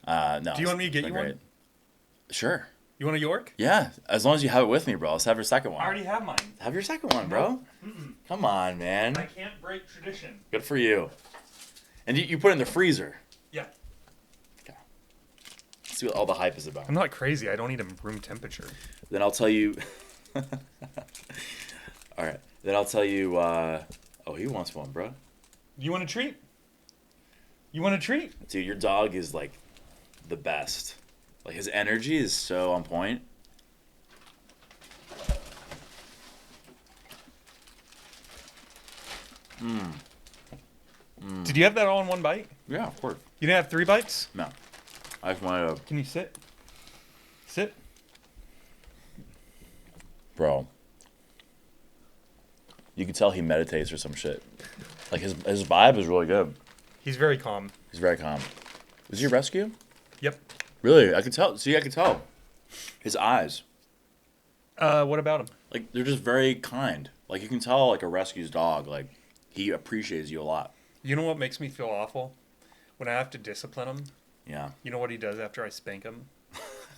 No. Do you want me to get you one? Sure. You want a York? Yeah, as long as you have it with me, bro. Let's have your second one. I already have mine. Have your second one, bro. Mm-mm. Come on, man. I can't break tradition. Good for you. And you put it in the freezer. Yeah. Okay. Let's see what all the hype is about. I'm not crazy. I don't eat them room temperature. Then I'll tell you. All right. Then I'll tell you. Oh, he wants one, bro. You want a treat? You want a treat? Dude, your dog is like the best. Like his energy is so on point. Did you have that all in one bite? Yeah, of course. You didn't have 3 bites? No, I just wanted to. Can you sit? Sit. Bro, you can tell he meditates or some shit. Like his vibe is really good. He's very calm. He's very calm. Was he a rescue? Yep. Really? I could tell. See, I could tell. His eyes. What about him? Like, they're just very kind. Like, you can tell, like, a rescue's dog, like, he appreciates you a lot. You know what makes me feel awful? When I have to discipline him. Yeah. You know what he does after I spank him?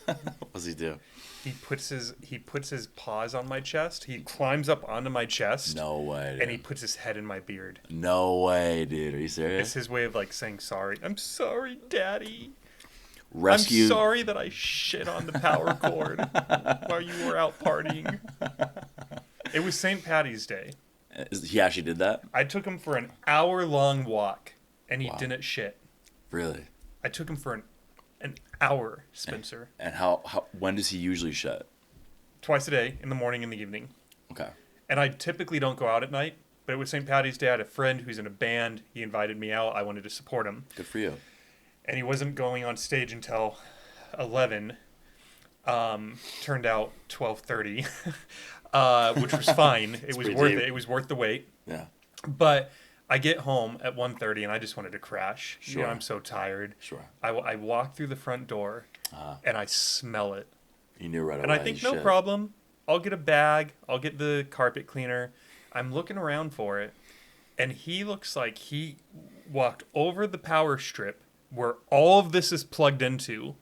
What does he do? He puts his paws on my chest. He climbs up onto my chest. No way, dude. And he puts his head in my beard. No way, dude. Are you serious? It's his way of, like, saying sorry. I'm sorry, Daddy. Rescue. I'm sorry that I shit on the power cord while you were out partying. It was St. Patty's Day. He actually did that? I took him for an hour-long walk, and he Wow. didn't shit. Really? I took him for an hour, Spencer. And when does he usually shit? Twice a day, in the morning and the evening. Okay. And I typically don't go out at night, but it was St. Patty's Day. I had a friend who's in a band. He invited me out. I wanted to support him. Good for you. And he wasn't going on stage until 11. Turned out 12:30, which was fine. It was worth it. It was worth the wait. Yeah. But I get home at 1:30 and I just wanted to crash. Sure. You know, I'm so tired. Sure. I walk through the front door and I smell it. You knew right away. And I think, no problem. I'll get a bag. I'll get the carpet cleaner. I'm looking around for it. And he looks like he walked over the power strip where all of this is plugged into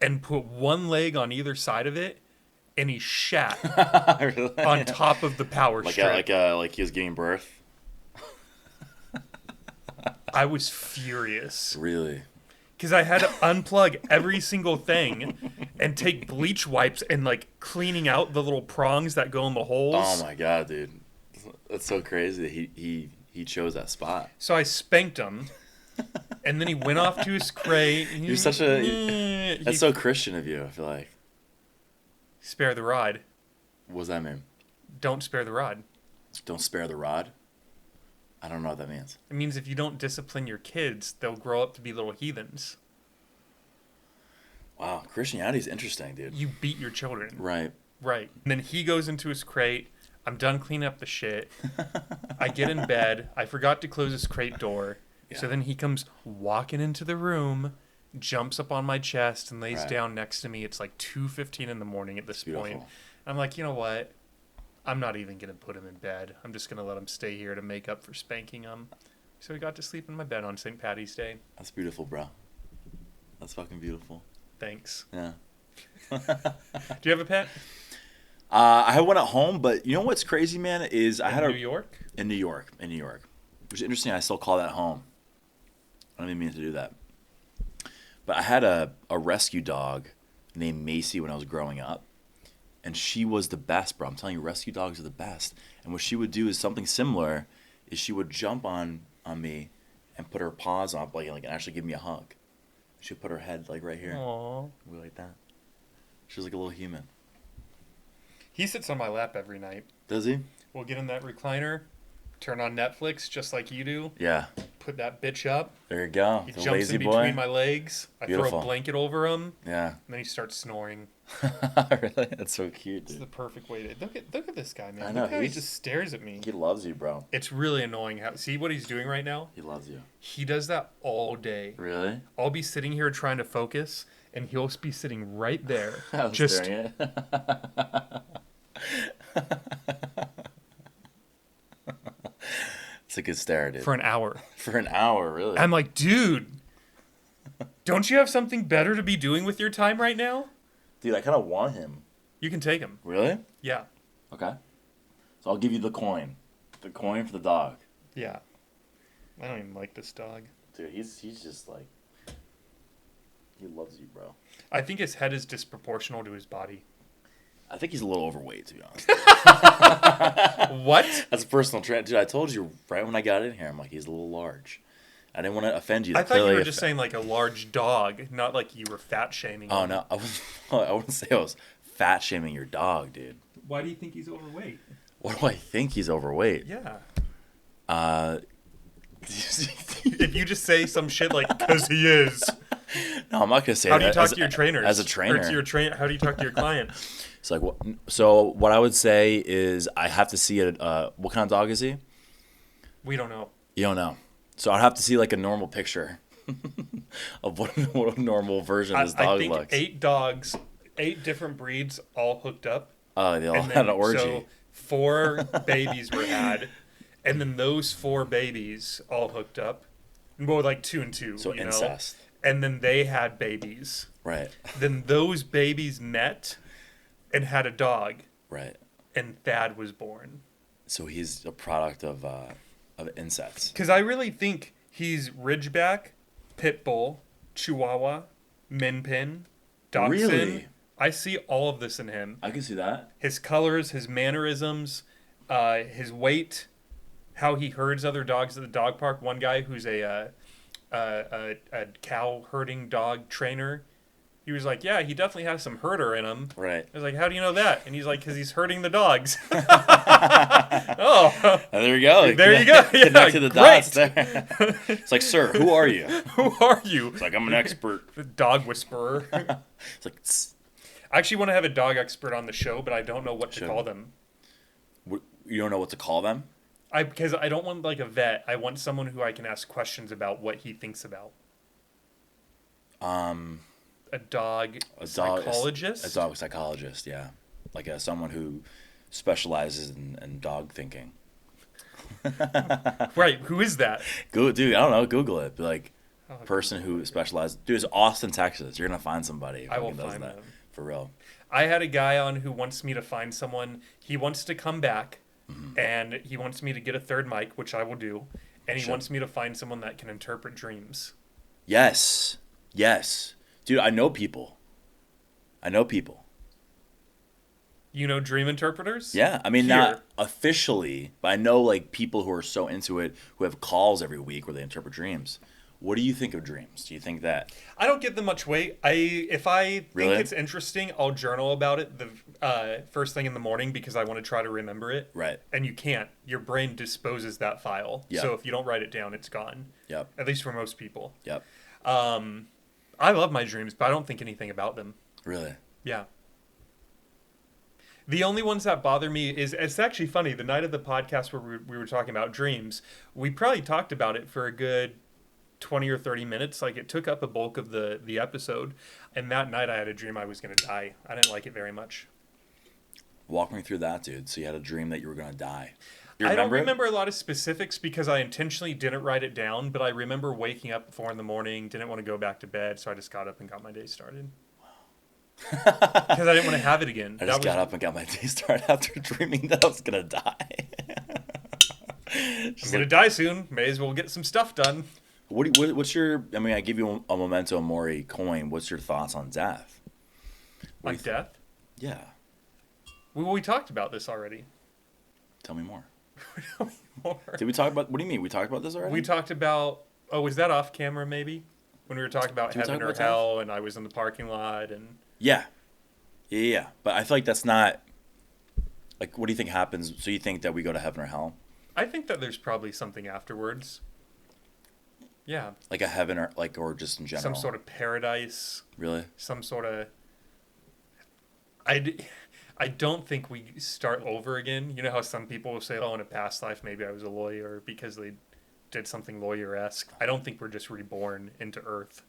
and put one leg on either side of it. And he shat Really? on top of the power strip. Like he was giving birth? I was furious. Really? Because I had to unplug every single thing and take bleach wipes and, like, cleaning out the little prongs that go in the holes. Oh, my God, dude. That's so crazy that he chose that spot. So I spanked him, and then he went off to his crate. You're such a... That's so Christian of you, I feel like. Spare the rod. What does that mean? Don't spare the rod. Don't spare the rod? I don't know what that means. It means if you don't discipline your kids, they'll grow up to be little heathens. Wow, Christianity's interesting, dude. You beat your children. Right. Right. And then he goes into his crate. I'm done cleaning up the shit. I get in bed. I forgot to close his crate door. Yeah. So then he comes walking into the room, jumps up on my chest, and lays down next to me. It's like 2:15 in the morning at this point. I'm like, you know what? I'm not even going to put him in bed. I'm just going to let him stay here to make up for spanking him. So he got to sleep in my bed on St. Patty's Day. That's beautiful, bro. That's fucking beautiful. Thanks. Yeah. Do you have a pet? I had one at home, but you know what's crazy, man, is I had New York? In New York. Which is interesting. I still call that home. I don't even mean to do that. But I had a rescue dog named Macy when I was growing up. And she was the best, bro. I'm telling you, rescue dogs are the best. And what she would do is something similar, is she would jump on me and put her paws on, like and actually give me a hug. She'd put her head like right here. Aww. We like that. She was like a little human. He sits on my lap every night. Does he? We'll get in that recliner, turn on Netflix just like you do. Yeah. Put that bitch up. There you go. He The jumps lazy in boy. between my legs. I throw Beautiful. a blanket over him. Yeah. And then he starts snoring. Really? That's so cute, It's dude. the perfect way to look at this guy, man. I know, Look how he he's- just stares at me. He loves you, bro. It's really annoying. See what he's doing right now? He loves you. He does that all day. Really? I'll be sitting here trying to focus, and he'll be sitting right there, I was just staring at it. It's a good stare, dude. for an hour. For an hour, really. I'm like, dude, don't you have something better to be doing with your time right now? Dude, I kind of want him. You can take him. Really? Yeah. Okay. So I'll give you the coin. The coin for the dog. Yeah. I don't even like this dog. Dude, he's just like... He loves you, bro. I think his head is disproportional to his body. I think he's a little overweight, to be honest. What? That's a personal trend. Dude, I told you right when I got in here, I'm like, he's a little large. I didn't want to offend you. I thought you Clearly were just saying like a large dog, not like you were fat shaming Oh, him. no. I wouldn't say I was fat shaming your dog, dude. Why do you think he's overweight? What do I think he's overweight? Yeah. If You just say some shit like, because he is. No, I'm not gonna say How that. do you talk to your trainers? As a Or trainer, to your how do you talk to your client? it's like so. What I would say is I have to see it. What kind of dog is he? We don't know. You don't know. So I'd have to see like a normal picture of what a normal version of this I dog think looks. 8 dogs, 8 different breeds, all hooked up. Oh, they all And had an then, orgy. So 4 babies were had, and then those 4 babies all hooked up. Well, like 2 and 2. So you know? incest. And then they had babies. Right. Then those babies met and had a dog, Right. and Thad was born. So he's a product of incest. Because I really think he's Ridgeback, Pitbull, Chihuahua, Min Pin, Dachshund. Really? I see all of this in him. I can see that. His colors, his mannerisms, his weight, how he herds other dogs at the dog park. One guy who's a cow herding dog trainer, he was like, yeah, he definitely has some herder in him. Right. I was like, how do you know that? And he's like, because he's herding the dogs. Oh. And there you go. There you go. Yeah, Connected the great. dots there. It's like, sir, who are you? Who are you? It's like, I'm an expert. The dog whisperer. It's like, tss. I actually want to have a dog expert on the show, but I don't know what to Should. call them. You don't know what to call them? Because I don't want like a vet. I want someone who I can ask questions about what he thinks about. A dog psychologist? A dog psychologist, yeah. Like someone who specializes in dog thinking. Right, who is that? Go, dude, I don't know. Google it. Be like, Oh, person who specializes. Dude, it's Austin, Texas. You're going to find somebody I will who does find that. them. For real. I had a guy on who wants me to find someone. He wants to come back, and he wants me to get a third mic, which I will do. And he Sure. wants me to find someone that can interpret dreams. Yes. Yes. Dude, I know people. You know dream interpreters? Yeah. I mean, Here. not officially, but I know like people who are so into it who have calls every week where they interpret dreams. What do you think of dreams? Do you think that? I don't give them much weight. If I think Really? it's interesting, I'll journal about it the first thing in the morning because I want to try to remember it. Right. And you can't. Your brain disposes that file. Yeah. So if you don't write it down, it's gone. Yep. At least for most people. Yep. I love my dreams, but I don't think anything about them. Really? Yeah. The only ones that bother me is, it's actually funny, the night of the podcast where we were talking about dreams, we probably talked about it for a good 20 or 30 minutes. Like, it took up a bulk of the episode. And that night I had a dream I was going to die. I didn't like it very much. Walk me through that, dude. So you had a dream that you were going to die. You I don't it? remember a lot of specifics because I intentionally didn't write it down, but I remember waking up at 4 a.m, didn't want to go back to bed, so I just got up and got my day started. Because I didn't want to have it again. I just got up and got my day started after dreaming that I was going to die. I'm going to die soon. May as well get some stuff done. What's your? I mean, I give you a memento mori coin. What's your thoughts on death? What do On you think? death? Yeah, We talked about this already. tell me more. More. Did we talk about? What do you mean? We talked about this We already? talked about. Oh, was that off camera? Maybe when we were talking about Did we talk heaven or about death? hell, and I was in the parking lot, and Yeah, yeah. But I feel like that's not like. What do you think happens? So you think that we go to heaven or hell? I think that there's probably something afterwards. Yeah, Like a heaven or just in some general? sort of paradise, Really? some sort of. I. I don't think we start over again. You know how some people will say, "Oh, in a past life, maybe I was a lawyer," because they did something lawyer-esque. I don't think we're just reborn into Earth.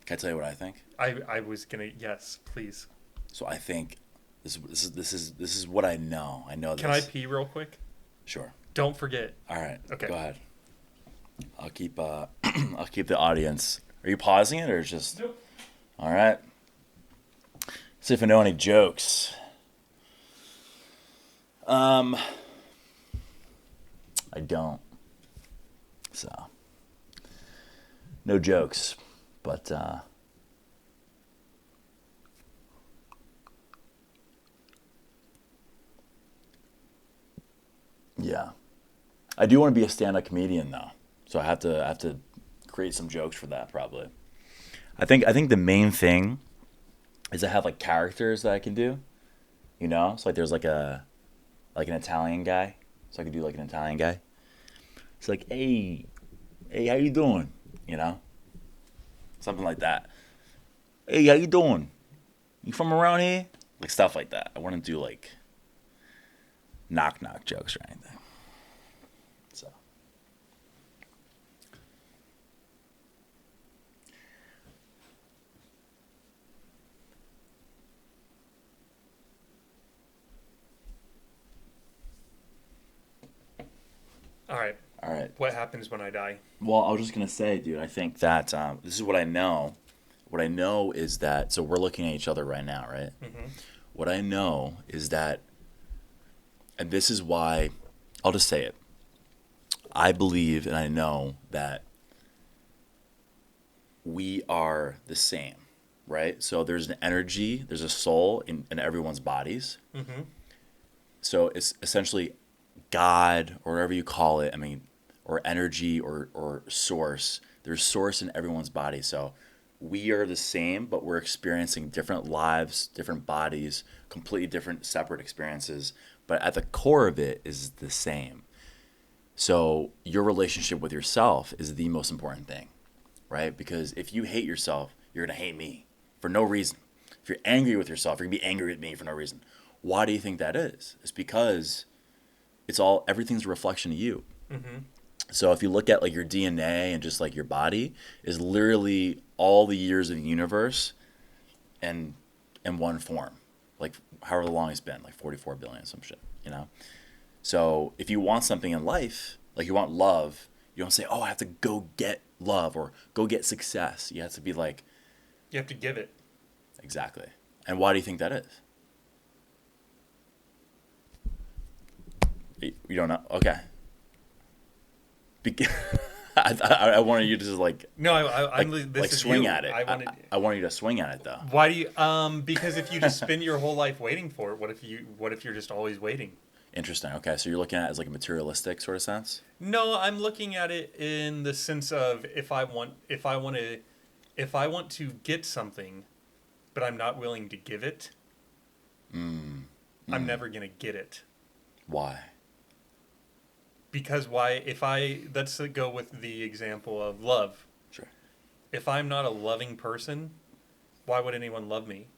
Can I tell you what I think? I was gonna, yes, please. So I think this is what I know. I know this. Can I pee real quick? Sure. Don't forget. All right. Okay. Go ahead. I'll keep I'll keep the audience. Are you pausing it or just? Nope. All right. See if I know any jokes. I don't. So, no jokes, but yeah, I do want to be a stand-up comedian though, so I have to create some jokes for that probably. I think the main thing is I have like characters that I can do, you know. So like there's like an Italian guy, so I could do like an Italian guy. It's like, hey, how you doing? You know, something like that. Hey, how you doing? You from around here? Like stuff like that. I want to do like knock knock jokes or anything. So All right. all right. What happens when I die? Well, I was just gonna say, dude. I think that this is what I know. What I know is that so we're looking at each other right now, right? Mm-hmm. What I know is that, and this is why I'll just say it. I believe and I know that we are the same, right? So there's an energy, there's a soul in everyone's bodies. Mm-hmm. So it's essentially God or whatever you call it. I mean, or energy or source. There's source in everyone's body. So we are the same, but we're experiencing different lives, different bodies, completely different, separate experiences. But at the core of it is the same. So your relationship with yourself is the most important thing, right? Because if you hate yourself, you're going to hate me for no reason. If you're angry with yourself, you're going to be angry at me for no reason. Why do you think that is? It's because everything's a reflection of you. Mm-hmm. So if you look at like your DNA and just like your body is literally all the years of the universe and in one form, like however long it's been, like 44 billion, some shit, you know? So if you want something in life, like you want love, you don't say, oh, I have to go get love or go get success. You have to be like, You have to give it. exactly. And why do you think that is? You don't know? Okay. I wanted you to just like No, I'm. This like is swing you. at it. I wanted. I wanted you to swing at it though. Why do you? Because if you just spend your whole life waiting for it, what if you're just always waiting? Interesting. Okay, so you're looking at it as like a materialistic sort of sense. No, I'm looking at it in the sense of if I want to get something, but I'm not willing to give it, I'm never gonna get it. Why? Because why? Let's go with the example of love. Sure. If I'm not a loving person, why would anyone love me?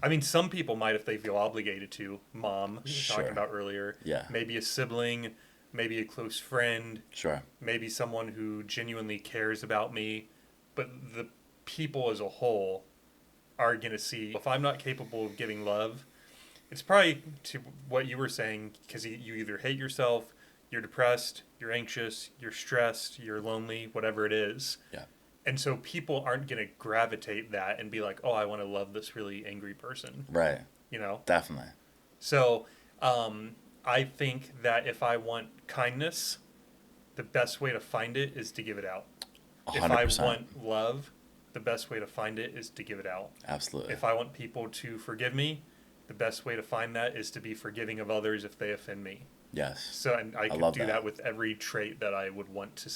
I mean, some people might if they feel obligated to. Mom, we were talking about earlier. Yeah. Maybe a sibling, maybe a close friend, Sure. maybe someone who genuinely cares about me. But the people as a whole are going to see if I'm not capable of giving love, it's probably to what you were saying, because you either hate yourself, you're depressed, you're anxious, you're stressed, you're lonely, whatever it is. Yeah. And so people aren't going to gravitate that and be like, oh, I want to love this really angry person, Right. you know? Definitely. So I think that if I want kindness, the best way to find it is to give it out. If I 100%. want love, the best way to find it is to give it out. Absolutely. If I want people to forgive me, the best way to find that is to be forgiving of others if they offend me. Yes. So, and I could love do that. that with every trait that I would want to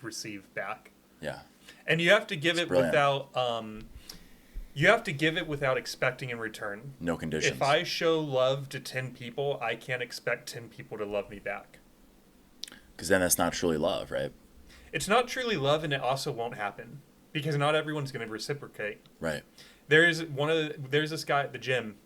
receive back. Yeah. And you have to give It's it brilliant. without, you have to give it without expecting in return. No conditions. If I show love to 10 people, I can't expect 10 people to love me back. Because then that's not truly love, right? It's not truly love, and it also won't happen because not everyone's going to reciprocate. Right. There's this guy at the gym,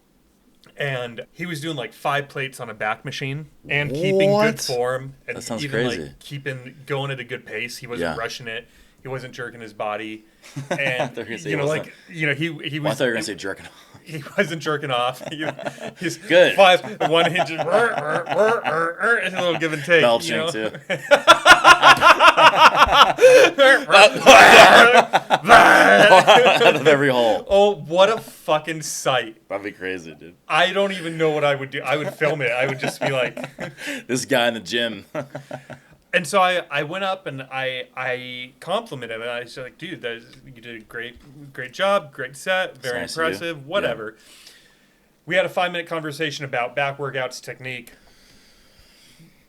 and he was doing like 5 plates on a back machine and keeping good What? form and That sounds even crazy. like going at a good pace. He wasn't Yeah. rushing it. He wasn't jerking his body, I and thought you were gonna say you know, he like wasn't. he Well, I was. thought you were going to say jerking off. He wasn't jerking off. He's Good. 1 hinge, and a little give and take. Belching, you know? too. Out of every hole. Oh, what a fucking sight! That'd be crazy, dude. I don't even know what I would do. I would film it. I would just be like, This guy in the gym. and so I went up and I complimented him. And I was like, dude, you did a great job, great set, very nice of you. impressive, whatever. We had a 5-minute conversation about back workouts, technique,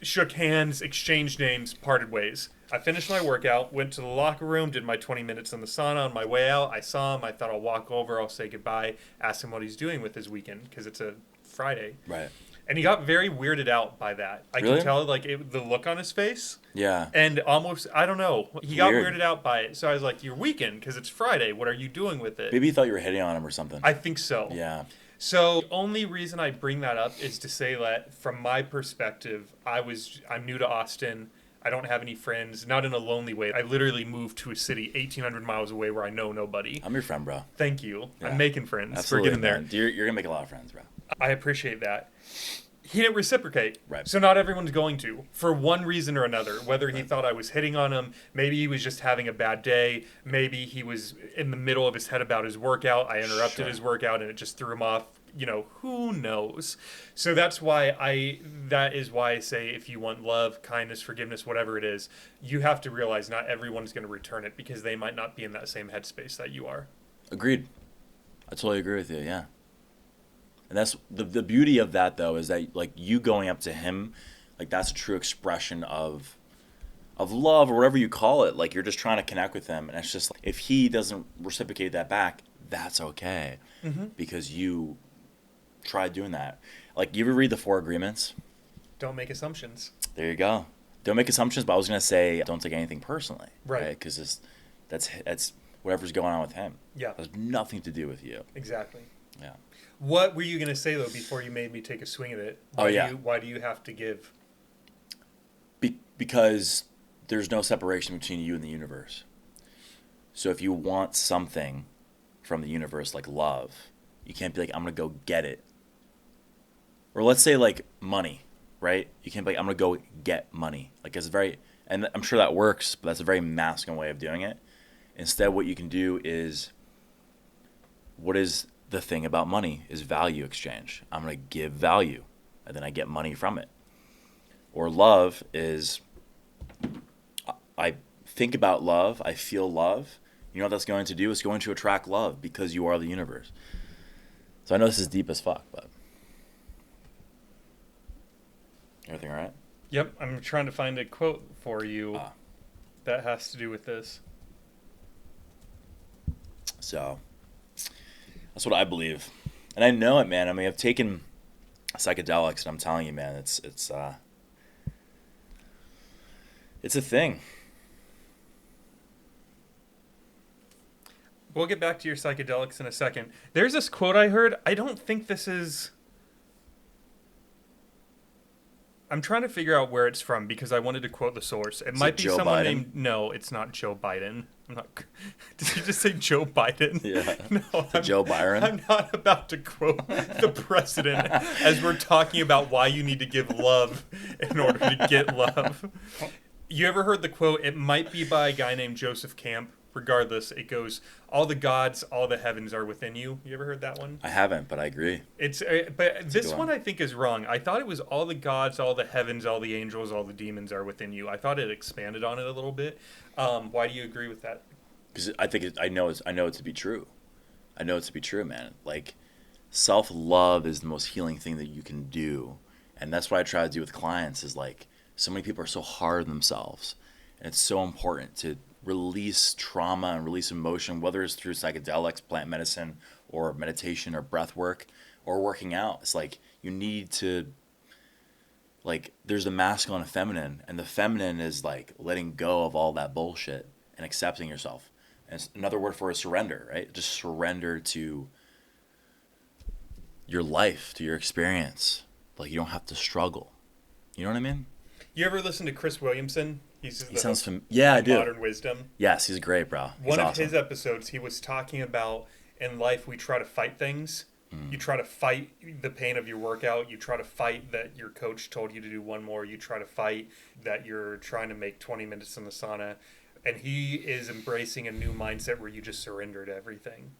shook hands, exchanged names, parted ways. I finished my workout, went to the locker room, did my 20 minutes in the sauna. On my way out, I saw him. I thought I'll walk over, I'll say goodbye, ask him what he's doing with his weekend because it's a Friday. Right. And he got very weirded out by that. I Really? could tell, like, the look on his face. Yeah. And almost, I don't know. He got Weird. weirded out by it. So I was like, your weekend, because it's Friday. What are you doing with it? Maybe he thought you were hitting on him or something. I think so. Yeah. So the only reason I bring that up is to say that from my perspective, I'm new to Austin. I don't have any friends, not in a lonely way. I literally moved to a city 1,800 miles away where I know nobody. I'm your friend, bro. Thank you. Yeah. I'm making friends. Absolutely. We're getting there. Man. You're going to make a lot of friends, bro. I appreciate that. He didn't reciprocate. Right. So not everyone's going to, for one reason or another. Whether he thought I was hitting on him, maybe he was just having a bad day, maybe he was in the middle of his head about his workout. I interrupted Sure. his workout and it just threw him off. You know, who knows? So that is why I say if you want love, kindness, forgiveness, whatever it is, you have to realize not everyone's going to return it because they might not be in that same headspace that you are. Agreed. I totally agree with you, yeah. And that's the beauty of that, though, is that, like, you going up to him, like, that's a true expression of love or whatever you call it. Like, you're just trying to connect with him. And it's just, like, if he doesn't reciprocate that back, that's okay. Mm-hmm. Because you tried doing that. Like, you ever read the 4 Agreements? Don't make assumptions. There you go. Don't make assumptions, but I was going to say don't take anything personally. Right. Because that's whatever's going on with him. Yeah. It has nothing to do with you. Exactly. Yeah. What were you going to say, though, before you made me take a swing at it? Why do you have to give? Because there's no separation between you and the universe. So if you want something from the universe, like love, you can't be like, I'm going to go get it. Or let's say, like, money, right? You can't be like, I'm going to go get money. Like, it's very, and I'm sure that works, but that's a very masculine way of doing it. Instead, what you can do is, what is the thing about money is value exchange. I'm going to give value, and then I get money from it. Or love is, I think about love, I feel love. You know what that's going to do? It's going to attract love because you are the universe. So I know this is deep as fuck, but everything all right? Yep, I'm trying to find a quote for you that has to do with this. So that's what I believe. And I know it, man. I mean, I've taken psychedelics, and I'm telling you, man, it's a thing. We'll get back to your psychedelics in a second. There's this quote I heard. I don't think this is... I'm trying to figure out where it's from because I wanted to quote the source. It might be Joe someone Biden? named... No, it's not Joe Biden. I'm not... Did you just say Joe Biden? Yeah. No, Joe Byron? I'm not about to quote the president as we're talking about why you need to give love in order to get love. You ever heard the quote, it might be by a guy named Joseph Camp, regardless, it goes, all the gods, all the heavens are within you. You ever heard that one? I haven't, but I agree. But this one I think is wrong. I thought it was all the gods, all the heavens, all the angels, all the demons are within you. I thought it expanded on it a little bit. Why do you agree with that? Because I think I know it to be true. I know it to be true, man. Like, self-love is the most healing thing that you can do. And that's what I try to do with clients is, like, so many people are so hard on themselves. And it's so important to release trauma and release emotion, whether it's through psychedelics, plant medicine, or meditation, or breath work, or working out. It's like you need to, like, there's the masculine and feminine. And the feminine is, like, letting go of all that bullshit and accepting yourself. And another word for it is surrender, right? Just surrender to your life, to your experience. Like, you don't have to struggle. You know what I mean? You ever listen to Chris Williamson? He sounds yeah, I do. Modern Wisdom. Yes, he's great, bro. One of his episodes, he was talking about in life we try to fight things. You try to fight the pain of your workout. You try to fight that your coach told you to do one more. You try to fight that you're trying to make 20 minutes in the sauna. And he is embracing a new mindset where you just surrender to everything.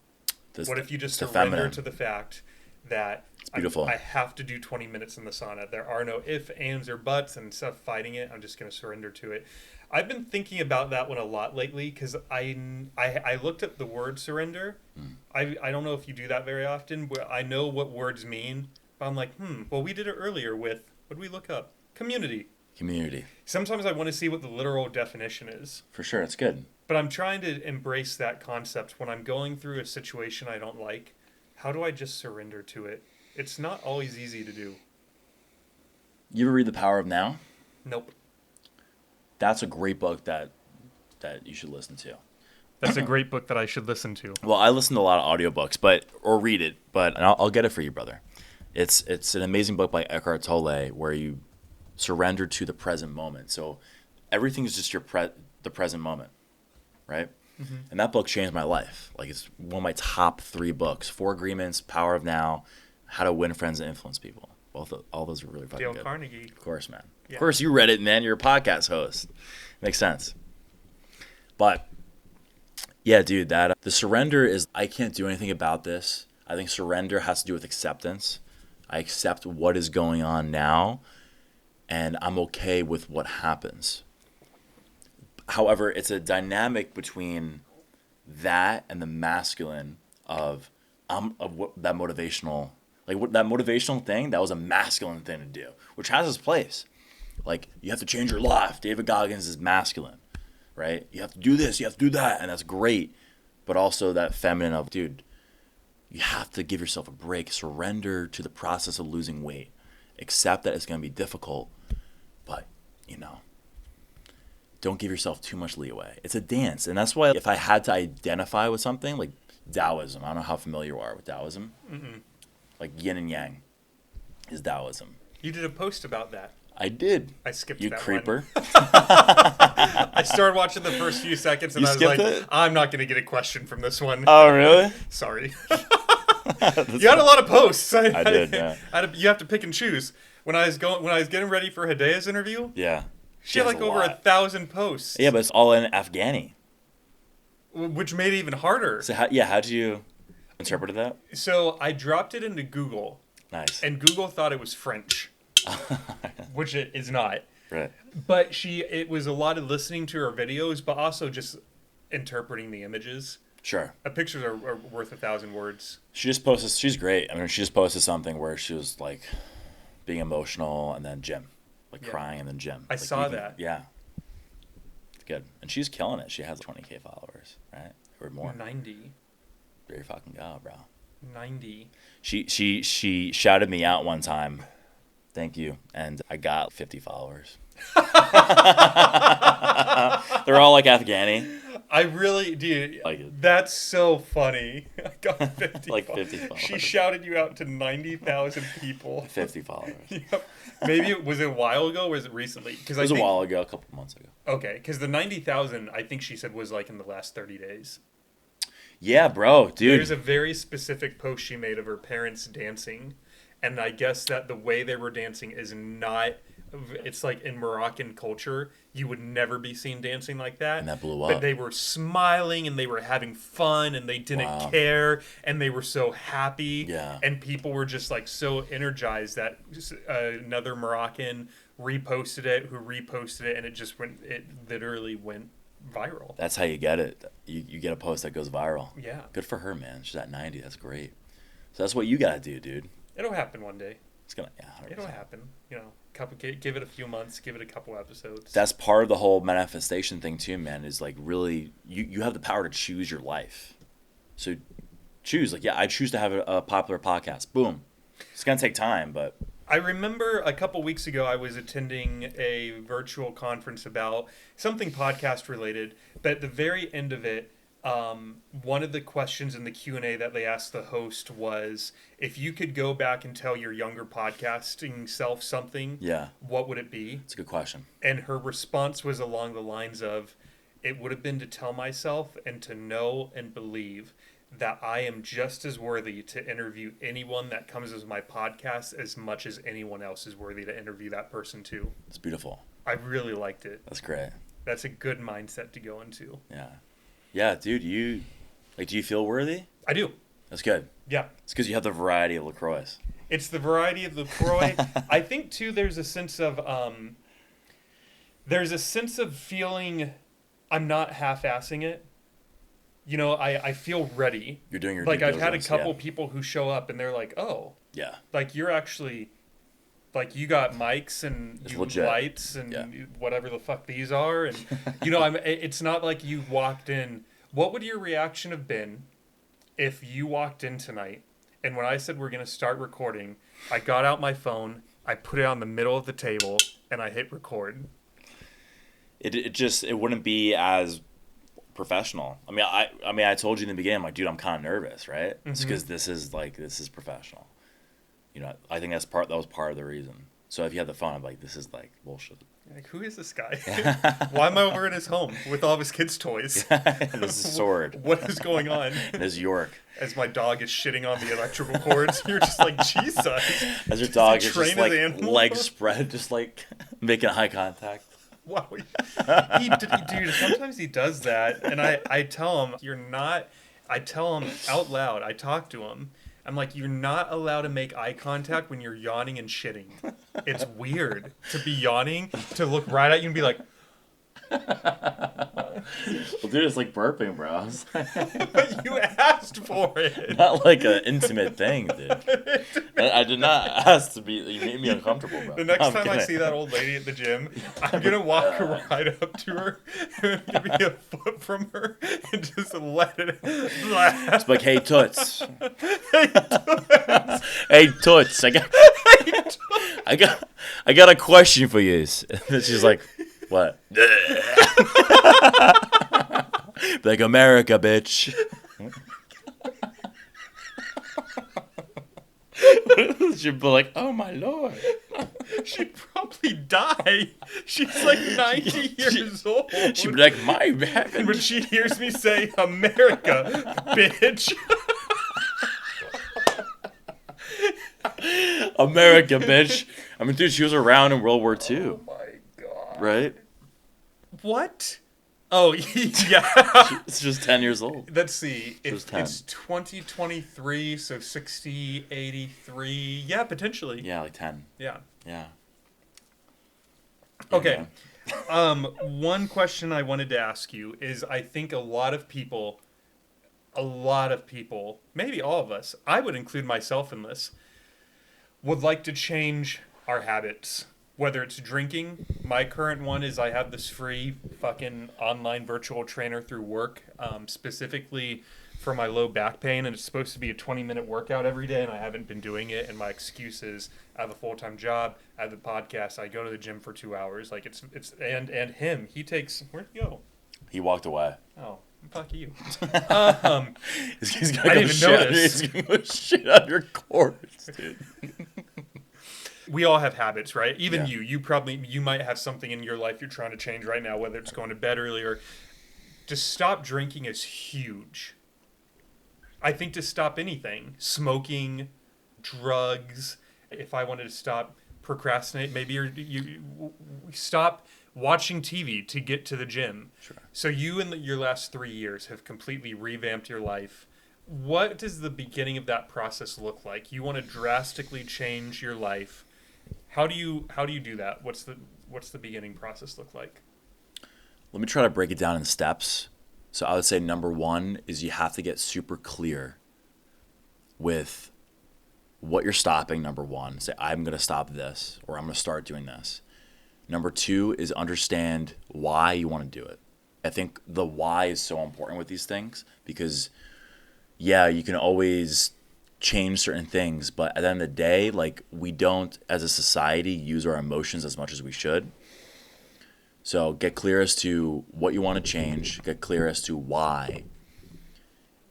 What if you just surrender to the fact that it's beautiful. I have to do 20 minutes in the sauna. There are no ifs, ands, or buts and stuff fighting it. I'm just going to surrender to it. I've been thinking about that one a lot lately because I looked up the word surrender. I don't know if you do that very often, but I know what words mean. But I'm like, well, we did it earlier with, what did we look up? Community. Sometimes I want to see what the literal definition is. For sure, it's good. But I'm trying to embrace that concept when I'm going through a situation I don't like. How do I just surrender to it? It's not always easy to do. You ever read The Power of Now? Nope. That's a great book that you should listen to. That's a great book that I should listen to. Well, I listen to a lot of audiobooks, or read it, but I'll get it for you, brother. It's an amazing book by Eckhart Tolle where you surrender to the present moment. So everything is just the present moment, right? Mm-hmm. And that book changed my life. Like, it's one of my top 3 books: 4 Agreements, Power of Now, How to Win Friends and Influence People. All those are really fucking good. Dale Carnegie. Of course, man. Yeah. Of course you read it, man. You're a podcast host. Makes sense. But yeah, dude, the surrender is, I can't do anything about this. I think surrender has to do with acceptance. I accept what is going on now, and I'm okay with what happens. However, it's a dynamic between that and the masculine of what that motivational, like what that motivational thing, that was a masculine thing to do, which has its place. Like, you have to change your life. David Goggins is masculine, right? You have to do this, you have to do that, and that's great. But also that feminine of, dude, you have to give yourself a break. Surrender to the process of losing weight. Accept that it's going to be difficult, but, don't give yourself too much leeway. It's a dance. And that's why if I had to identify with something, like Taoism, I don't know how familiar you are with Taoism. Mm-mm. Like yin and yang is Taoism. You did a post about that. I did. I skipped you that creeper. one. I started watching the first few seconds and I was like, I'm not going to get a question from this one. Oh, really? Sorry. You had a lot of posts. I did, yeah. You have to pick and choose. When I was getting ready for Hidaya's interview, yeah. She had like over 1,000 posts. Yeah, but it's all in Afghani. Which made it even harder. So how did you interpret that? So I dropped it into Google. Nice. And Google thought it was French. Which it is not. Right. But it was a lot of listening to her videos, but also just interpreting the images. Sure. Pictures are worth 1,000 words. She's great. I mean, she just posted something where she was like being emotional and then gym. Crying and then gym. I saw that. Yeah. It's good. And she's killing it. She has 20K followers, right? Or more. 90. There you fucking go, bro. 90. She shouted me out one time. Thank you. And I got 50 followers. They're all like Afghani. I really, dude, that's so funny. I got 50 50 followers. She shouted you out to 90,000 people. 50 followers. Yep. Maybe was it a while ago or was it recently? It was a while ago, a couple months ago. Okay, because the 90,000, I think she said, was like in the last 30 days. Yeah, bro, dude. There's a very specific post she made of her parents dancing, and I guess that the way they were dancing is not it's like in Moroccan culture, you would never be seen dancing like that. And that blew But up. they were smiling and they were having fun and they didn't care and they were so happy. Yeah. And people were just like so energized that another Moroccan reposted it, who reposted it, and it literally went viral. That's how you get it. You get a post that goes viral. Yeah. Good for her, man. She's at 90. That's great. So that's what you gotta do, dude. It'll happen one day. It's gonna, yeah, 100%. It'll happen. You know, give it a few months, give it a couple episodes. That's part of the whole manifestation thing too, man, is like really you have the power to choose your life. So choose, like, yeah, I choose to have a popular podcast. Boom. It's gonna take time, but I remember a couple weeks ago I was attending a virtual conference about something podcast related, but at the very end of it, one of the questions in the Q&A that they asked the host was, if you could go back and tell your younger podcasting self something, yeah, what would it be? it's a good question. And her response was along the lines of, it would have been to tell myself and to know and believe that I am just as worthy to interview anyone that comes as my podcast as much as anyone else is worthy to interview that person too. It's beautiful. I really liked it. That's great. That's a good mindset to go into. Yeah. Yeah, dude, do you feel worthy? I do. That's good. Yeah. It's because you have the variety of LaCroix. It's the variety of LaCroix. I think too there's a sense of feeling I'm not half-assing it. You know, I feel ready. You're doing your like due I've had a diligence, couple yeah. people who show up and they're like, oh, Yeah. like you're actually, like you got mics and It's you legit. lights and Yeah. whatever the fuck these are, and you know, it's not like you walked in. What would your reaction have been if you walked in tonight and when I said we're gonna start recording, I got out my phone, I put it on the middle of the table, and I hit record? It wouldn't be as professional. I mean, I told you in the beginning, I'm like, dude, I'm kind of nervous, right? It's because this is professional. You know, I think that was part of the reason. So if you had the phone, I'm like, this is like bullshit. Like, who is this guy? Why am I over in his home with all of his kids' toys? And his sword. What is going on? And his York. As my dog is shitting on the electrical cords, you're just like, Jesus. As your dog is train just his like animal? legs spread, just like making eye contact. Wow. Dude, sometimes he does that. And I tell him, I tell him out loud, I talk to him. I'm like, you're not allowed to make eye contact when you're yawning and shitting. It's weird to be yawning, to look right at you and be like, Well, dude, it's like burping, bro. but you asked for it. Not like an intimate thing, dude. I did not ask to be. You made me uncomfortable, bro. The next I'm time I kidding. see that old lady at the gym, I'm going to walk right up to her and give me a foot from her and just let it blast. It's like, hey, Toots. Hey, Toots. I got a question for you. And she's like, what? Like, America, bitch. She'd be like, oh my lord. She'd probably die. She's like 90 years old. She'd be like, my bad. And when she hears me say, America, bitch. America, bitch. I mean, dude, she was around in World War II. Oh my God. Right? What? Oh, yeah. It's just 10 years old. Let's see. Just If 10. it's 2023, so 60, 83. Yeah, potentially. Yeah, like 10. Yeah. Yeah. Okay. Yeah. One question I wanted to ask you is, I think a lot of people, maybe all of us, I would include myself in this, would like to change our habits. Whether it's drinking, my current one is I have this free fucking online virtual trainer through work, specifically for my low back pain, and it's supposed to be a 20-minute workout every day, and I haven't been doing it, and my excuse is I have a full-time job, I have the podcast, I go to the gym for 2 hours, like it's and him, he takes, where'd he go? He walked away. Oh, fuck you. He's I gonna didn't even notice. He's gonna go shit on your cords, dude. We all have habits, right? Even Yeah. you might have something in your life you're trying to change right now, whether it's going to bed earlier. To stop drinking is huge. I think to stop anything, smoking, drugs, if I wanted to stop procrastinate. Maybe you stop watching TV to get to the gym. Sure. So you in your last 3 years have completely revamped your life. What does the beginning of that process look like? You want to drastically change your life. How do you do that? What's the beginning process look like? Let me try to break it down in steps. So I would say number one is you have to get super clear with what you're stopping. Number one, say I'm going to stop this, or I'm going to start doing this. Number two is understand why you want to do it. I think the why is so important with these things because, yeah, you can always change certain things, but at the end of the day, like we don't, as a society, use our emotions as much as we should. So get clear as to what you want to change, get clear as to why,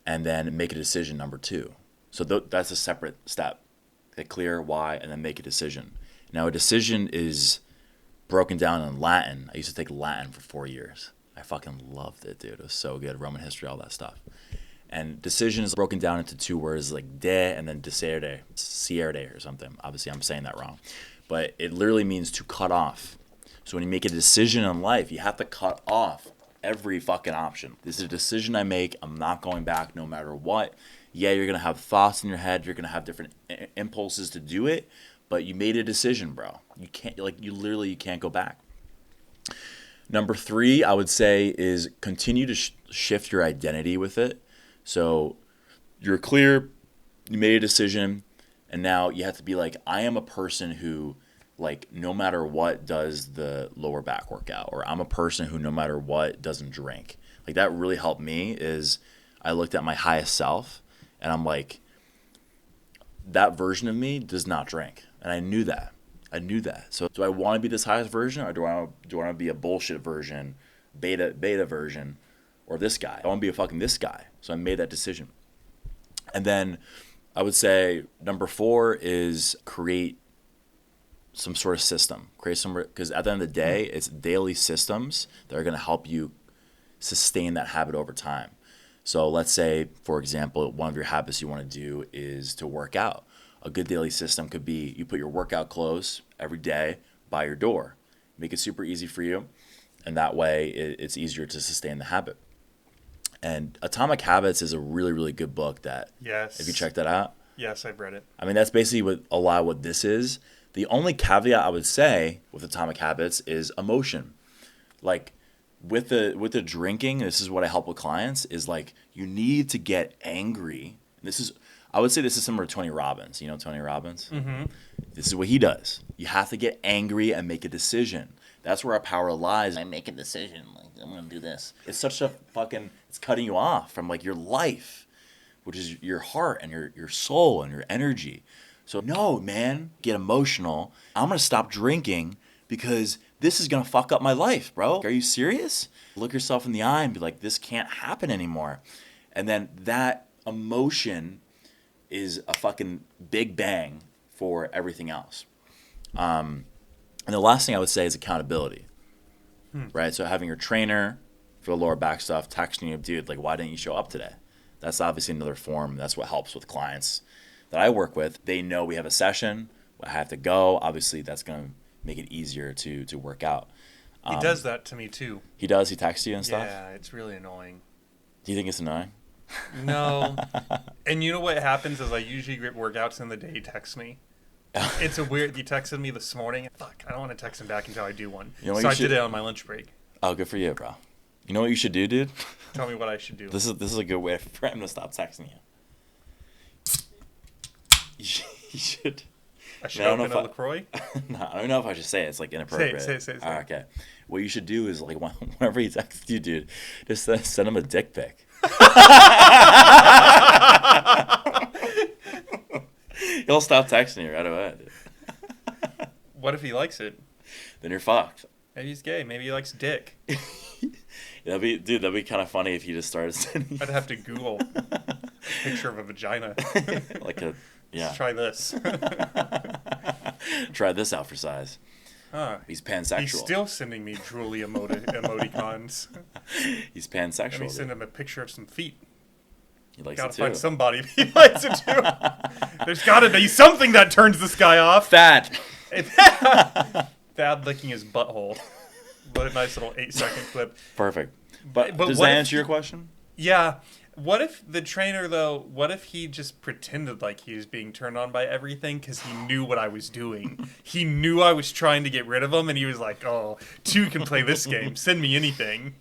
and then make a decision, number two. So that's a separate step. Get clear why, and then make a decision. Now, a decision is broken down in Latin. I used to take Latin for 4 years. I fucking loved it, dude. It was so good. Roman history, all that stuff. And decision is broken down into two words like de and then discerde, cierde or something. Obviously, I'm saying that wrong. But it literally means to cut off. So when you make a decision in life, you have to cut off every fucking option. This is a decision I make. I'm not going back no matter what. Yeah, you're going to have thoughts in your head. You're going to have different impulses to do it. But you made a decision, bro. You can't, you can't go back. Number three, I would say, is continue to shift your identity with it. So you're clear, you made a decision, and now you have to be like, I am a person who, like, no matter what does the lower back workout, or I'm a person who no matter what doesn't drink. Like, that really helped me is I looked at my highest self, and I'm like, that version of me does not drink. And I knew that. So do I want to be this highest version, or do I want to be a bullshit version, beta version, or this guy? I want to be a fucking this guy. So I made that decision. And then I would say number four is create some sort of system. Because at the end of the day, it's daily systems that are going to help you sustain that habit over time. So let's say, for example, one of your habits you want to do is to work out. A good daily system could be you put your workout clothes every day by your door. Make it super easy for you, and that way it's easier to sustain the habit. And Atomic Habits is a really, really good book that, yes, if you check that out. Yes, I've read it. I mean, that's basically a lot of what this is. The only caveat I would say with Atomic Habits is emotion. Like, with the drinking, this is what I help with clients, is like you need to get angry. I would say this is similar to Tony Robbins. You know Tony Robbins? Mm-hmm. This is what he does. You have to get angry and make a decision. That's where our power lies. I make a decision. Like, I'm going to do this. It's such a fucking, it's cutting you off from like your life, which is your heart and your soul and your energy. So no, man, get emotional. I'm going to stop drinking because this is going to fuck up my life, bro. Are you serious? Look yourself in the eye and be like, this can't happen anymore. And then that emotion is a fucking big bang for everything else. And the last thing I would say is accountability, right? So having your trainer for the lower back stuff texting you, dude, like, why didn't you show up today? That's obviously another form. That's what helps with clients that I work with. They know we have a session. I have to go. Obviously, that's going to make it easier to work out. He does that to me, too. He does? He texts you and stuff? Yeah, it's really annoying. Do you think it's annoying? No. And you know what happens is I usually get workouts in the day. He texts me. It's a weird. He texted me this morning. Fuck, I don't want to text him back until I do one. You know so I did it on my lunch break. Oh, good for you, bro. You know what you should do, dude? Tell me what I should do. This is a good way for him to stop texting you. You should. I should open a LaCroix? No, I don't know if I should say it. It's like inappropriate. Say it. All right, okay. What you should do is like whenever he texts you, dude, just send him a dick pic. He'll stop texting you right away, dude. What if he likes it? Then you're fucked. Maybe he's gay. Maybe he likes dick. That'd be kind of funny if he just started sending. I'd have to Google a picture of a vagina. Yeah. Let's try this. Try this out for size. He's pansexual. He's still sending me drooly emoticons. He's pansexual. Let me send him a picture of some feet. He likes gotta it too. Find somebody if he likes it too. There's gotta be something that turns this guy off. Fat. Bad licking his butthole. What a nice little 8-second clip. Perfect. But does what that if answer your question? Yeah. What if the trainer, though, what if he just pretended like he was being turned on by everything because he knew what I was doing? He knew I was trying to get rid of him, and he was like, oh, 2 can play this game. Send me anything.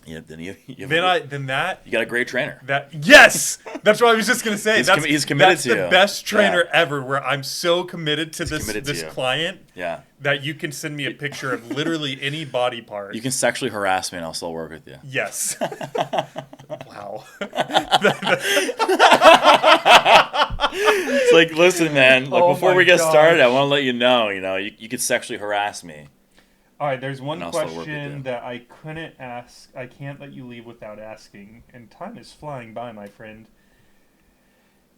Yeah, then you You got a great trainer. Yes! That's what I was just going to say. He's committed that's to you. the best trainer ever, where I'm so committed to this client that you can send me a picture of literally any body part. You can sexually harass me and I'll still work with you. Yes. Wow. It's like, listen, man, like, before we get started, I want to let you know, you could sexually harass me. All right, there's one question that I couldn't ask. I can't let you leave without asking, and time is flying by, my friend.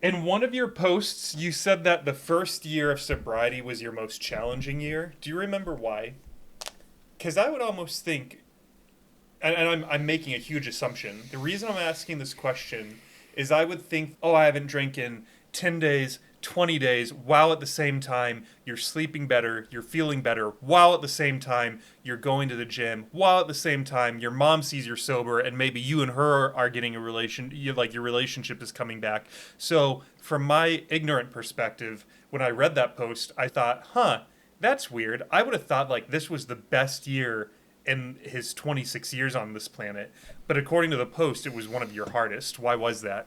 In one of your posts, you said that the first year of sobriety was your most challenging year. Do you remember why? Because I would almost think, and I'm making a huge assumption. The reason I'm asking this question is I would think, oh, I haven't drank in 10 days, 20 days, while at the same time you're sleeping better, you're feeling better, while at the same time you're going to the gym, while at the same time your mom sees you're sober, and maybe you and her are getting a your relationship is coming back. So from my ignorant perspective, when I read that post, I thought, that's weird. I would have thought like this was the best year in his 26 years on this planet. But according to the post, it was one of your hardest. Why was that?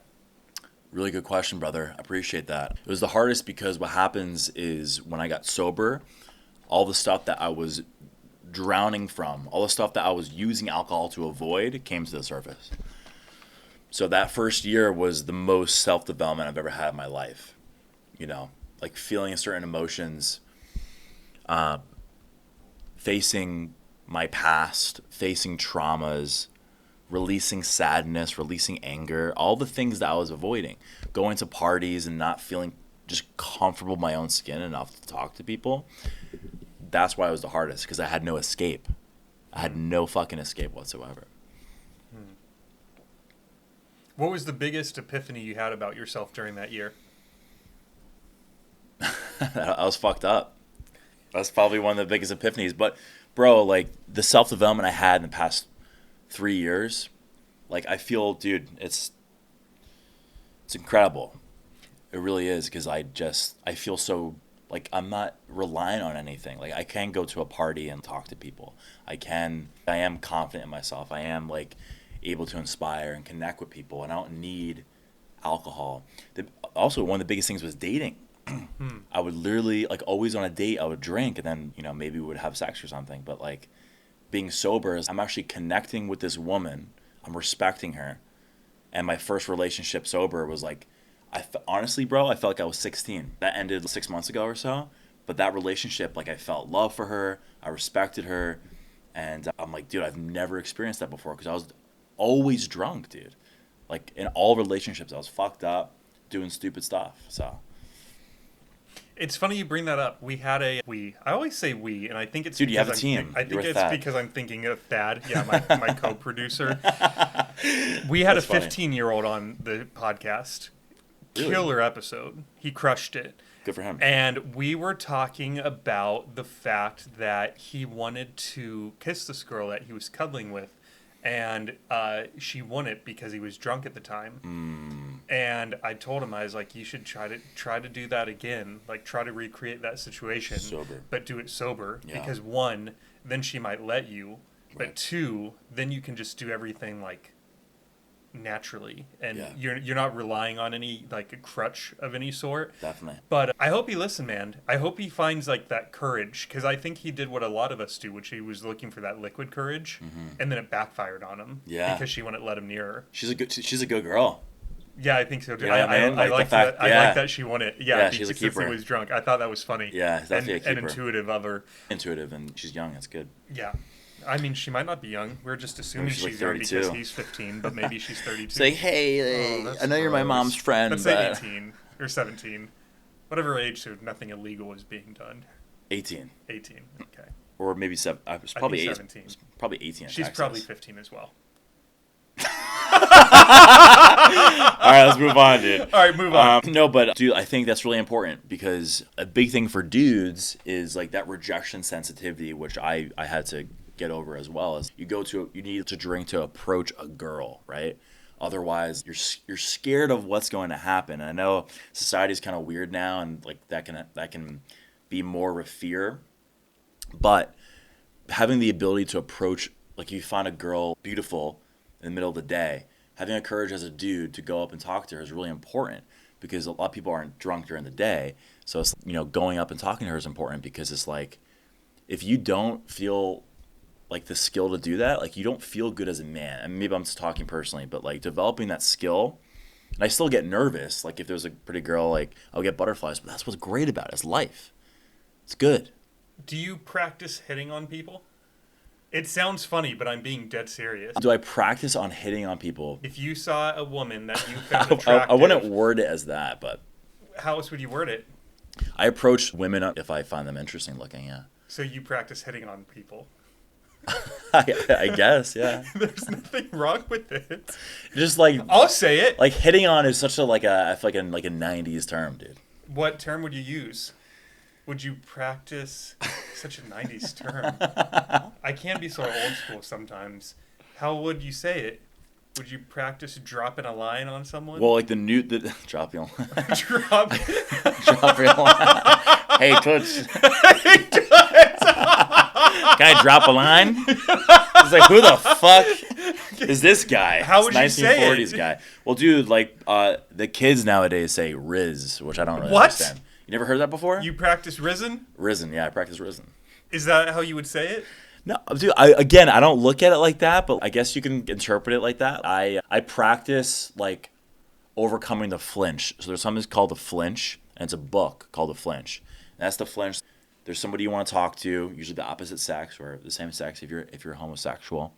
Really good question, brother. I appreciate that. It was the hardest because what happens is when I got sober, all the stuff that I was drowning from, all the stuff that I was using alcohol to avoid came to the surface. So that first year was the most self-development I've ever had in my life. Like feeling certain emotions, facing my past, facing traumas, releasing sadness, releasing anger, all the things that I was avoiding. Going to parties and not feeling just comfortable in my own skin enough to talk to people. That's why it was the hardest, because I had no escape. I had no fucking escape whatsoever. What was the biggest epiphany you had about yourself during that year? I was fucked up. That's probably one of the biggest epiphanies. But, bro, like, the self-development I had in the past 3 years, like, I feel, dude, it's incredible. It really is, because I feel so, like, I'm not relying on anything. Like, I can go to a party and talk to people. I am confident in myself. I am, like, able to inspire and connect with people, and I don't need alcohol. Also, one of the biggest things was dating. I would literally, like, always on a date, I would drink, and then, maybe we would have sex or something. But, like, being sober is I'm actually connecting with this woman. I'm respecting her. And my first relationship sober was, like, honestly, bro, I felt like I was 16. That ended 6 months ago or so. But that relationship, like, I felt love for her. I respected her. And I'm like, dude, I've never experienced that before, because I was always drunk, dude. Like, in all relationships, I was fucked up, doing stupid stuff. So it's funny you bring that up. I always say we, and I think it's dude, you have a because team. I think it's because I'm thinking of Thad. Yeah, my co-producer. We had That's a 15-year-old on the podcast. Really? Killer episode. He crushed it. Good for him. And we were talking about the fact that he wanted to kiss this girl that he was cuddling with, and she wouldn't because he was drunk at the time. And I told him, I was like, you should try to do that again, like try to recreate that situation, sober, but do it sober. Yeah. Because 1, then she might let you, but right. 2, then you can just do everything like naturally, and Yeah. you're not relying on any like a crutch of any sort. Definitely. But I hope he listened, man. I hope he finds like that courage, because I think he did what a lot of us do, which he was looking for that liquid courage, and then it backfired on him. Yeah. Because she wouldn't let him near her. She's a good girl. Yeah, I think so too. You know what I mean? I like that. I like that she won it. Yeah, she's a because keeper. he was drunk. I thought that was funny. Yeah, definitely a keeper. And intuitive of her. Intuitive, and she's young. That's good. Yeah. I mean, she might not be young. We're just assuming she's like she's young 32. because he's 15, but maybe she's 32. Say, hey, I know you're my gross. mom's friend. Let's say 18 or 17. Whatever age, so nothing illegal is being done. 18. 18, okay. Or maybe 7. It's probably 17. Probably 18. She's Texas. probably 15 as well. All right, let's move on, dude. All right, move on. No, but dude, I think that's really important because a big thing for dudes is like that rejection sensitivity, which I had to get over as well. As you need to drink to approach a girl, right? Otherwise, you're scared of what's going to happen. And I know society's kind of weird now, and like that can be more with fear, but having the ability to approach, like you find a girl beautiful in the middle of the day, having a courage as a dude to go up and talk to her is really important because a lot of people aren't drunk during the day. So it's, going up and talking to her is important because it's like, if you don't feel like the skill to do that, like you don't feel good as a man. And maybe I'm just talking personally, but like developing that skill, and I still get nervous. Like if there's a pretty girl, like I'll get butterflies, but that's what's great about it. It's life. It's good. Do you practice hitting on people? It sounds funny, but I'm being dead serious. Do I practice on hitting on people? If you saw a woman that you found attractive... I wouldn't word it as that, but... How else would you word it? I approach women if I find them interesting looking, yeah. So you practice hitting on people? I guess, yeah. There's nothing wrong with it. Just like... I'll say it. Like hitting on is such a, I feel like a 90s term, dude. What term would you use? Would you practice such a 90s term? I can be so old school sometimes. How would you say it? Would you practice dropping a line on someone? Well, like dropping a line. Dropping a line. Hey, Toots. Can I drop a line? It's like, who the fuck is this guy? How would you say it? 1940s guy. Well, dude, like the kids nowadays say Riz, which I don't really what? understand. You never heard that before? You practice risen? Risen, yeah, I practice risen. Is that how you would say it? No, dude, I don't look at it like that, but I guess you can interpret it like that. I practice, like, overcoming the flinch. So there's something called the flinch, and it's a book called the flinch. And that's the flinch. There's somebody you want to talk to, usually the opposite sex or the same sex if you're homosexual,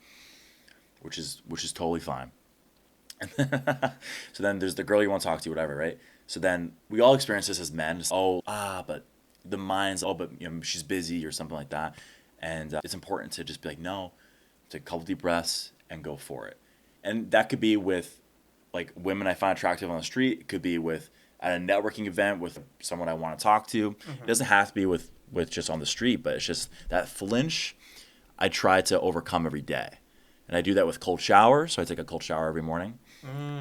which is totally fine. So then there's the girl you want to talk to, whatever, right? So then we all experience this as men. But the mind's, but she's busy or something like that. And it's important to just be like, no, take a couple deep breaths and go for it. And that could be with like women I find attractive on the street. It could be with at a networking event with someone I want to talk to. Mm-hmm. It doesn't have to be with just on the street, but it's just that flinch I try to overcome every day. And I do that with cold showers. So I take a cold shower every morning.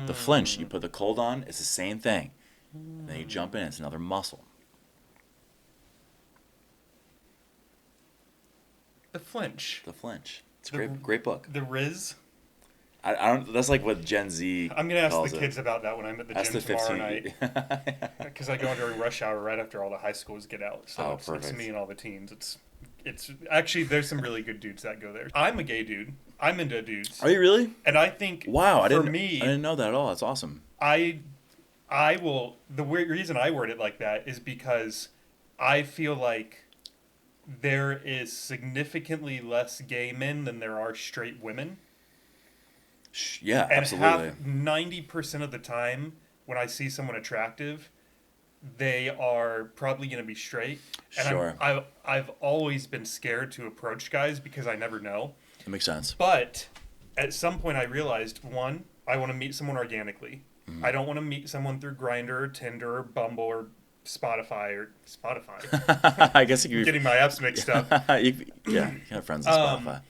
The flinch, you put the cold on, it's the same thing. And then you jump in, it's another muscle. The flinch. It's a great book. The Riz. I don't. That's like what Gen Z. I'm gonna ask the kids about that when I'm at the gym tomorrow 15. night. Because I go during rush hour right after all the high schools get out. So it's me and all the teens. It's actually there's some really good dudes that go there. I'm a gay dude. I'm into dudes. Are you really? And I think I didn't know that at all. That's awesome. I will. The reason I word it like that is because I feel like there is significantly less gay men than there are straight women. Yeah, and absolutely. 90% of the time when I see someone attractive, they are probably going to be straight. And sure. I've always been scared to approach guys because I never know. That makes sense. But at some point I realized, one, I want to meet someone organically. Mm-hmm. I don't want to meet someone through Grindr or Tinder or Bumble or Spotify. I guess you're getting my apps mixed up. You have friends on Spotify.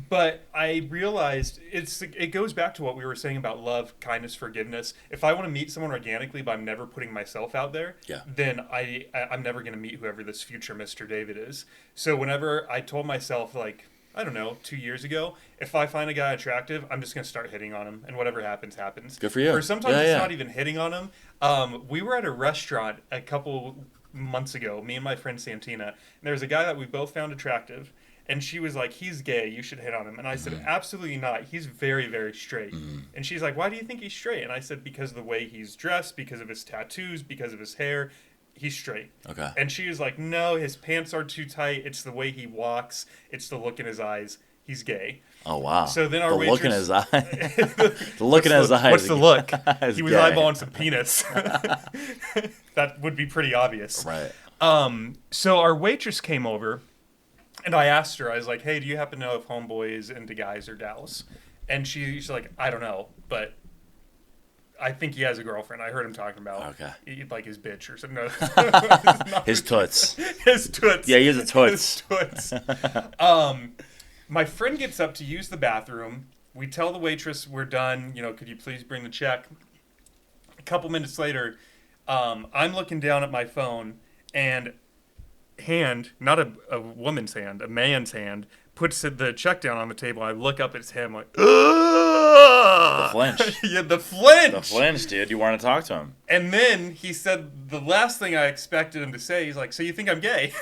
But I realized it goes back to what we were saying about love, kindness, forgiveness. If I want to meet someone organically, but I'm never putting myself out there, then I'm never going to meet whoever this future Mr. David is. So whenever I told myself, like, I don't know, 2 years ago, if I find a guy attractive, I'm just going to start hitting on him, and whatever happens, happens. Good for you. Or sometimes it's not even hitting on him. We were at a restaurant a couple months ago, me and my friend Santina, and there was a guy that we both found attractive. And she was like, he's gay, you should hit on him. And I said, absolutely not. He's very, very straight. And she's like, why do you think he's straight? And I said, because of the way he's dressed, because of his tattoos, because of his hair, he's straight. Okay. And she was like, no, his pants are too tight. It's the way he walks. It's the look in his eyes. He's gay. Oh, wow. So then our waitress... look in his eyes. The look in his eyes. What's the look? He was gay. eyeballing some penis. That would be pretty obvious. Right. So our waitress came over. And I asked her, I was like, hey, do you happen to know if Homeboy is into guys or gals? And she's like, I don't know, but I think he has a girlfriend. I heard him talking about Okay. like his bitch or something. No, it's not His toots. his toots. Yeah, he has a His toots. toots. My friend gets up to use the bathroom. We tell the waitress we're done. You know, could you please bring the check? A couple minutes later, I'm looking down at my phone, and not a woman's hand, a man's hand, puts the check down on the table. I look up, it's him, like, The flinch. yeah, the flinch. The flinch, dude. You want to talk to him. And then he said the last thing I expected him to say. He's like, "So you think I'm gay?"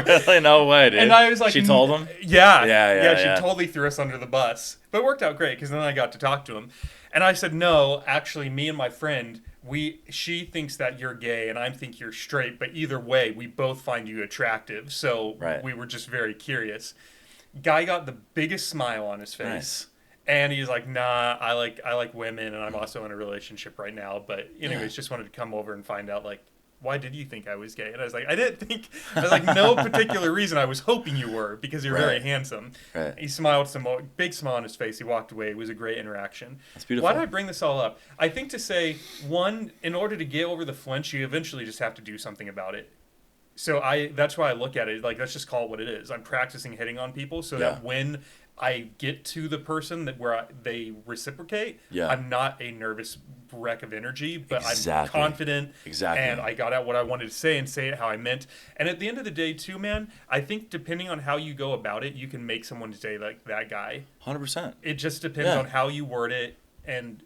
Really? No way, dude. And I was like, she told him? Yeah. She Yeah. totally threw us under the bus. But it worked out great because then I got to talk to him. And I said, "No, actually, me and my friend, she thinks that you're gay and I think you're straight. But either way, we both find you attractive. So we were just very curious." Guy got the biggest smile on his face. Nice. And he's like, "Nah, I like women, and I'm also in a relationship right now." But anyways, just wanted to come over and find out, like, why did you think I was gay? And I was like, no particular reason. I was hoping you were because you're very handsome. Right. He smiled some more, big smile on his face. He walked away. It was a great interaction. That's beautiful. Why did I bring this all up? I think to say, one, in order to get over the flinch, you eventually just have to do something about it. So that's why I look at it, like, let's just call it what it is. I'm practicing hitting on people so that when I get to the person they reciprocate, I'm not a nervous wreck of energy, but I'm confident. Exactly. And I got out what I wanted to say and say it how I meant. And at the end of the day, too, man, I think depending on how you go about it, you can make someone say, like, that guy. 100%. It just depends on how you word it, and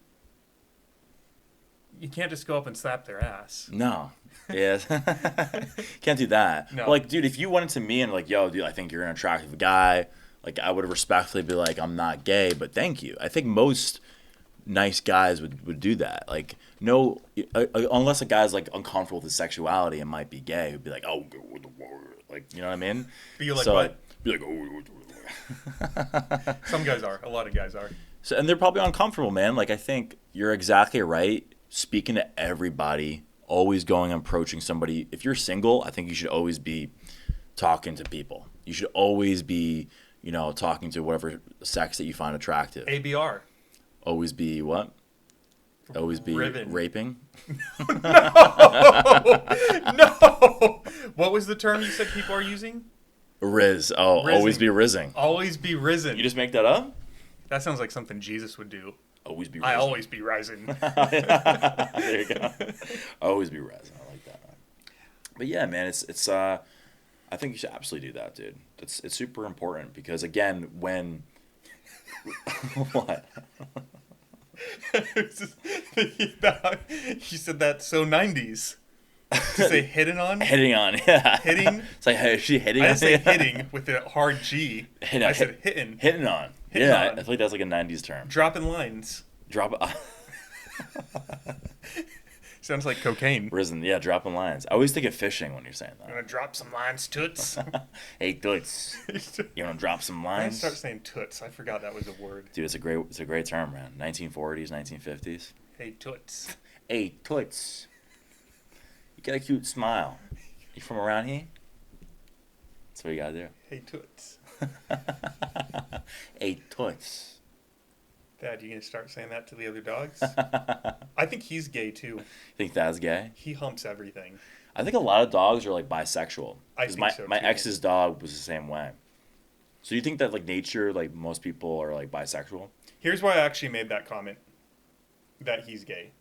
you can't just go up and slap their ass. No. Yeah. Can't do that. No. But, like, dude, if you went into me and, like, yo, dude, I think you're an attractive guy, like, I would respectfully be like, I'm not gay, but thank you. I think most nice guys would do that. Like, no, unless a guy's, like, uncomfortable with his sexuality and might be gay, he'd be like, oh, like, you know what I mean? Be like, what? Be like, oh. Some guys are. A lot of guys are. So, and they're probably uncomfortable, man. Like, I think you're exactly right. Speaking to everybody, always going and approaching somebody. If you're single, I think you should always be talking to people. You should always be, you know, talking to whatever sex that you find attractive. ABR. Always be what? Always be Ribbon. raping? No! What was the term you said people are using? Riz. Oh, Rizzing. always be rizzing. Always be risen. You just make that up? That sounds like something Jesus would do. Always be rizzing. I always be rising. There you go. Always be rizzing. I like that. But yeah, man, it's I think you should absolutely do that, dude. It's super important because, again, when what? You said that so 90s. To say hitting on? Hitting on, yeah. Hitting? It's like, hey, is she hitting I on? didn't say hitting with a hard G. I said hitting. Hitting on. Hitting yeah, on. I feel like that's like a 90s term. Dropping lines. Sounds like cocaine. Risen, yeah, dropping lines. I always think of fishing when you're saying that. I'm going to drop some lines, toots. Hey, toots. You want to drop some I'm lines? going to start saying toots. I forgot that was a word. Dude, it's a great term, man. 1940s, 1950s. Hey, toots. Hey, toots. You got a cute smile. You from around here? That's what you gotta do. Hey, toots. Hey, toots. Dad, you going to start saying that to the other dogs? I think he's gay, too. Think that's gay? He humps everything. I think a lot of dogs are like bisexual. I think my, so, my too. ex's dog was the same way. So you think that like nature, like most people are like bisexual? Here's why I actually made that comment. That he's gay.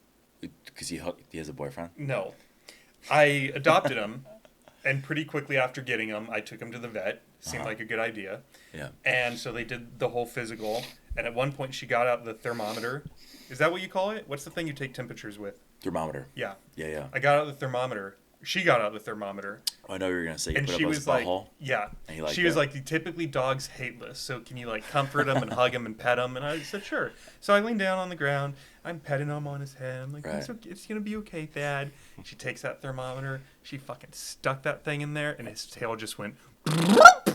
Because he has a boyfriend? No. I adopted him, and pretty quickly after getting him, I took him to the vet. Seemed like a good idea. Yeah. And so they did the whole physical. And at one point, she got out the thermometer. Is that what you call it? What's the thing you take temperatures with? Thermometer. Yeah. Yeah. I got out the thermometer. She got out the thermometer. Oh, I know what you were going to say. You And put she up was his like, butthole. yeah. And he liked She was it? like, typically dogs hate this. So can you like comfort him and hug him and pet him? And I said, sure. So I leaned down on the ground. I'm petting him on his head. I'm like, Right. it's going to be okay, Thad. She takes that thermometer. She fucking stuck that thing in there. And his tail just went.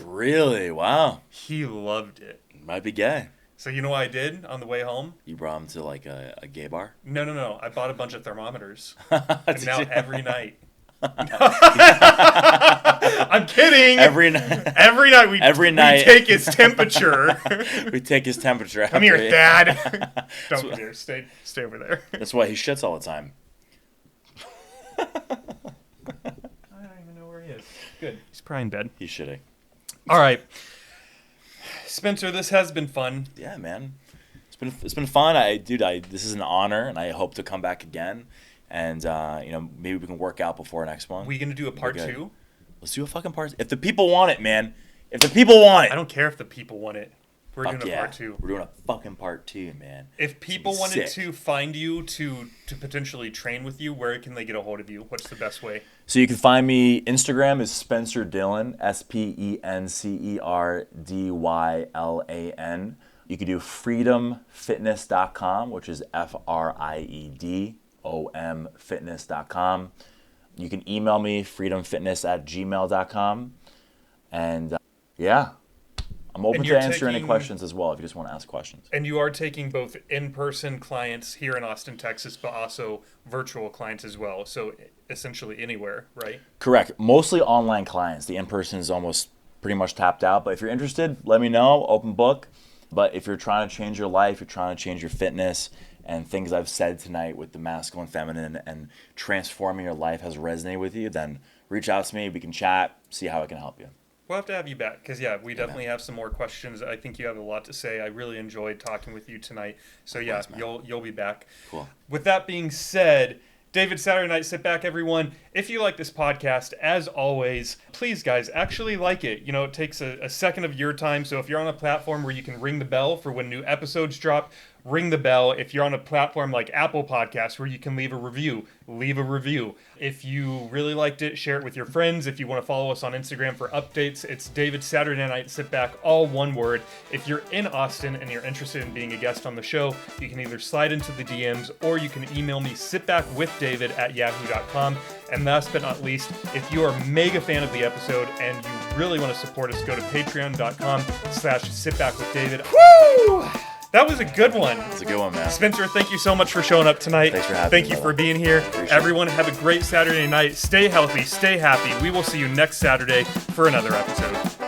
Really? Wow. He loved it. Might be gay. So you know what I did on the way home? You brought him to like a gay bar? No. I bought a bunch of thermometers. Did And now you? every night I'm kidding. Every night we take his temperature. we take his temperature. Come here, Dad. Don't come here. Stay over there. That's why he shits all the time. I don't even know where he is. Good. He's probably in bed. He's shitting. All right. Spencer, this has been fun. Yeah, man. It's been fun. This is an honor, and I hope to come back again. And maybe we can work out before next one. We gonna do a part 2? Let's do a fucking part. If the people want it, man. If the people want it. I don't care if the people want it. We're doing a part 2. We're doing a fucking part 2, man. If people wanted to find you to potentially train with you, where can they get a hold of you? What's the best way? So you can find me. Instagram is Spencer Dillon, SpencerDylan. You can do freedomfitness.com, which is FRIEDOM fitness.com. You can email me, freedomfitness@gmail.com. And I'm open to answer any questions as well if you just want to ask questions. And you are taking both in-person clients here in Austin, Texas, but also virtual clients as well. So essentially anywhere, right? Correct. Mostly online clients. The in-person is almost pretty much tapped out. But if you're interested, let me know. Open book. But if you're trying to change your life, you're trying to change your fitness, and things I've said tonight with the masculine, feminine, and transforming your life has resonated with you, then reach out to me. We can chat, see how I can help you. We'll have to have you back because, we definitely have some more questions. I think you have a lot to say. I really enjoyed talking with you tonight. So, you'll be back. Cool. With that being said, David Saturday Night Sit Back, everyone. If you like this podcast, as always, please, guys, actually like it. It takes a second of your time. So if you're on a platform where you can ring the bell for when new episodes drop, ring the bell. If you're on a platform like Apple Podcasts where you can leave a review, leave a review. If you really liked it, share it with your friends. If you want to follow us on Instagram for updates, it's David Saturday Night Sit Back, all one word. If you're in Austin and you're interested in being a guest on the show, you can either slide into the DMs or you can email me sitbackwithdavid@yahoo.com. And last but not least, if you are a mega fan of the episode and you really want to support us, go to patreon.com/sitbackwithdavid. Woo! That was a good one. It's a good one, man. Spencer, thank you so much for showing up tonight. Thanks for having me. Thank you for being here. Appreciate Everyone, have a great Saturday night. Stay healthy, stay happy. We will see you next Saturday for another episode.